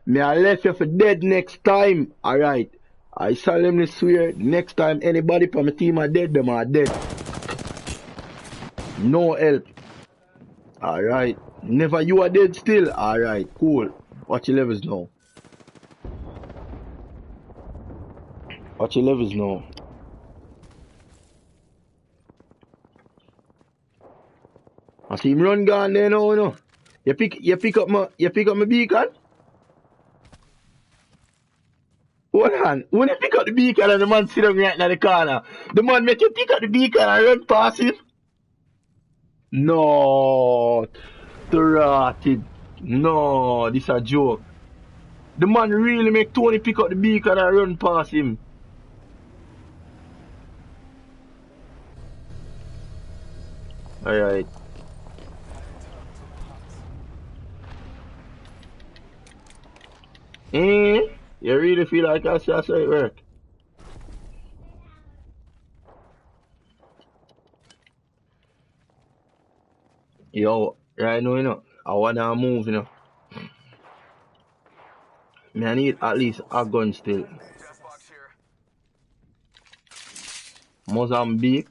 Me I left you for dead next time. Alright. I solemnly swear, next time anybody from my team are dead, them are dead. No help. Alright. Never you are dead still. Alright, cool. Watch your levels now. Watch your levels now. I see him run gone there now, you know. You pick up my beacon? Hold on. When you pick up the beacon and the man sit down right in the corner, the man make you pick up the beacon and run past him? No. Rotted. No, this a joke. The man really make Tony pick up the beacon and run past him. Alright. You really feel like that's how it work? Yo, right now, you know, I wanna move, you know. I need at least a gun still. Mozambique.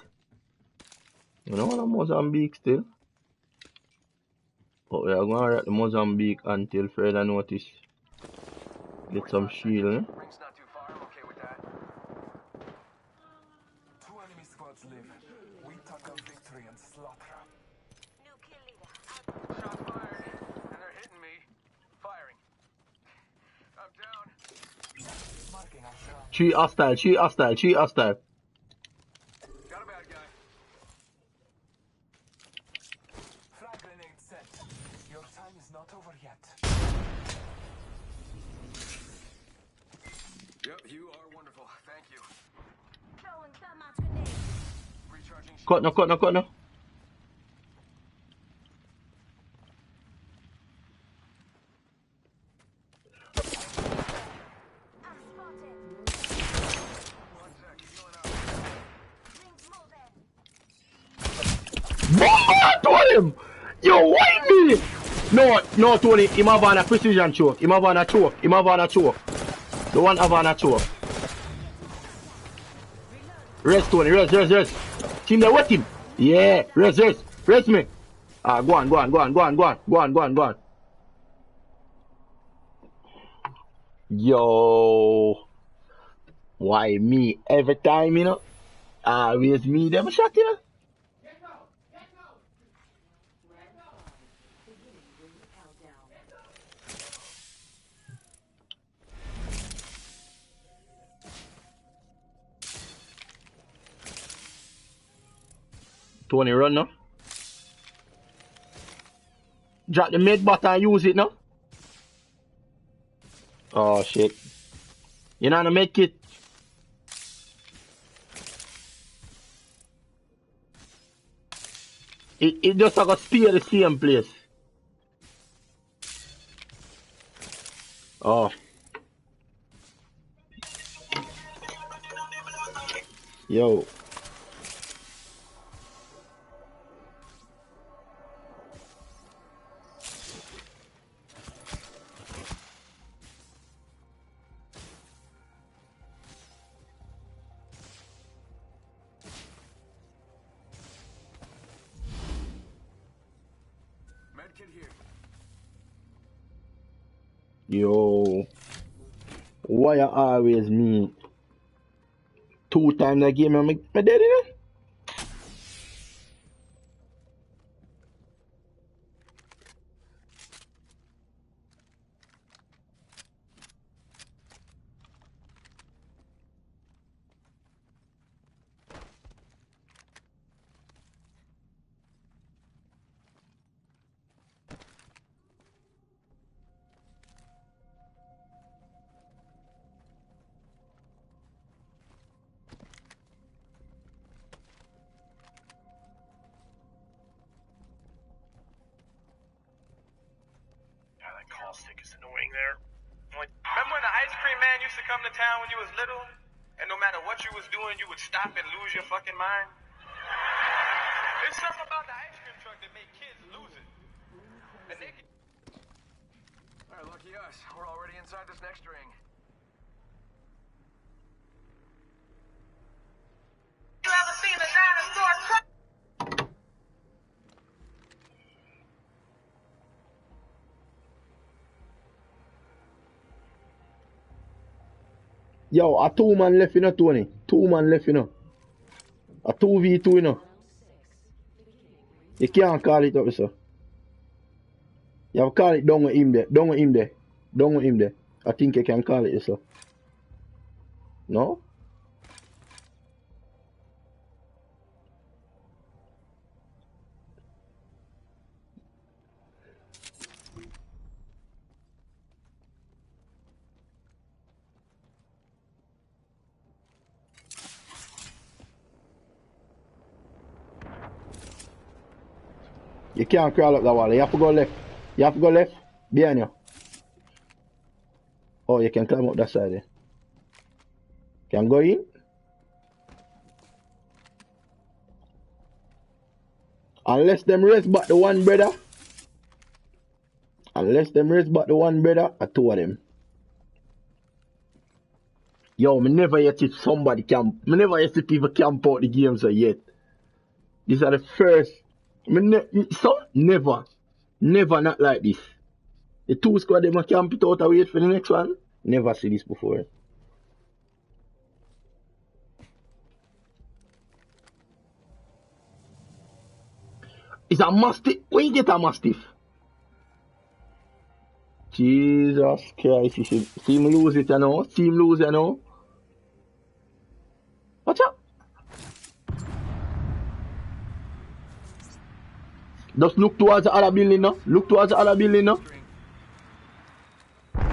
You know what Mozambique still? But we are going to write the Mozambique until further notice. Get some shield, eh? Ring's not too far, I'm okay with that. 2 enemy squads live. We talk of victory and slaughter. New kill leader. Shots fired, and they're hitting me. Firing. I'm down. Marking our shot. She hostile. Got a bad guy. Frag grenade set. Your time is not over yet. Yep, you are wonderful. Thank you. Throwing thermite grenade. Recharging. Cut no. Bomba told him! Yo, why me? No, Tony, him have on a precision choke. Him have on a choke. Him have on a choke. The one have on a choke. Rest, Tony, rest. Team there, wet him. Yeah, rest me. Ah, go on. Yo, why me every time, you know? Always me them shot, you know? Tony, run now. Drop the mid button and use it now. Oh shit. You know how to make it. It just like a stay at the same place. Oh. Yo. Yo, why you always me? 2 times that game I'm dead in it? Stick is annoying there. Remember when the ice cream man used to come to town when you was little? And no matter what you was doing, you would stop and lose your fucking mind? There's something about the ice cream truck that make kids lose it. And they can... Alright, lucky us. We're already inside this next ring. You ever seen a dinosaur crack? Yo, a 2 man left, you know, Tony. 2 man left, you know. A 2v2, you know. You can't call it up, sir. You have to call it down with him there. I think you can call it, sir. No? You can't crawl up that wall. You have to go left. Behind you. Oh, you can climb up that side there. Can go in. Unless them raise back the one brother. I 2 of them. Yo, me never yet see somebody camp. Me never yet see people camp out the game so yet. These are the first. Never not like this. The 2 squad them a camp it out and wait for the next one. Never see this before. It's a mastiff. Where you get a mastiff? Jesus Christ, you should see him lose it, you know. Watch out. Just look towards the other building now.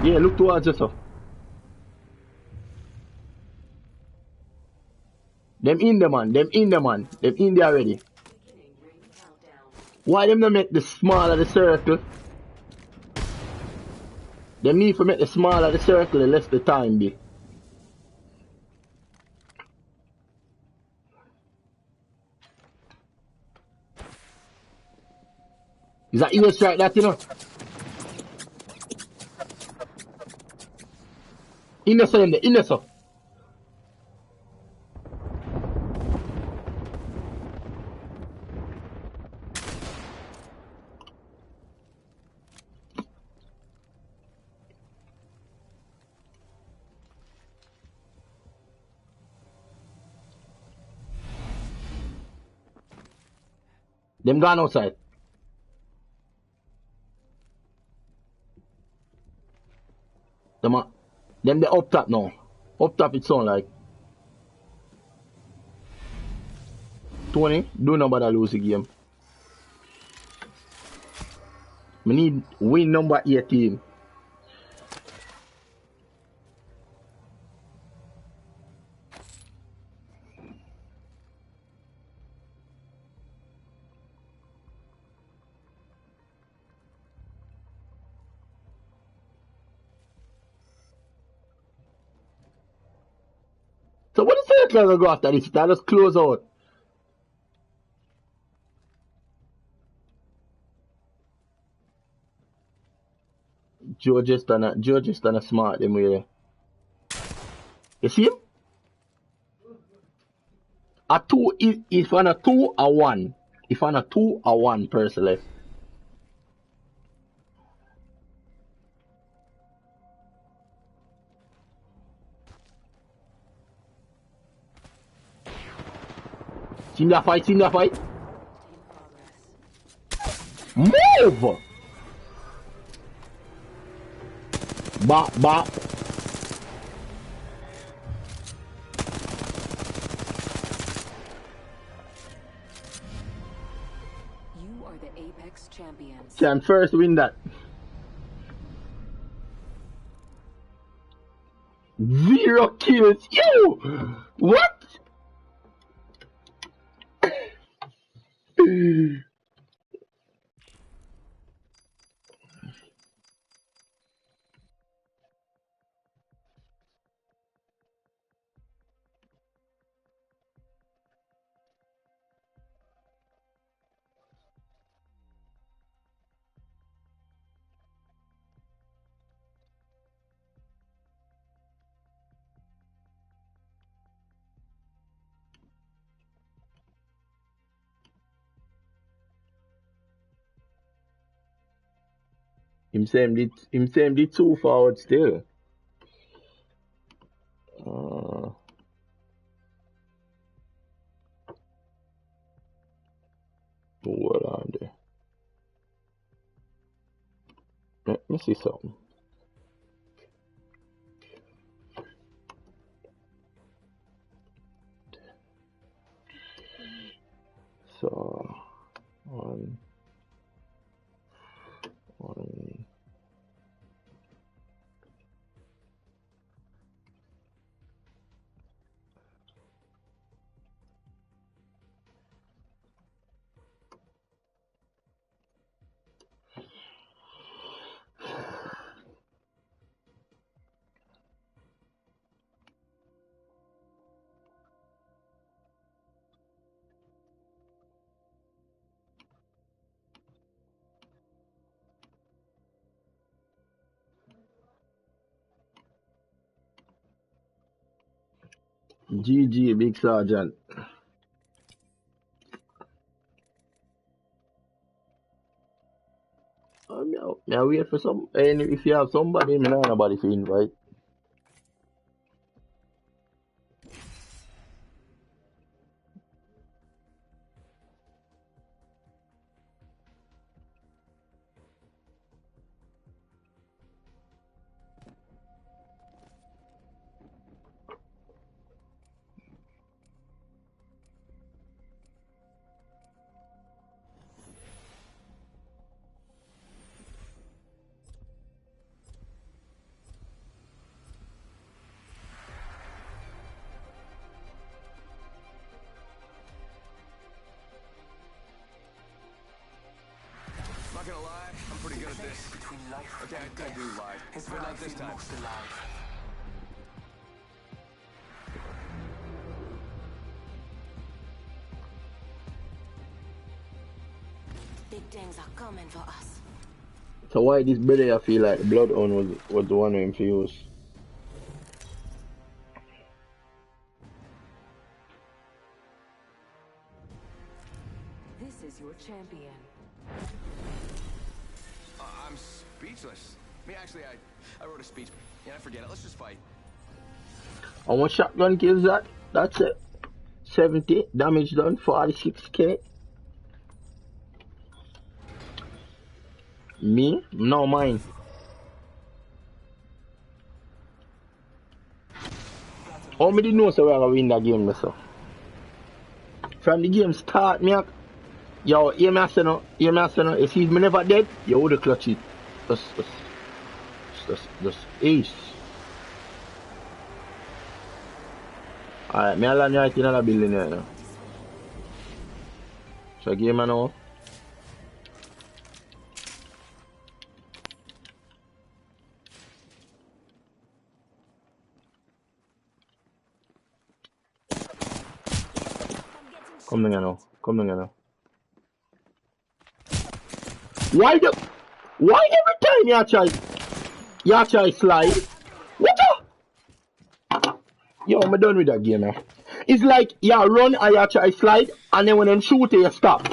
Yeah, look towards it, sir. Them in there, man. Them in there already. Why them not make the smaller the circle? Them need to make the smaller the circle, the less the time be. Is that you strike that, you know? Innocent in the innocent. Them gone outside. Them they up top now. Up top it sound like. 20, do nobody lose the game. We need win number 18. So what is the gonna go after this? That just close out. George is done a smart them way. You see him? A 2 is if on a 2 or 1. If on a 2 or 1 personally. See that fight, Move! Bop. You are the Apex champions. Can first win that. 0 kills. You! What? Him saying the 2 forward still. What on there? Let me see something. So one. GG, Big Sergeant. Now wait for some. And if you have somebody, me know nobody to invite. Not gonna lie, I'm pretty good at this. Between life Okay, and I do lie. His But not this time. most alive. Big things are coming for us. So why this brother I feel like the Bloodhound was the one him to use? This is your champion. I'm speechless. Me, actually, I wrote a speech. Yeah, I forget it. Let's just fight. And what shotgun kills that? That's it. 70 damage done, 46k. Me? No, mine. How many know so we're gonna win that game, so? From the game start, me, yo, hear me I say no, you see me never dead, you would clutch it. Just ace. Alright, me land right in another building right now. So game now. Come down now. Why every time you try slide? What the? Yo, I'm done with that game, man. It's like you run and you try slide, and then when them shoot you stop.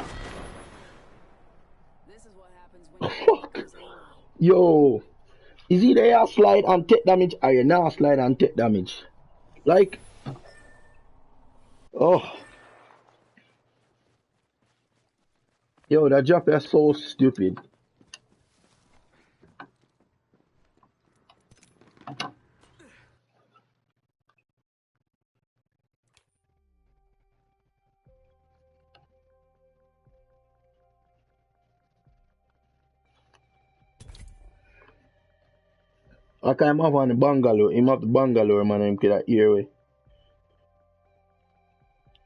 This is what happens when Fuck. Yo, is either you slide and take damage, or you not slide and take damage? Like, oh. Yo, that drop is so stupid. I can't have on the bungalow. Him have the bungalow, man, him can hear you.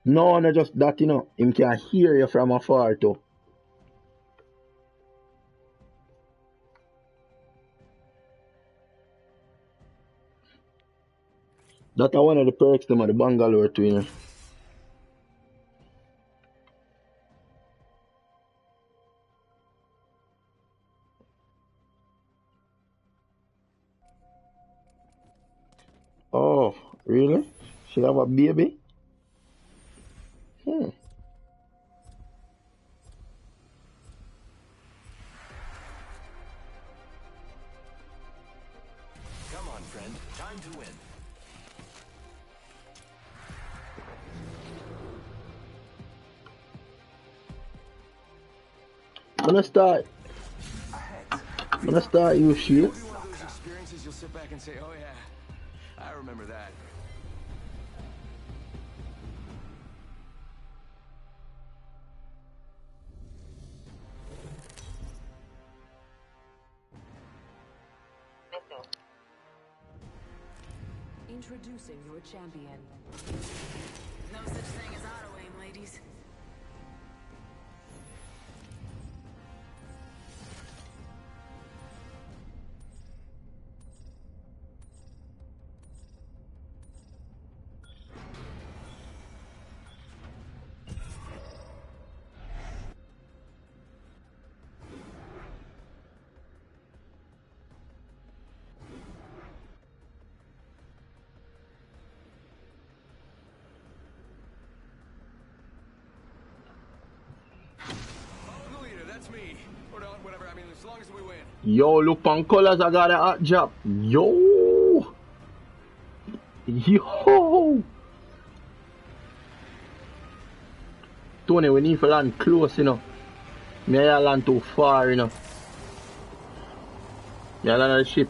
No, not just that, you know. Him can hear you from afar, too. That's one of the perks of the bungalow, too, you know. Oh, really? She have a baby? Hmm. Come on, friend. Time to win. I'm gonna start you shit. It'll be one of those experiences you'll sit back and say, oh yeah, I remember that. Introducing your champion. No such thing as auto aim, ladies. Me. Or not, whatever. I mean, as long as we win. Yo, look on colors, I got a hot job. Yo. Tony, we need to land close, you know. Me I land too far, you know. Me I land on the ship.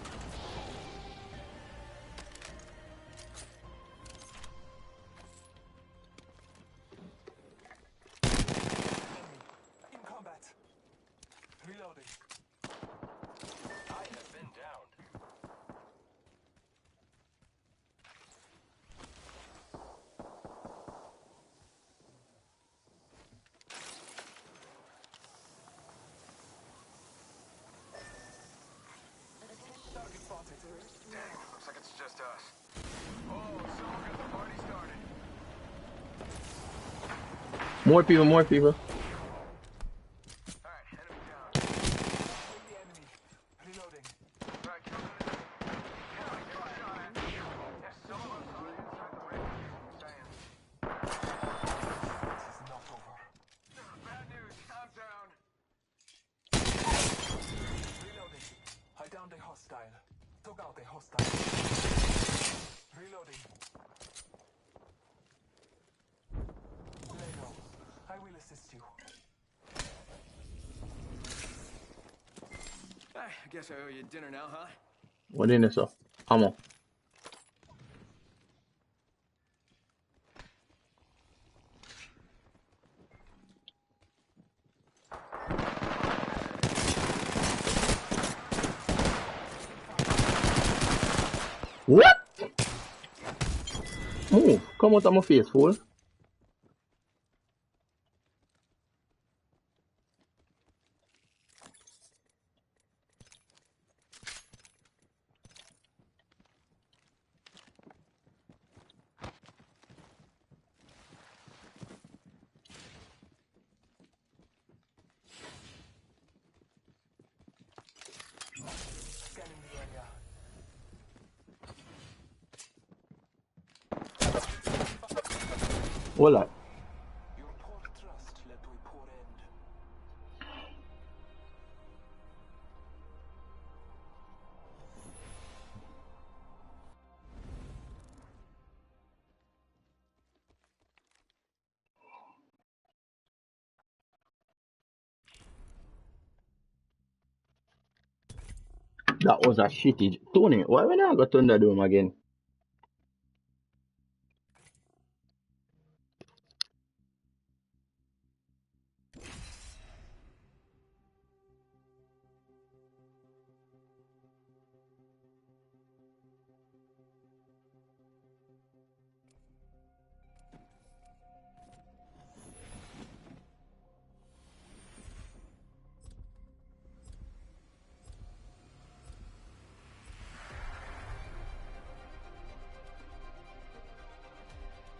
Looks like it's just us. Oh, so we'll get the party started. More people. Alright, hostile. Took out a hostile. Reloading. Lego, I will assist you. I guess I owe you dinner now, huh? What in this? Ammo. What? Move. Come out of my face, fool. Scanning the area. Hola. Your poor trust led to a poor end. That was a shitty. Tony, why we not go Thunderdome again?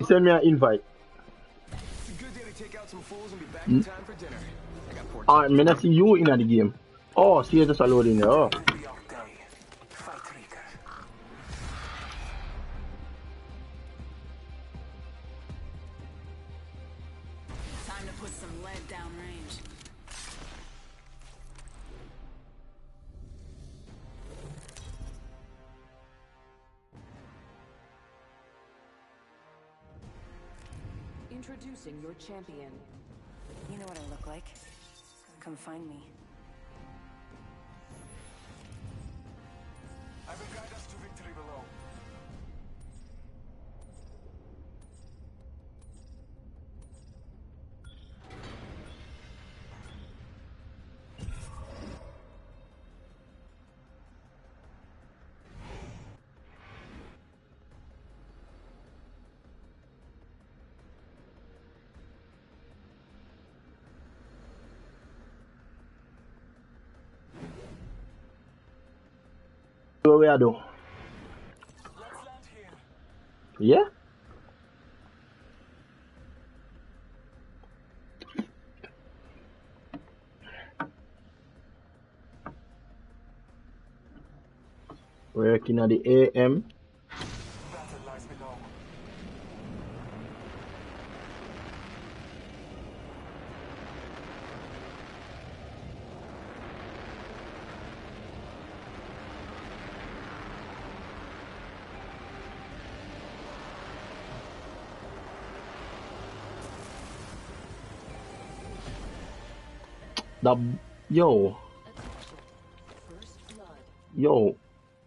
Send me an invite. It's a good day to take out some fools and be back in time for dinner. I got pork. Alright, me not see you in the game. Oh, see you just a load in there. Oh. Time to put some lead downrange. Introducing your champion. You know what I look like. Come find me. I will guide us to victory below. What we are doing? Let's land here. Yeah? Working at the AM. Battle lies below. The yo.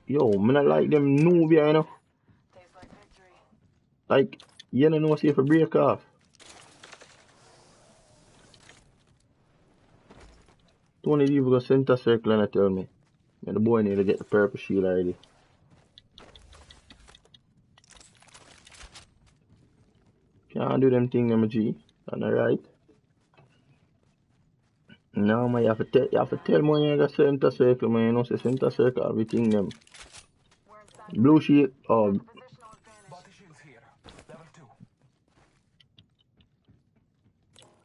Yo, me not like them Nubia, you know. Like, you don't know see if a break off. Don't need even go center circle and tell me. Man, the boy need to get the purple shield already. Can't do them thing, them G. On the right. No, man, you have to tell me when you got center circle, man. You know, say center circle, everything them. Blue shield, Body shields here. Level 2.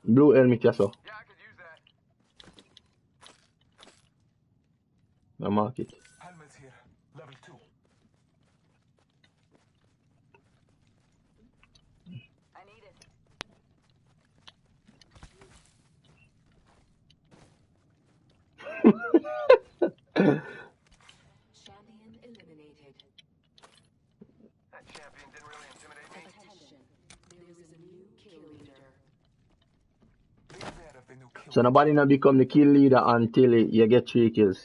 blue helmet, yes, sir. Yeah, I could use that. I mark it. Helmets here. Level 2. I need it. So nobody not become the kill leader until you get 3 kills.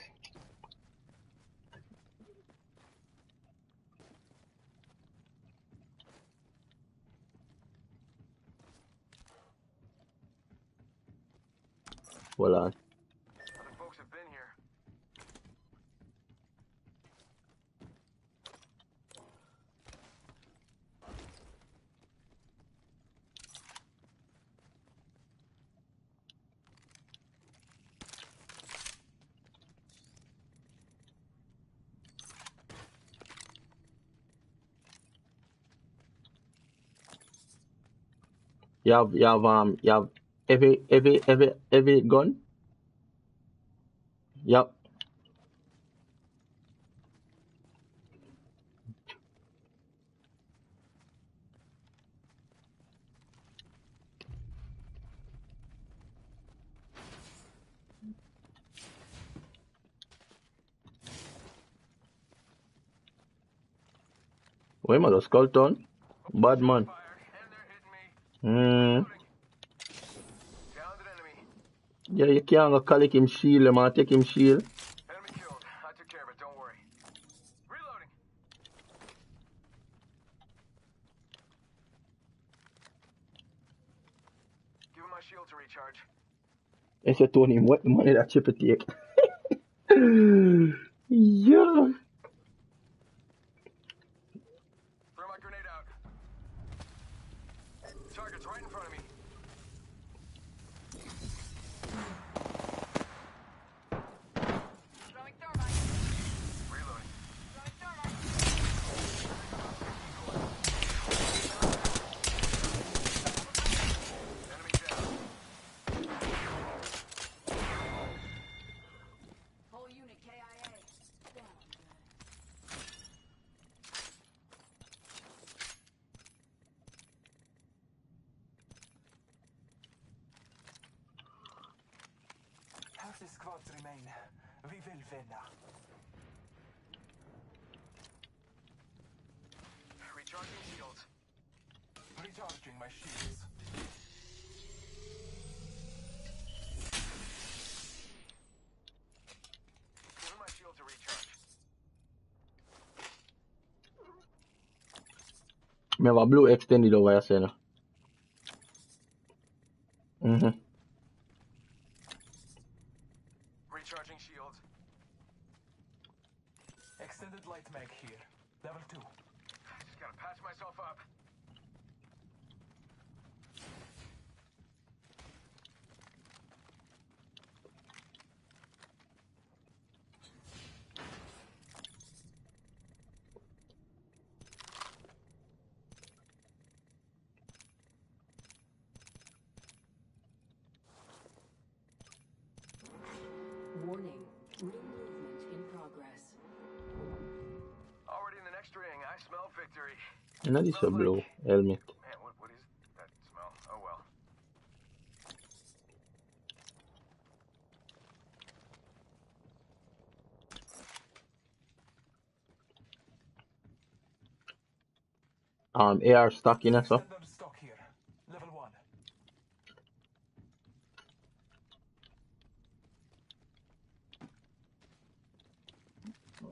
Hold on. Other folks have been here. You have every gun? Yep. Wait, mother skull town? Bad man. Yeah, you can't go collect him shield, man. Take him shield. Enemy killed. I took care of it, don't worry. Reloading. Give him my shield to recharge. I said to him, what the money that chip take? Yeah. Throw my grenade out. Target's right in front of me. Throwing thermite. Reloading. Throwing thermite. Enemy down. Whole unit KIA. Down. Half the squads remain. We will win now. Recharging shields. Recharging my shields. Give him my shield to recharge. Me have a blue extended over here, say no. Recharging shields. Extended light mag here. Level 2. Just gotta patch myself up. Warning. Ring movement in progress. Already in the next ring, I smell victory. And that is a blue helmet. Man, what is that smell? Oh well. AR stock in so. Standard stock here. Level 1.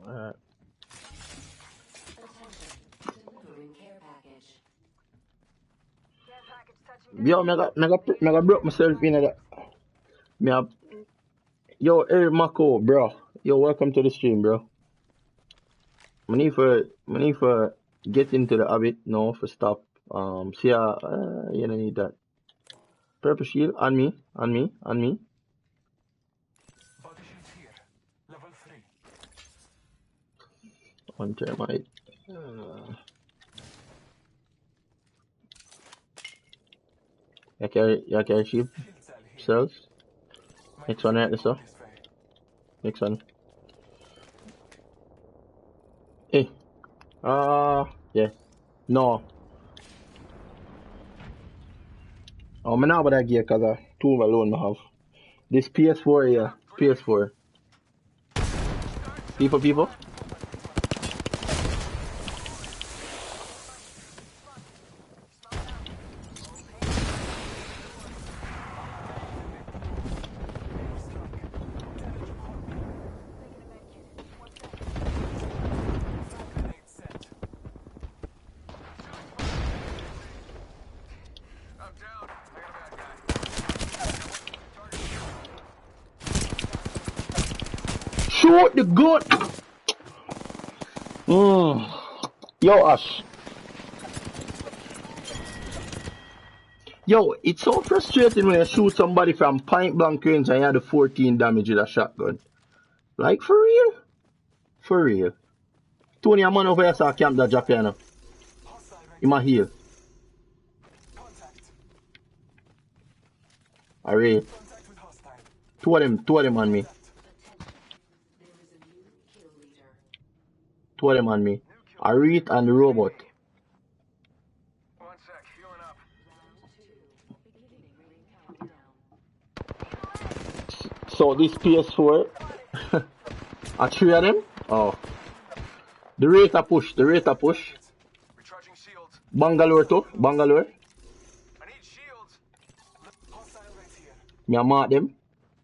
Alright. Attention. Delivering care package. Care package touching Yo, me got broke myself in that. Me have... Yo, Eric Mako, bro. Yo, welcome to the stream, bro. I need for get into the habit now for stop. See you don't need that. Purple shield on me. Body shield here. Level 3. One termite. You carry shield cells. Next one right there. Next one. Hey. Yeah. No. Oh, I'm not about that gear because I 2 alone I have. This PS4, yeah. PS4. People. shoot the gun. Yo, Ash. Yo, it's so frustrating when you shoot somebody from point blank range and you have the 14 damage with a shotgun. Like, for real? For real. Tony, a man over here saw camp that drop here now. In my heel. Alright. Two of them on me. Two of them on me. Arit and the robot. So this PS4, are three of them? Oh. The rate of push. Bangalore too, Bangalore. Me mark them.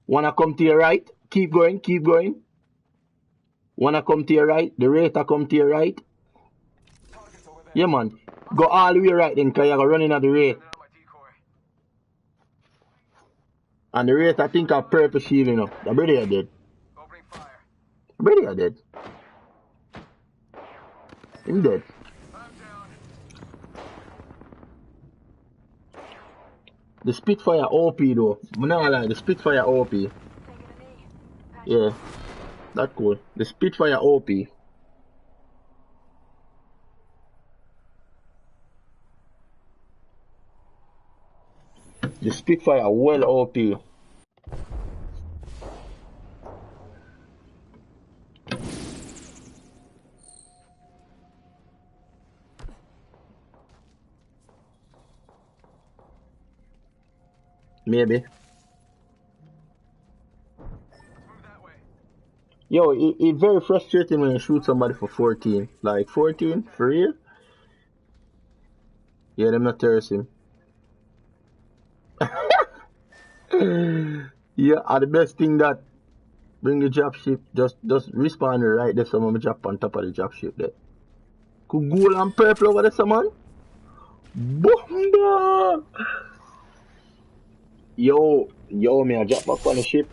Wanna come to your right? Keep going. Wanna come to your right? The rate come to your right. Yeah man. Go all the way right then, cause you're running at the rate. And the rate I think are purple shield, you know. The brother are dead. Him dead. The Spitfire OP though. I'm not lie, the Spitfire OP. Yeah. That's cool. The Spitfire OP. The Spitfire well OP. Maybe. Yo, it's very frustrating when you shoot somebody for 14. Like 14? For real? Yeah, them not terrorist him. Yeah, the best thing that bring the drop ship, just respawn right there, someone drop on top of the drop ship there. Could gold and purple over there, someone? Bomba! Yo, me I drop back on the ship.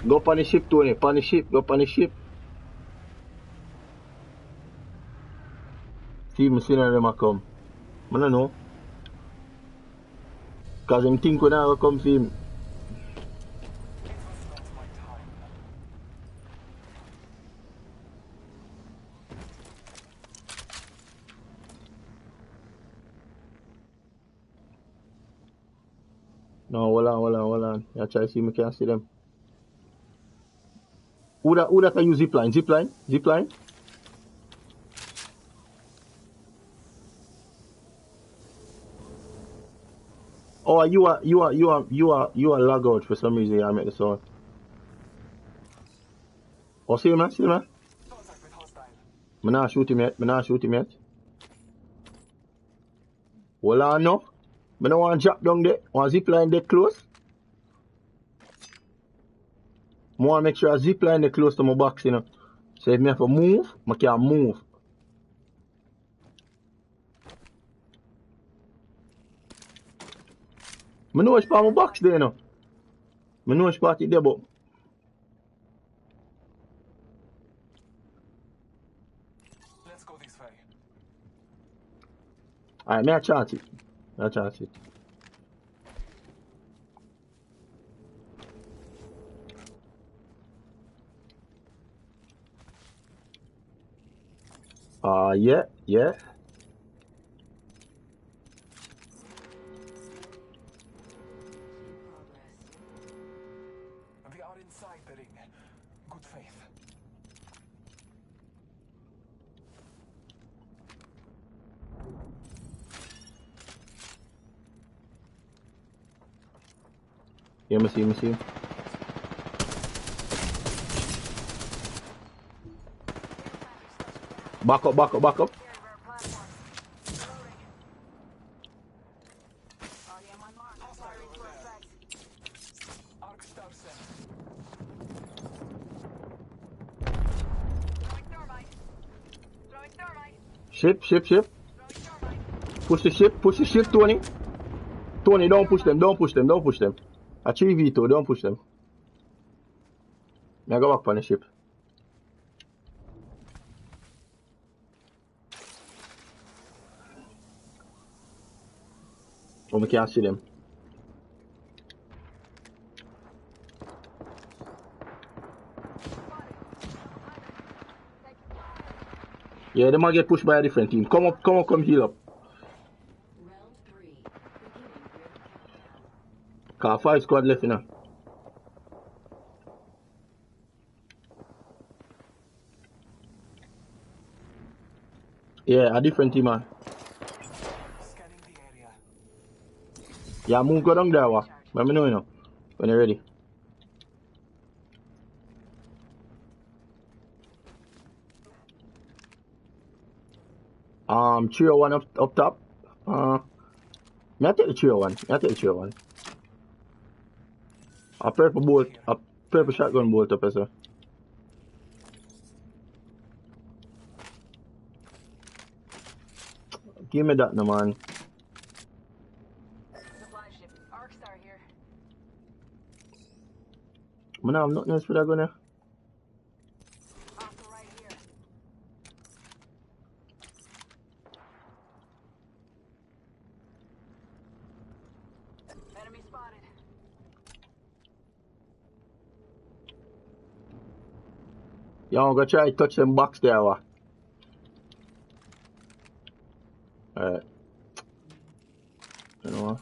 Go up on the ship, Tony, go up on the ship. See me seeing them a come. I don't know. Cause them think when I come see him. No, hold on. I try to see me can see them. Who that can use zipline? Oh, you are log out for some reason. I make the sound. Oh, see man. Me not shoot him yet. Hold on no. I don't want to drop down there. I want to zipline there close. I want to make sure I zipline there close to my box, you know. So if I have to move, I can move. I know which part of my box there, you know. I know which part it there, but... Let's go this way. Alright, may I chance it. Yeah. We are inside the ring. Good faith. Yeah, me see. Back up. Ship. Push the ship, Tony. Tony, don't push them. A 3v2, don't push them. Now go back on the ship. Oh, we can't see them. Yeah, they might get pushed by a different team. Come up, come heal up. Cause 5 squad left, you know. Yeah, a different team, man. Yeah, move, go down there, what? Let me know, you know, when you're ready. Trio 1 up top. May I take the trio 1? A purple shotgun bolt up, sir. Give me that, no man. Supply ship. Arcstar here. Man, I have nothing else for that gun. Right here. Enemy spotted. Yeah, I'm gonna try to touch them box there, what? Alright. You know what?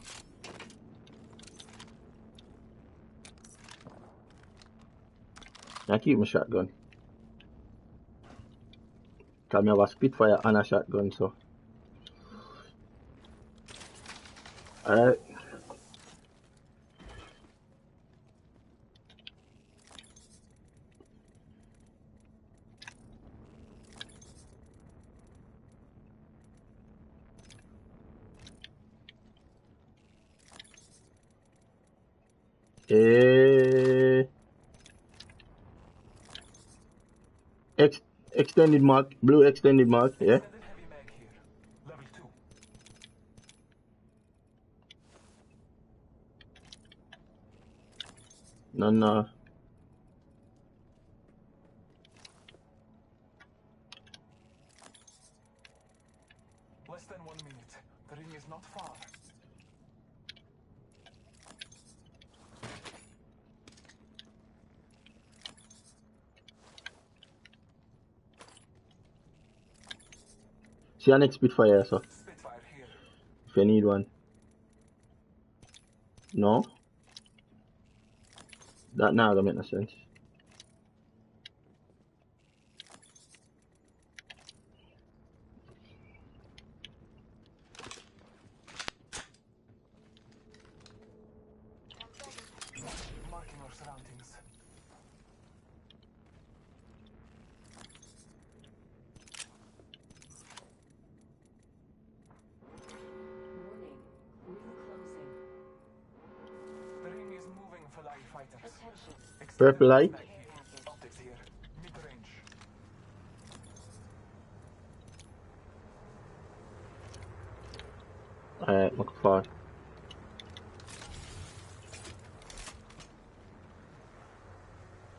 I keep my shotgun. Cause I have a Spitfire and a shotgun, so. Alright. Extended mark, blue extended mark, yeah. No. Less than 1 minute. The ring is not far. See an next Spitfire, so. Spitfire here. If you need one. No? That now don't make no sense. Marking our surroundings. The ring is moving for light fighters. Purple light. Optics here. Mid-range. Alright, look far.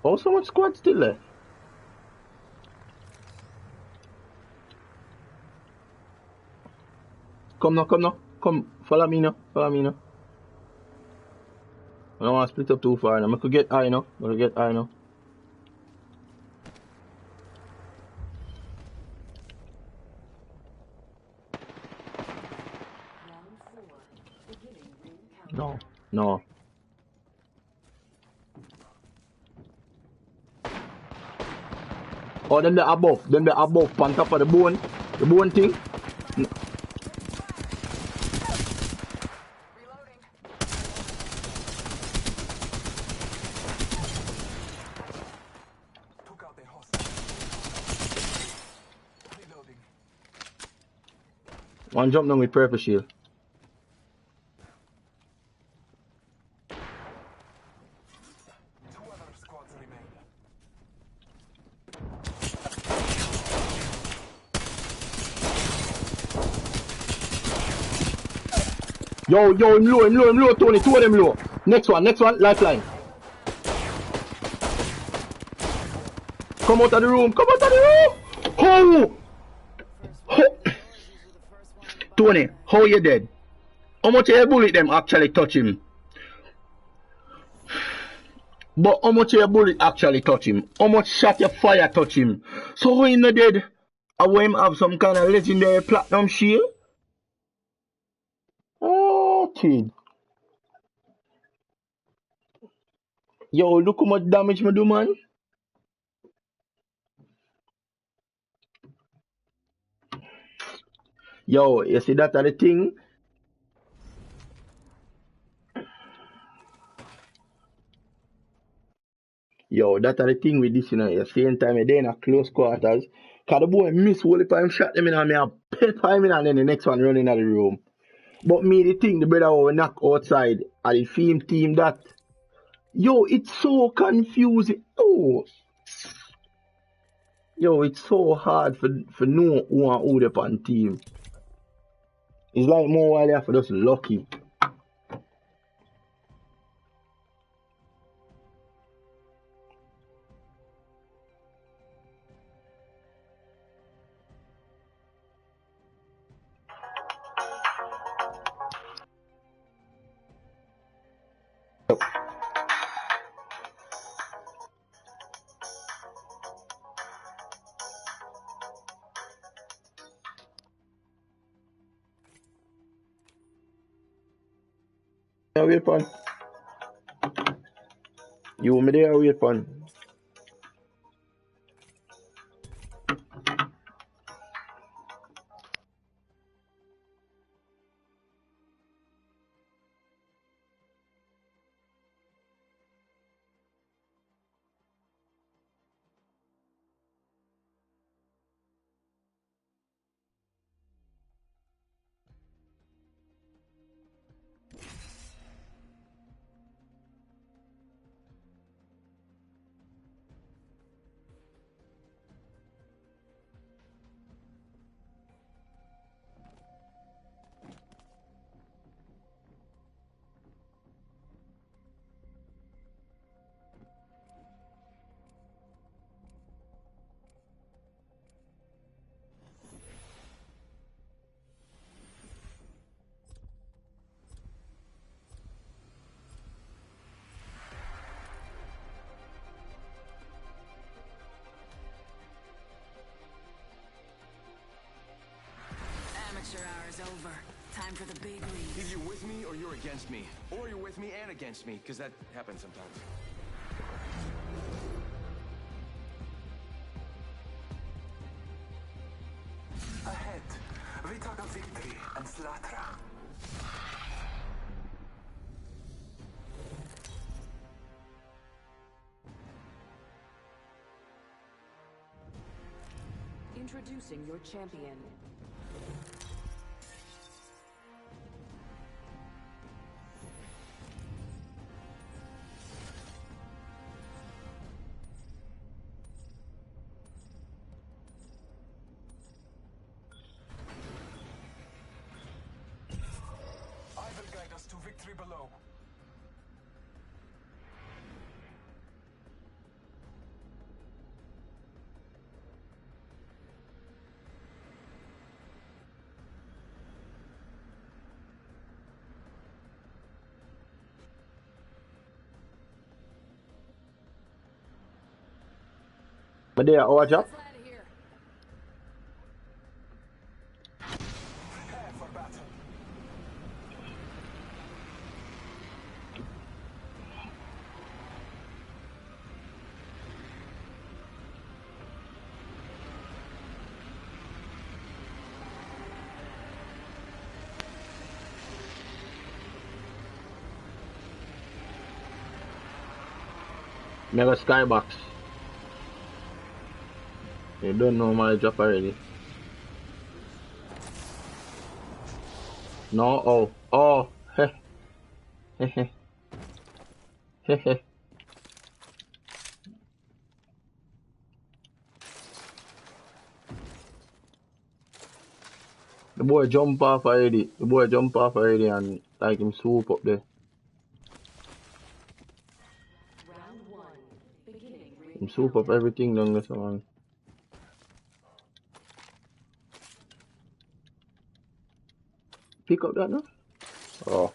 Oh, so much squad still there. Come now. Come, follow me now. I don't want to split up too far now. I could get high now. No. Oh, them the above, on top of the bone thing. Took out their hostage. Reloading. One jump down with purple shield. Yo, him low, Tony, 2 of them low. Next one, lifeline. Come out of the room. Oh! Tony, how you dead? How much of a bullet them actually touch him? But how much of a bullet actually touch him? How much shot your fire touch him? So when he not dead, I want him have some kind of legendary platinum shield? Oh, kid. Yo, look how much damage me do, man. Yo, you see that are the thing? Yo, that are the thing with this, you know. At the same time, they in a close quarters. Cause the boy miss all the time shot them in and me a pepper him in and then the next one running out of the room. But me the thing, the brother will knock outside and the film team that. Yo, it's so confusing. Oh. Yo, it's so hard for know who the pan team. It's like more while they have for just lucky. Wait pan. You me there wait pan. Amateur hour is over. Time for the big league. Either you're with me or you're against me. Or you're with me and against me, because that happens sometimes. Ahead, we talk of victory and slaughter. Introducing your champion. To victory below. But they are our job. Prepare for battle. Mega Skybox. You don't know my job already. No, oh, heh, heh, heh. The boy jump off already. The boy jump off already and like him swoop up there. Him swoop up everything down this one. Pick up that now. Oh.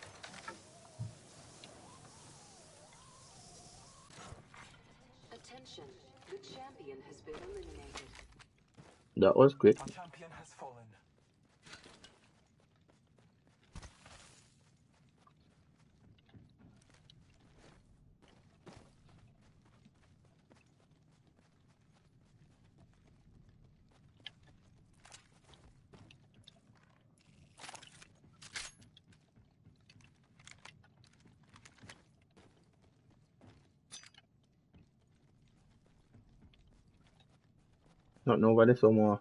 Attention, the champion has been eliminated. That was quick. A champion has fallen. Not nobody somewhere.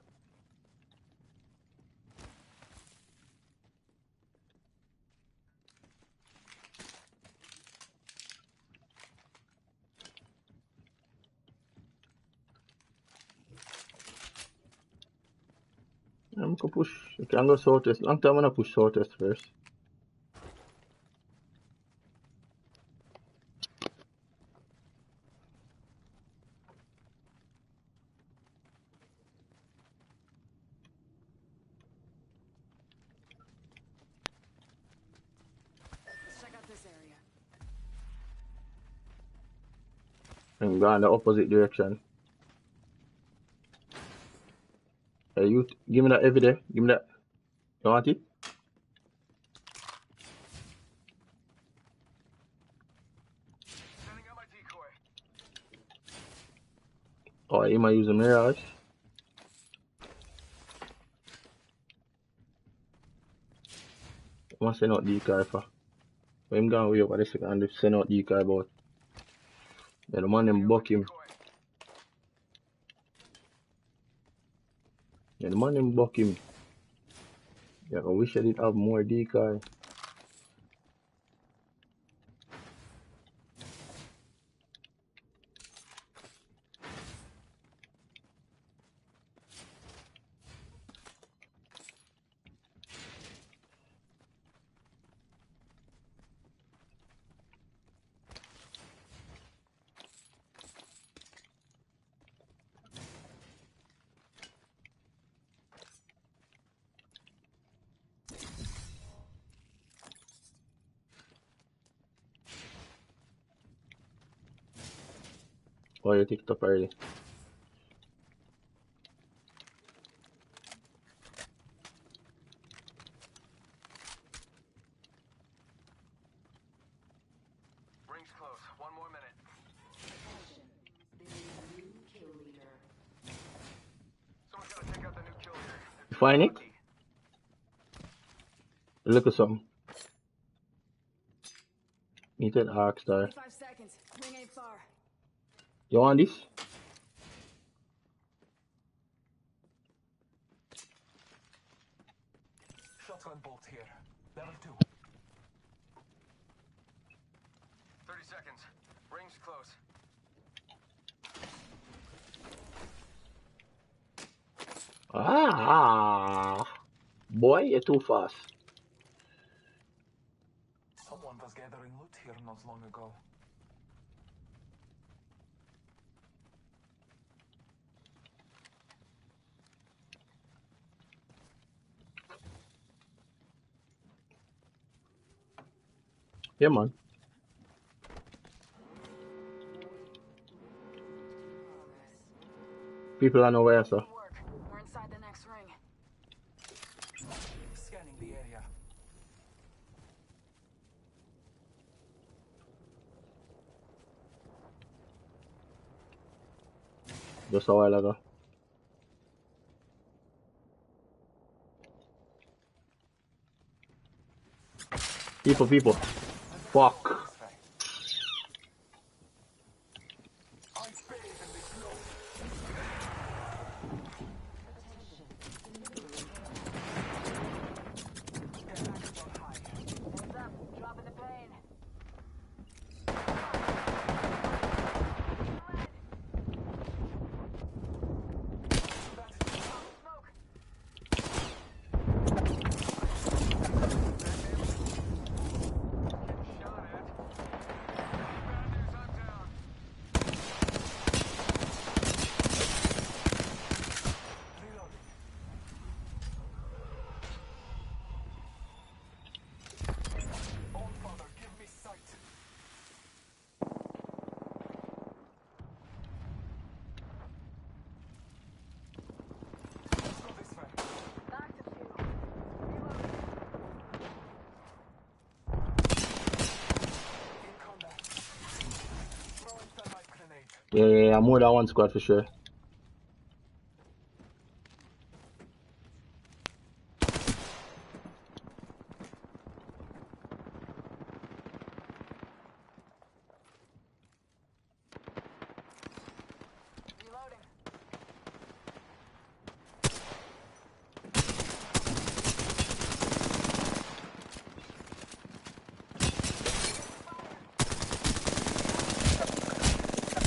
I'm gonna push. You can go southwest. Long time I'm gonna push southwest first. Let's check out this area. And go in the opposite direction. Hey, you give me that every day. Give me that. You want it? Sending out my decoy. Oh, you might use a mirage. I must send out decoy for. But him gone way over this second and send out decoy about. Yeah, the man them buck him. Yeah, the man them buck him. Yeah, I wish I did have more decoy. Oh, you ticked up already. Ring's close. One more minute. Kill leader. Someone's gotta take out the new kill leader. Find it? Look at something. Need an arc star. 5 seconds. Ring ain't far. You want this? Shotgun bolt here. Level 2. 30 seconds. Ring's close. Ah, boy, you're too fast. Someone was gathering loot here not long ago. Yeah, man. People are nowhere, sir. We're inside the next ring. Scanning the area. Just a while ago. People. Fuck. Dropping the pain. Yeah, more than one squad for sure.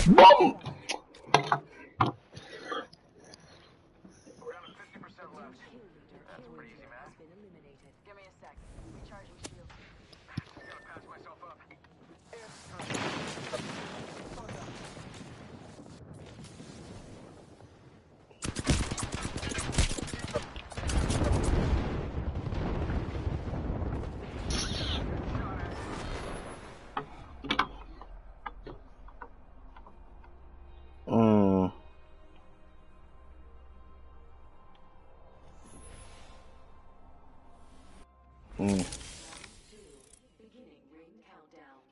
Boom!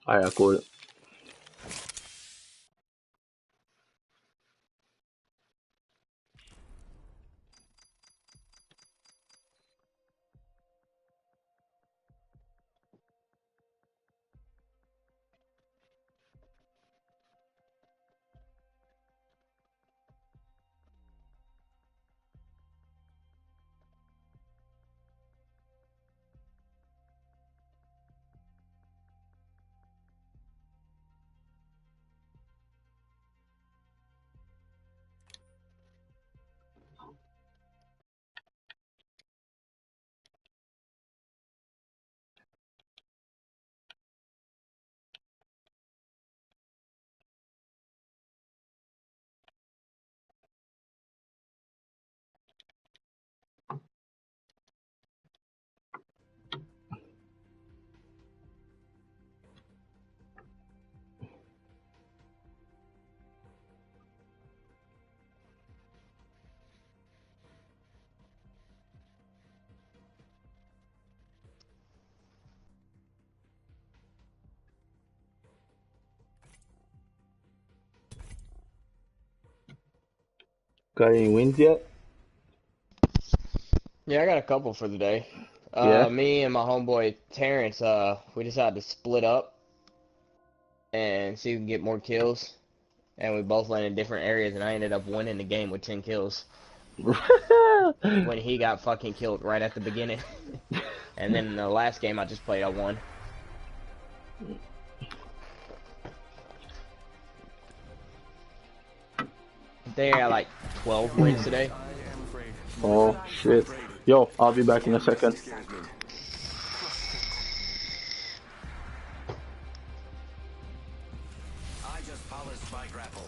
Alright, cool. Got any wins yet? Yeah, I got a couple for the day. Yeah. Me and my homeboy Terrence, we decided to split up and see if we can get more kills. And we both landed in different areas, and I ended up winning the game with 10 kills. When he got fucking killed right at the beginning. And then the last game I just played, I won. They got like 12 wins today. Oh shit. Yo, I'll be back in a second. I just polished my grapple.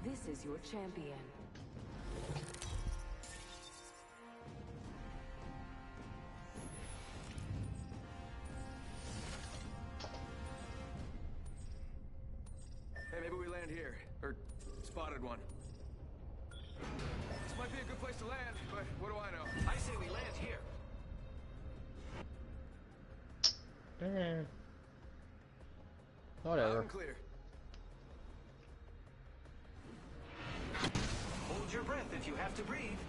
This is your champion. Hey, maybe we land here. Or spotted one. This might be a good place to land, but what do I know? I say we land here. Whatever. Loud and clear. Hold your breath if you have to breathe.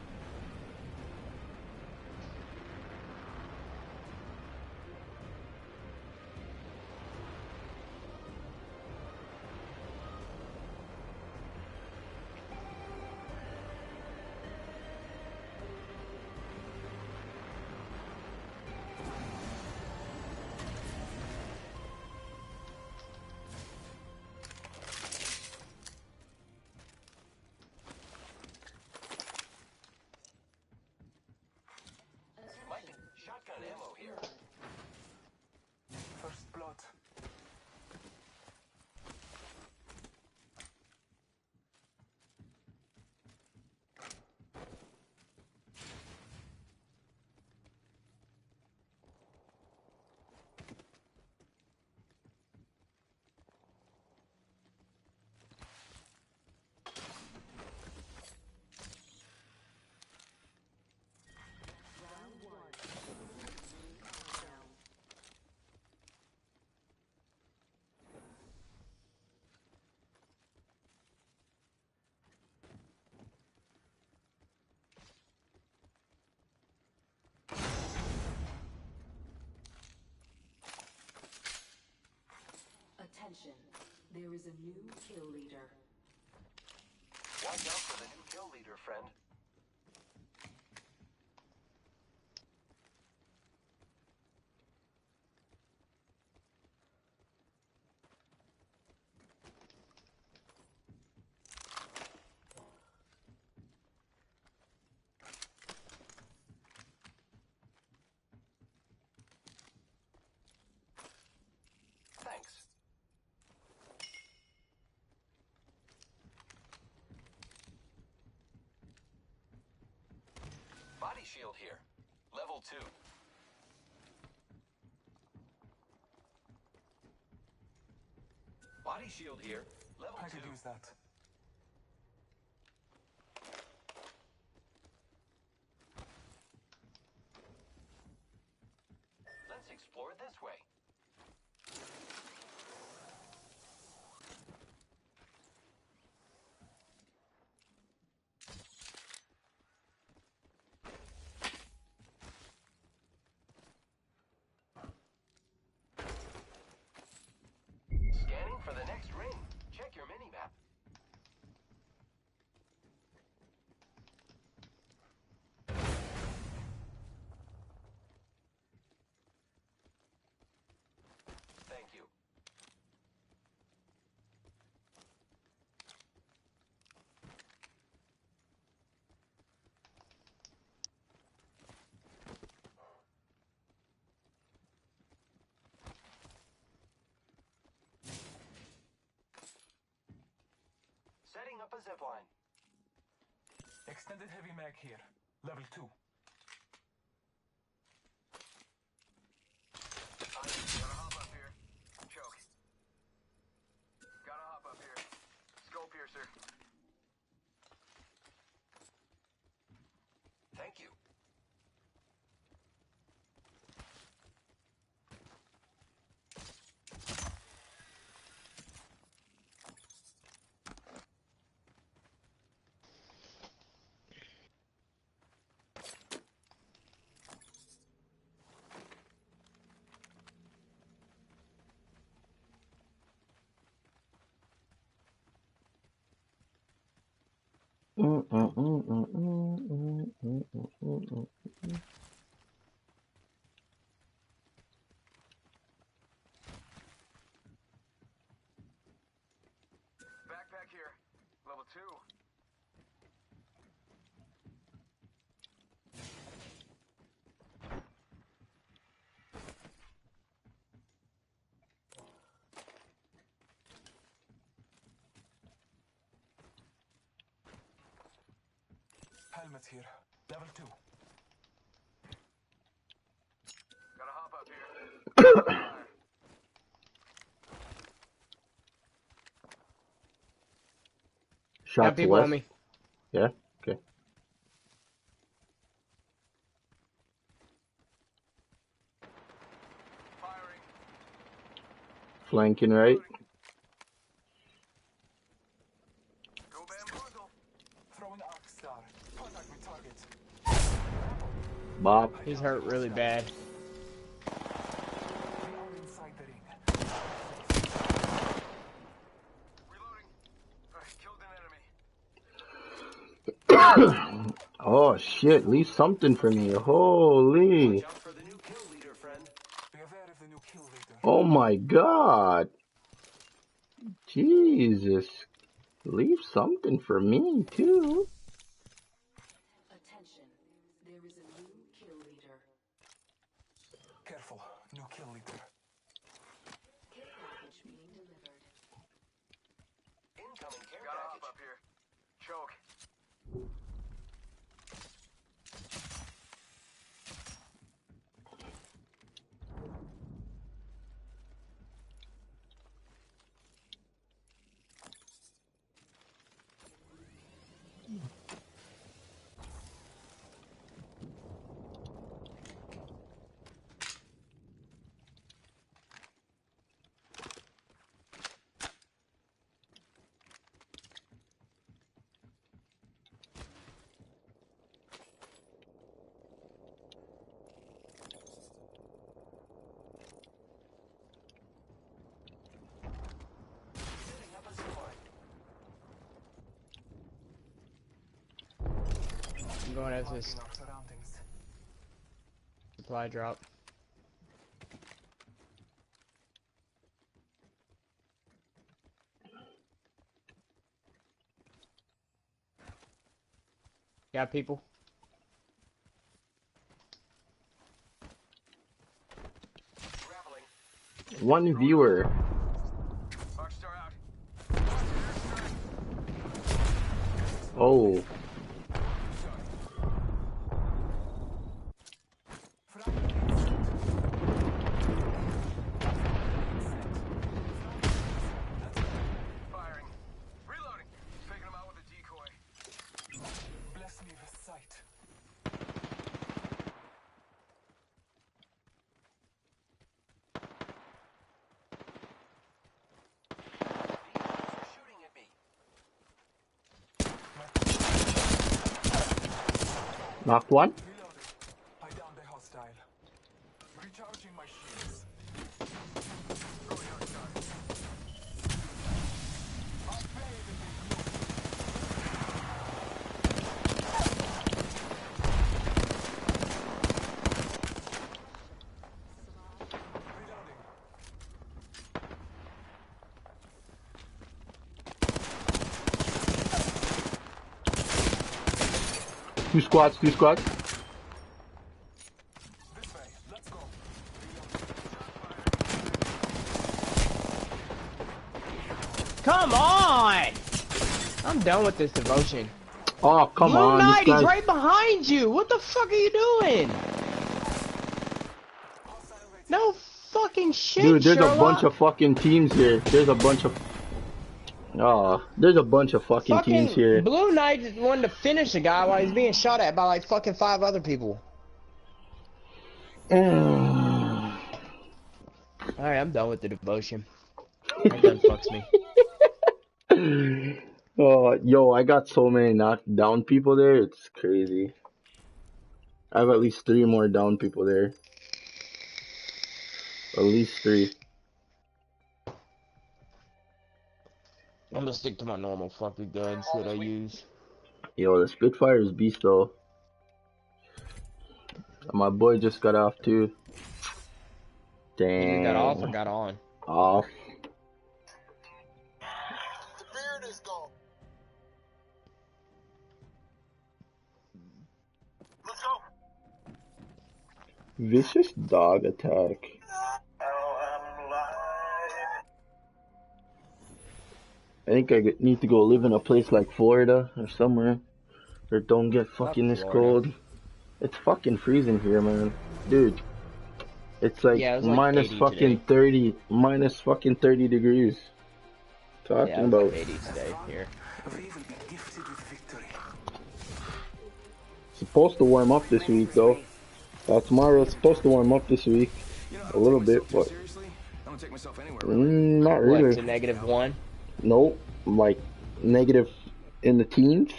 Attention, there is a new kill leader. Watch out for the new kill leader, friend. Thanks. Body shield here. Level 2. Body shield here. Level 2. I could use that. Let's explore this way. Scanning for the next ring. Check your mini-map. Thank you. Setting up a zipline. Extended heavy mag here. Level 2. Gotta hop up here. Choke. Gotta hop up here. Skull piercer. Thank you. Backpack here. Level 2. Helmet here. Level 2. Gotta hop up here. Shots Got people left. on me. Yeah. Okay. Firing. Flanking right. Go bamboozle. Throwing arc star. Contact with target. Bop. He's hurt really bad. We are inside the ring. Reloading. Alright, killed an enemy. Oh shit, leave something for me. Holy. Watch out for the new kill leader, friend. Be aware of the new kill leader. Oh my god. Jesus. Leave something for me too. Attention, there is a new kill leader. Careful. New kill leader. Care package being delivered. Incoming care Gotta hop up here. Choke. going as this supply drop. Got people. One viewer. Oh. Firing. Reloading. Taking him out with a decoy. Bless me with sight. Shooting at me. Knocked one. Reloading. I downed a hostile. Recharging my shields. Going outside. I'll bathe in the Two squads, two squads. This way. Let's go. Come on! I'm done with this devotion. Oh, come Blue on. Knight, This he's guy's... right behind you! What the fuck are you doing? No fucking shit, Dude, there's Sherlock. a bunch of fucking teams here. There's a bunch of... there's a bunch of fucking teams here. Blue Knight just wanted to finish the guy while he's being shot at by like fucking 5 other people. Alright, I'm done with the devotion. That done fucks me. Oh, yo, I got so many knocked down people there. It's crazy. I have at least 3 more down people there. At least 3. I'm gonna stick to my normal fucking guns that I use. Yo, the Spitfire is beast though. My boy just got off too. Dang. You got off or got on? Off. The beard is gone. Let's go. Vicious dog attack. I think I need to go live in a place like Florida or somewhere where it don't get fucking this cold. It's fucking freezing here, man. Dude. It's like, yeah, it was like minus fucking today. 30, minus fucking 30 degrees. Talking yeah, it was about like 80 today here. Supposed to warm up this week though. Tomorrow it's supposed to warm up this week. A little bit, but not really. What, to -1? Nope, like negative in the teens.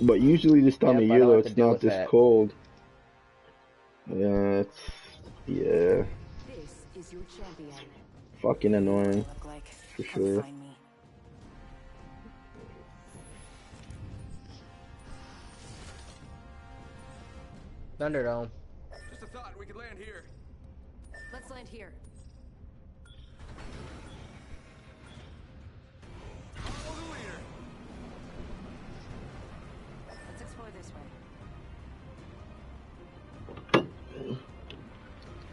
But usually this time of year though, it's not this cold. Yeah, yeah. This is your champion. Fucking annoying, for sure. Thunderdome. Just a thought, we could land here. Let's land here. Follow the leader. Let's explore this way.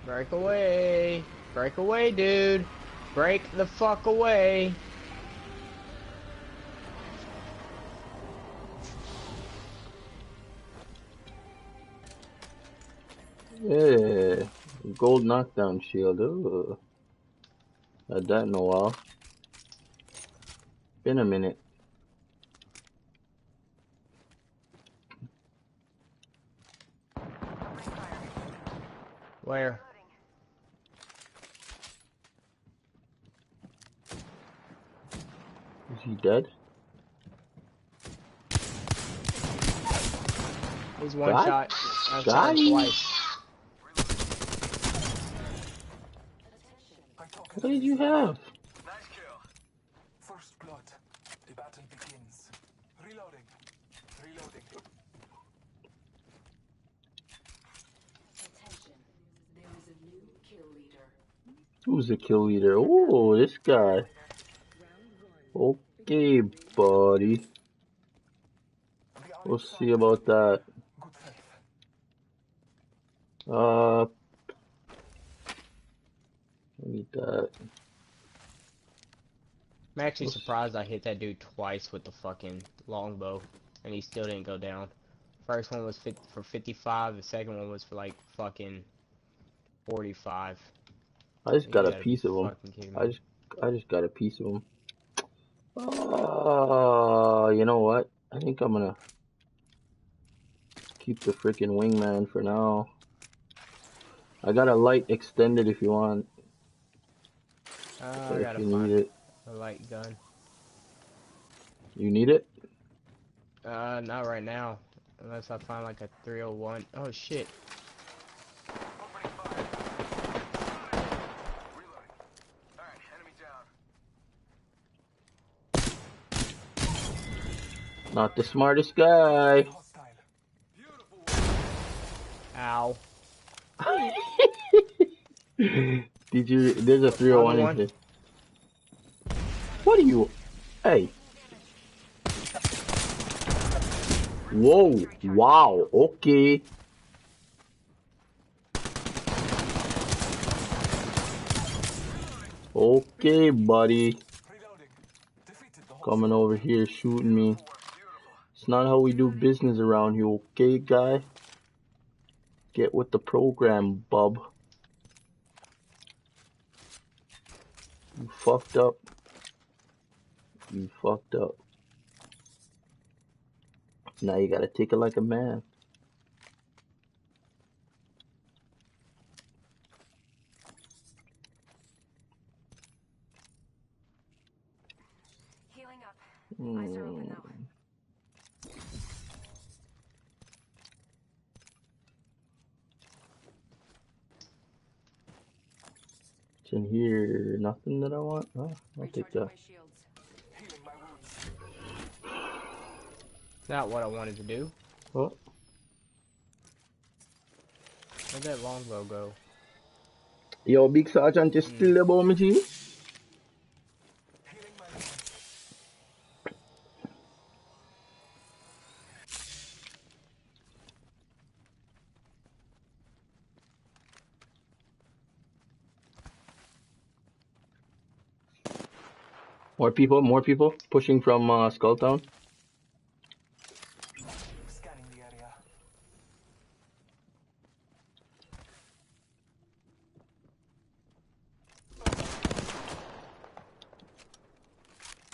Break away. Break away, dude. Break the fuck away. Yeah, gold knockdown shield. Ooh. Had that in a while. Been a minute. Where? Is he dead? He's one shot. I shot Got him him. twice. What did you have? First blood. The battle begins. Reloading. Attention. There is a new kill leader. Who's the kill leader? Oh, this guy. Okay, buddy. We'll see about that. Need that. I'm actually surprised I hit that dude twice with the fucking longbow, and he still didn't go down. First one was for 55, the second one was for like fucking 45. I just got a piece of him. I just got a piece of him. You know what? I think I'm gonna keep the freaking wingman for now. I got a light extended if you want. I gotta find a light gun. You need it? Not right now. Unless I find like a 301. Oh shit. Not the smartest guy. Ow. Did you? There's a 301 in here. What are you? Hey. Whoa. Wow. Okay. Okay, buddy. Coming over here shooting me. It's not how we do business around here, okay, guy? Get with the program, bub. You fucked up. You fucked up. Now you gotta take it like a man. Healing up. Eyes are open though. It's in here. Nothing that I want? Oh, I'll take that. Not what I wanted to do. What? Where'd that longbow go? Yo, Big Sergeant, you still there, about me, G? More people pushing from Skulltown. Scanning the area.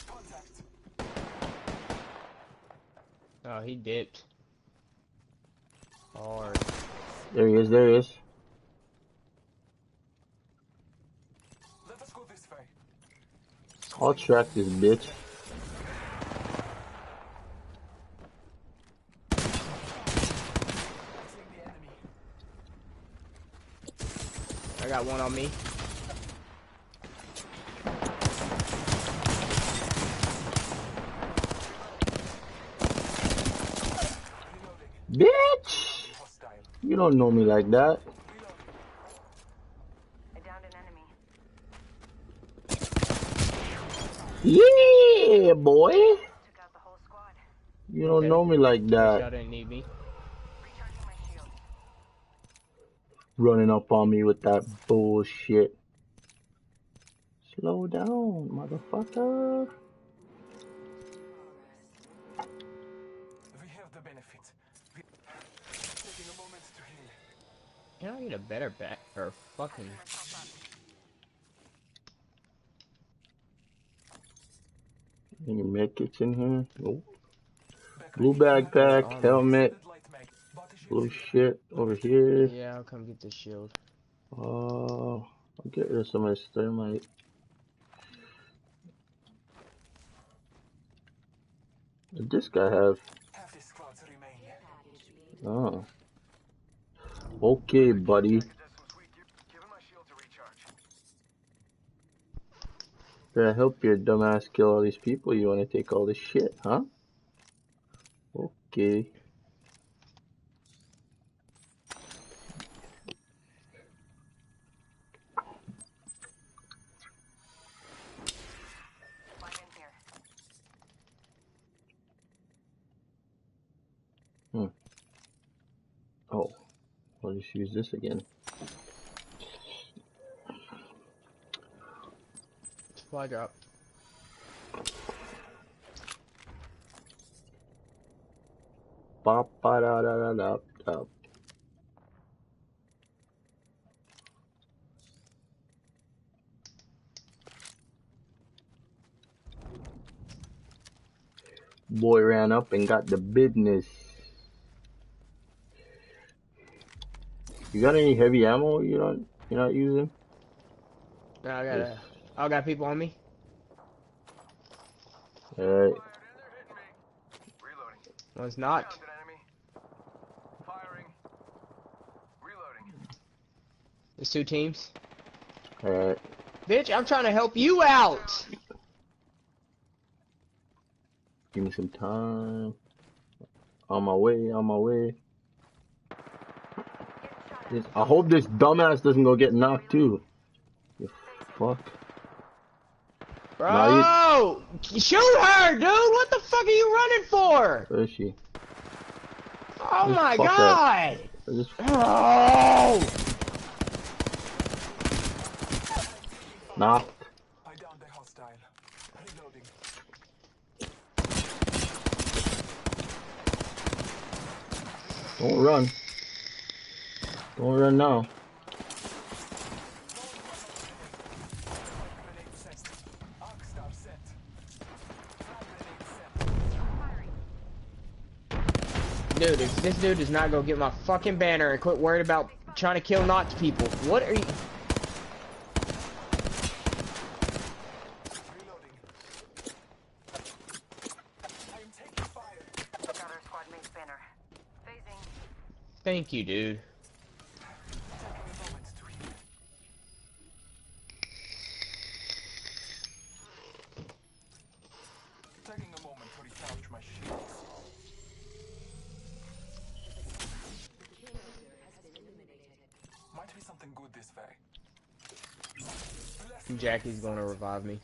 Contact. Oh, he dipped. Hard. There he is, there he is. Let us go this way. I'll track this bitch. I got one on me. Bitch! You don't know me like that. I downed an enemy. Yeah, boy! Took out the whole squad. You don't know me like that. Y'all didn't need me. Recharging my shield. Running up on me with that bullshit. Slow down, motherfucker. We have the benefit. Taking a moment to heal. Can I get a better back or fucking? Any medkits in here? Nope. Blue backpack, helmet, blue shit over here. Yeah, I'll come get the shield. I'll get rid of some of this thermite. What does this guy have? Oh. Okay, buddy. Gotta help your dumbass kill all these people. You wanna take all this shit, huh? Okay. Oh, I'll just use this again. Supply drop. Ba ba da da da da da. Boy ran up and got the business. You got any heavy ammo you're not using? No, I got people on me. Alright. One's knocked. There's 2 teams. Alright. Bitch, I'm trying to help you out. Give me some time. On my way, on my way. I hope this dumbass doesn't go get knocked too. You fuck. Bro! Shoot her, dude! What the fuck are you running for? Where is she? Oh my god! Oh! Knocked. I downed the hostile. Reloading. Don't run. Don't run now. Dude, if this dude does not go get my fucking banner and quit worried about trying to kill Knox people, what are you... Thank you, dude. Taking a moment to recharge my shields. Might be something good this way. Jackie's gonna revive me.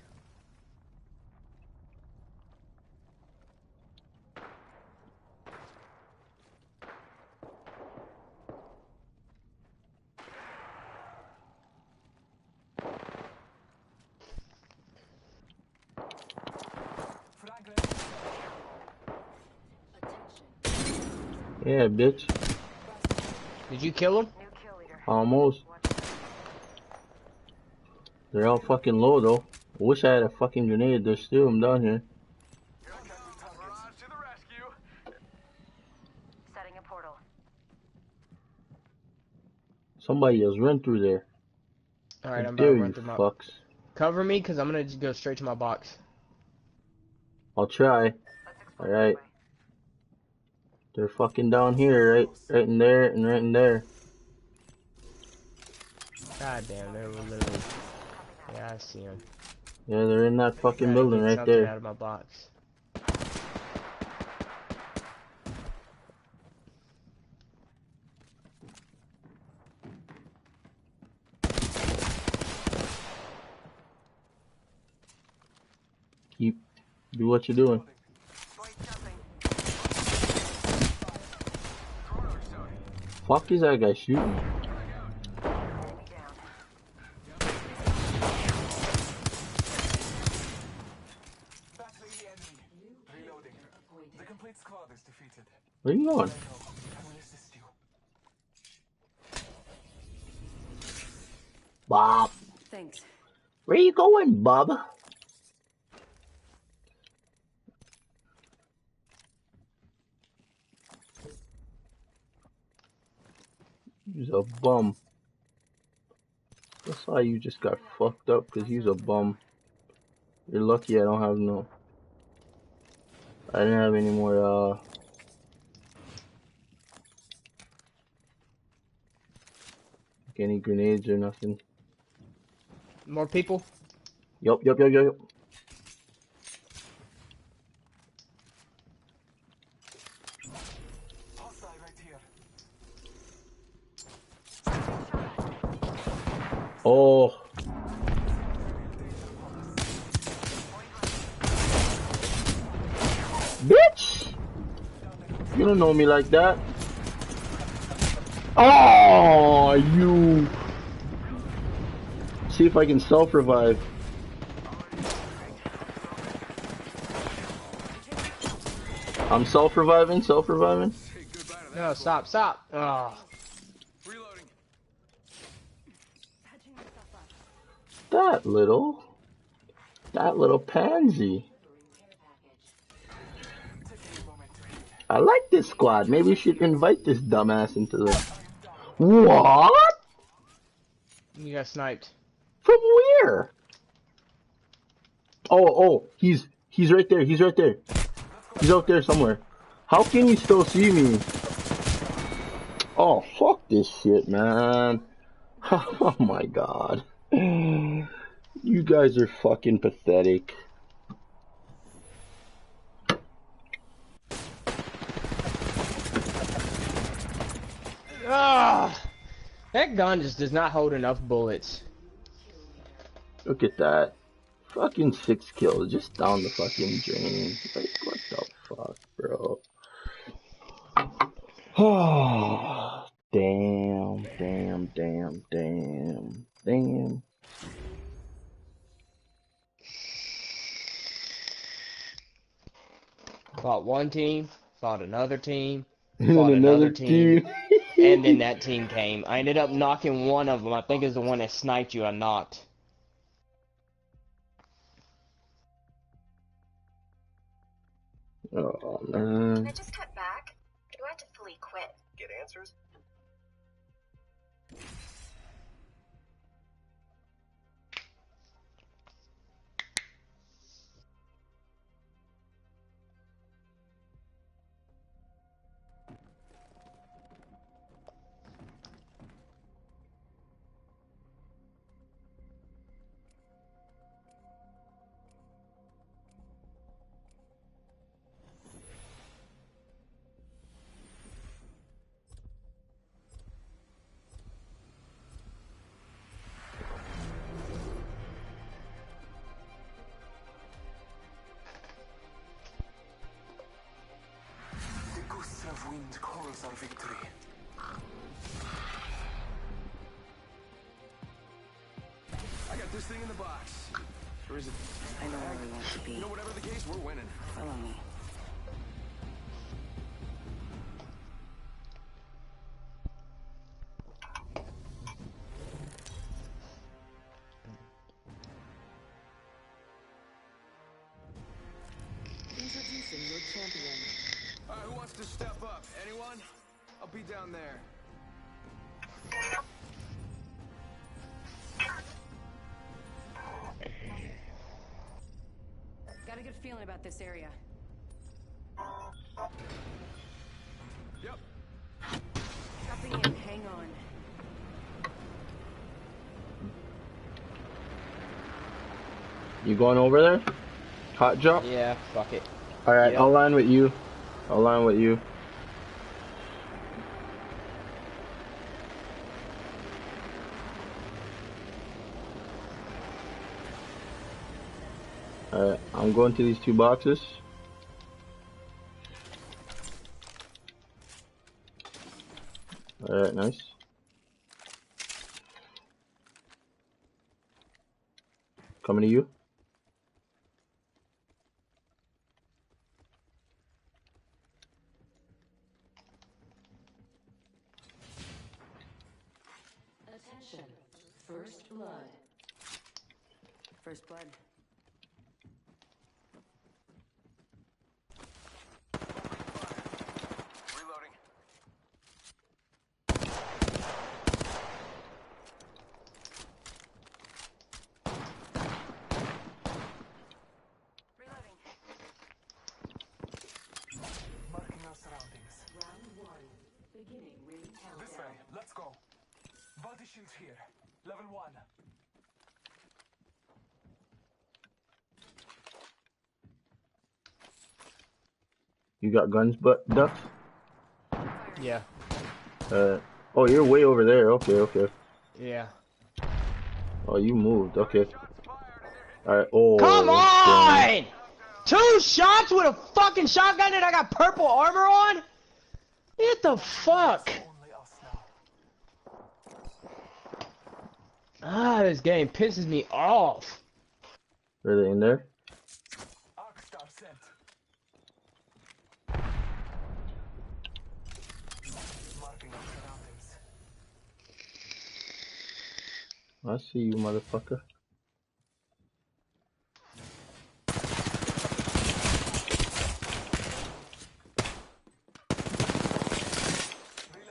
Yeah, bitch. Did you kill him? Almost. They're all fucking low though. I wish I had a fucking grenade. There's still them down here. Setting a portal. Somebody else run through there. Alright, I'm about dare to run you through my... fucks. Cover me, because I'm gonna just go straight to my box. I'll try. Alright. They're fucking down here, right in there and right in there. God damn, they were literally... Yeah, I see them. Yeah, they're in that fucking building right there. Out of my box. Do what you're doing. Fuck is that guy shooting? Where you going? Bob. Thanks. Where you going, Bob? He's a bum. That's why you just got fucked up, because he's a bum. You're lucky I don't have no... I didn't have any more, like any grenades or nothing. More people? Yup. Oh. Bitch! You don't know me like that. Oh, you. See if I can self-revive. I'm self-reviving, self-reviving. No, stop, stop. Oh. That little pansy. I like this squad. Maybe we should invite this dumbass into the... What? You got sniped. From where? Oh, he's right there. He's right there. He's out there somewhere. How can you still see me? Oh, fuck this shit, man. Oh my god. You guys are fucking pathetic. Ah, that gun just does not hold enough bullets. Look at that. Fucking 6 kills just down the fucking drain. Like, what the fuck, bro? Oh, damn. Fought one team, fought another team, fought another team, and then that team came. I ended up knocking one of them. I think it's the one that sniped you. I knocked. Oh, man. I just got back. Do I have to fully quit? Get answers? Wind calls our victory. I got this thing in the box. Or is it? I know where we want to be. You know, whatever the case, we're winning. Follow me. Introducing your champion. Who wants to step up? Anyone? I'll be down there. Got a good feeling about this area. Yep. Dropping in, hang on. You going over there? Hot drop? Yeah, fuck it. Alright, Yep. I'll line with you. Alright, I'm going to these 2 boxes. Alright, nice. Coming to you. Attention. First blood. First blood. Reloading. Reloading. Marking our surroundings. Round 1. Beginning ring countdown. This way. Let's go. Body shield here. Level 1. You got guns, but Duck? Yeah. Oh, you're way over there. Okay. Yeah. Oh, you moved. Okay. Alright. Oh. Come on! Damn. 2 shots with a fucking shotgun and I got purple armor on? What the fuck? Ah, this game pisses me off. Are they in there? I see you, motherfucker.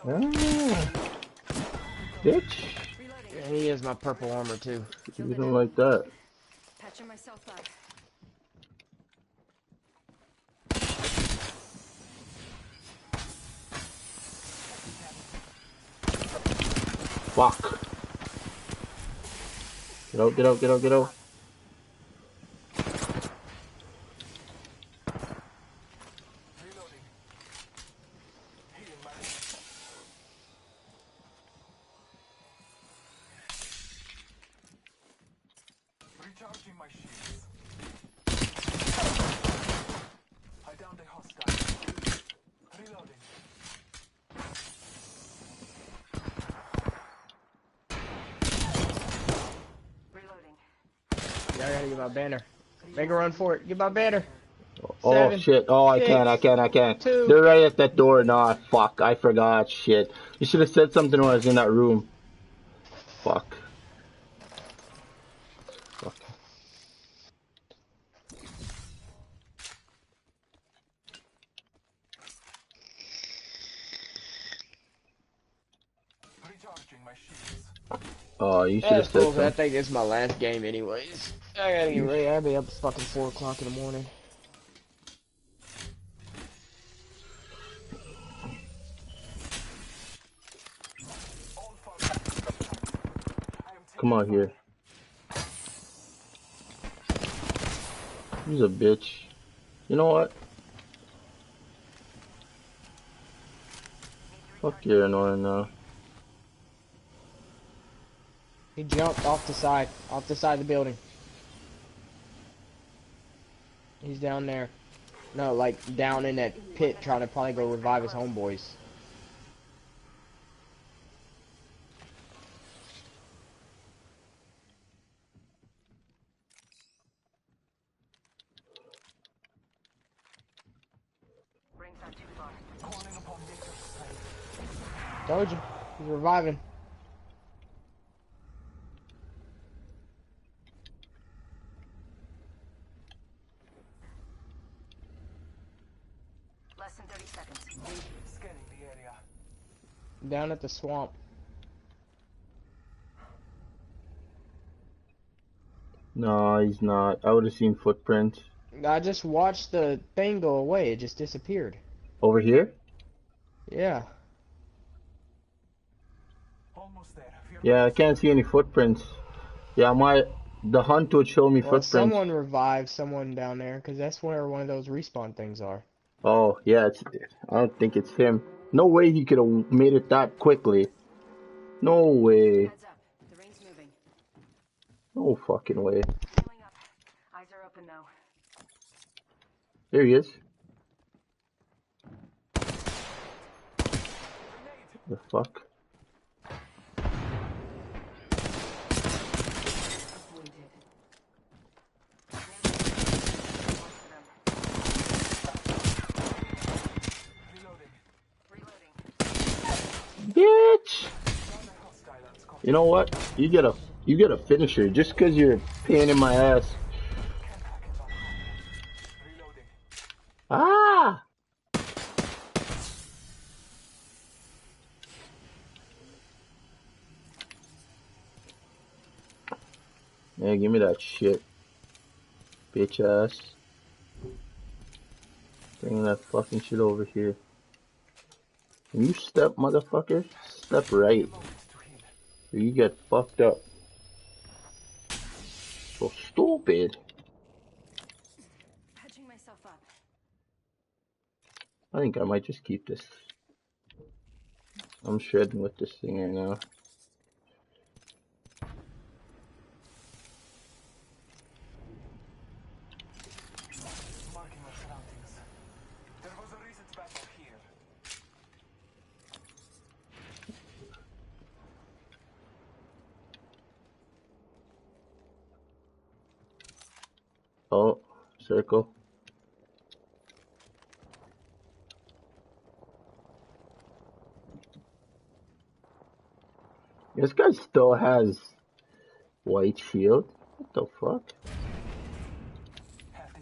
Ah, bitch. Yeah, he is my purple armor too. You don't like that. Patching myself up. Fuck. Get out, get out, get out, get out. Recharging my shields. I downed a hostile. Reloading. Yeah, I gotta get my banner. Make a run for it. Get my banner. Oh 7, shit. Oh, 6, I can't. 2. They're right at that door. Nah, fuck. I forgot. Shit. You should have said something when I was in that room. Fuck. Fuck. Recharging my shields. Oh, you should have said something. I think it's my last game anyways. I gotta get ready. I'll be up at fucking 4 o'clock in the morning. Come on here. He's a bitch. You know what? Fuck, you're annoying now. He jumped off the side of the building. He's down there. No, like down in that pit trying to probably go revive his homeboys. Told you, he's reviving. Less than 30 seconds. Scanning the area. Down at the swamp. No, he's not. I would have seen footprints. I just watched the thing go away. It just disappeared. Over here? Yeah. Almost there. Yeah, I can't see any footprints. Yeah, the hunt would show me Well, footprints. someone revived someone down there, because that's where one of those respawn things are. Oh, yeah, I don't think it's him. No way he could have made it that quickly. No way. Heads up. The ring's moving. No fucking way. Pulling up. Eyes are open though. There he is. The fuck? Bitch! You know what? You get a finisher just cause you're a pain in my ass. Ah! Yeah, give me that shit. Bitch ass. Bring that fucking shit over here. You step, motherfucker. Step right. Or you get fucked up. So stupid. Patching myself up. I think I might just keep this. I'm shredding with this thing right now. circle. This guy still has white shield. What the fuck?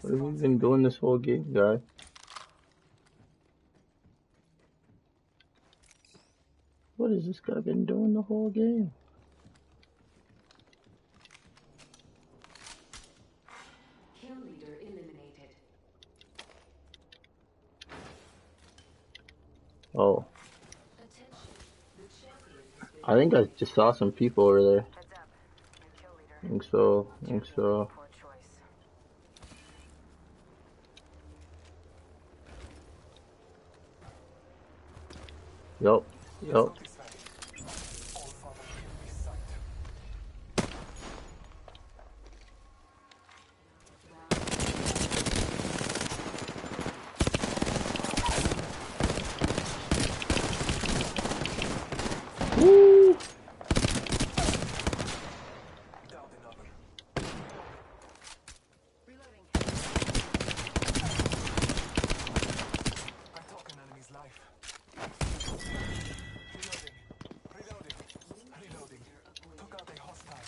What have you been doing this whole game, guy? What has this guy been doing the whole game? Kill leader eliminated. Oh. I think I just saw some people over there. I think so. Yup. Woo! Reloading. Took out a hostile.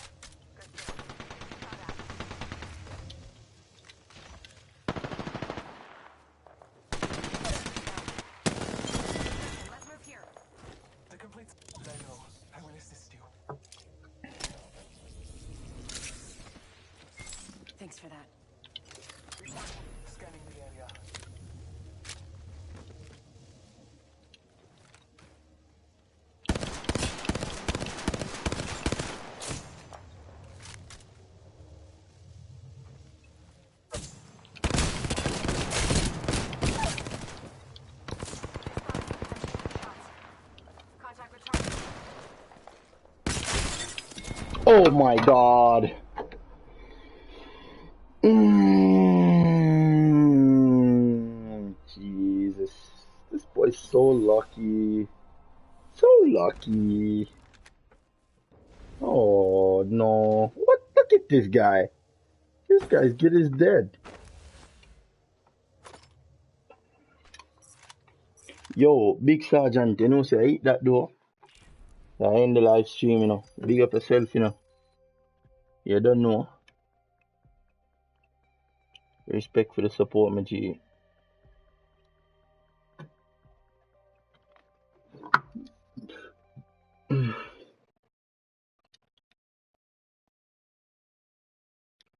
Let's move here. The complete. I know. I will assist you. Thanks for that. Scanning the area. Oh my god. Jesus. This boy's so lucky. So lucky. Oh no. What? Look at this guy. This guy's good as dead. Yo, Big Sergeant, you know, say I eat that though. I end the live stream, you know. Big up yourself, you know. You don't know. Respect for the support, my G.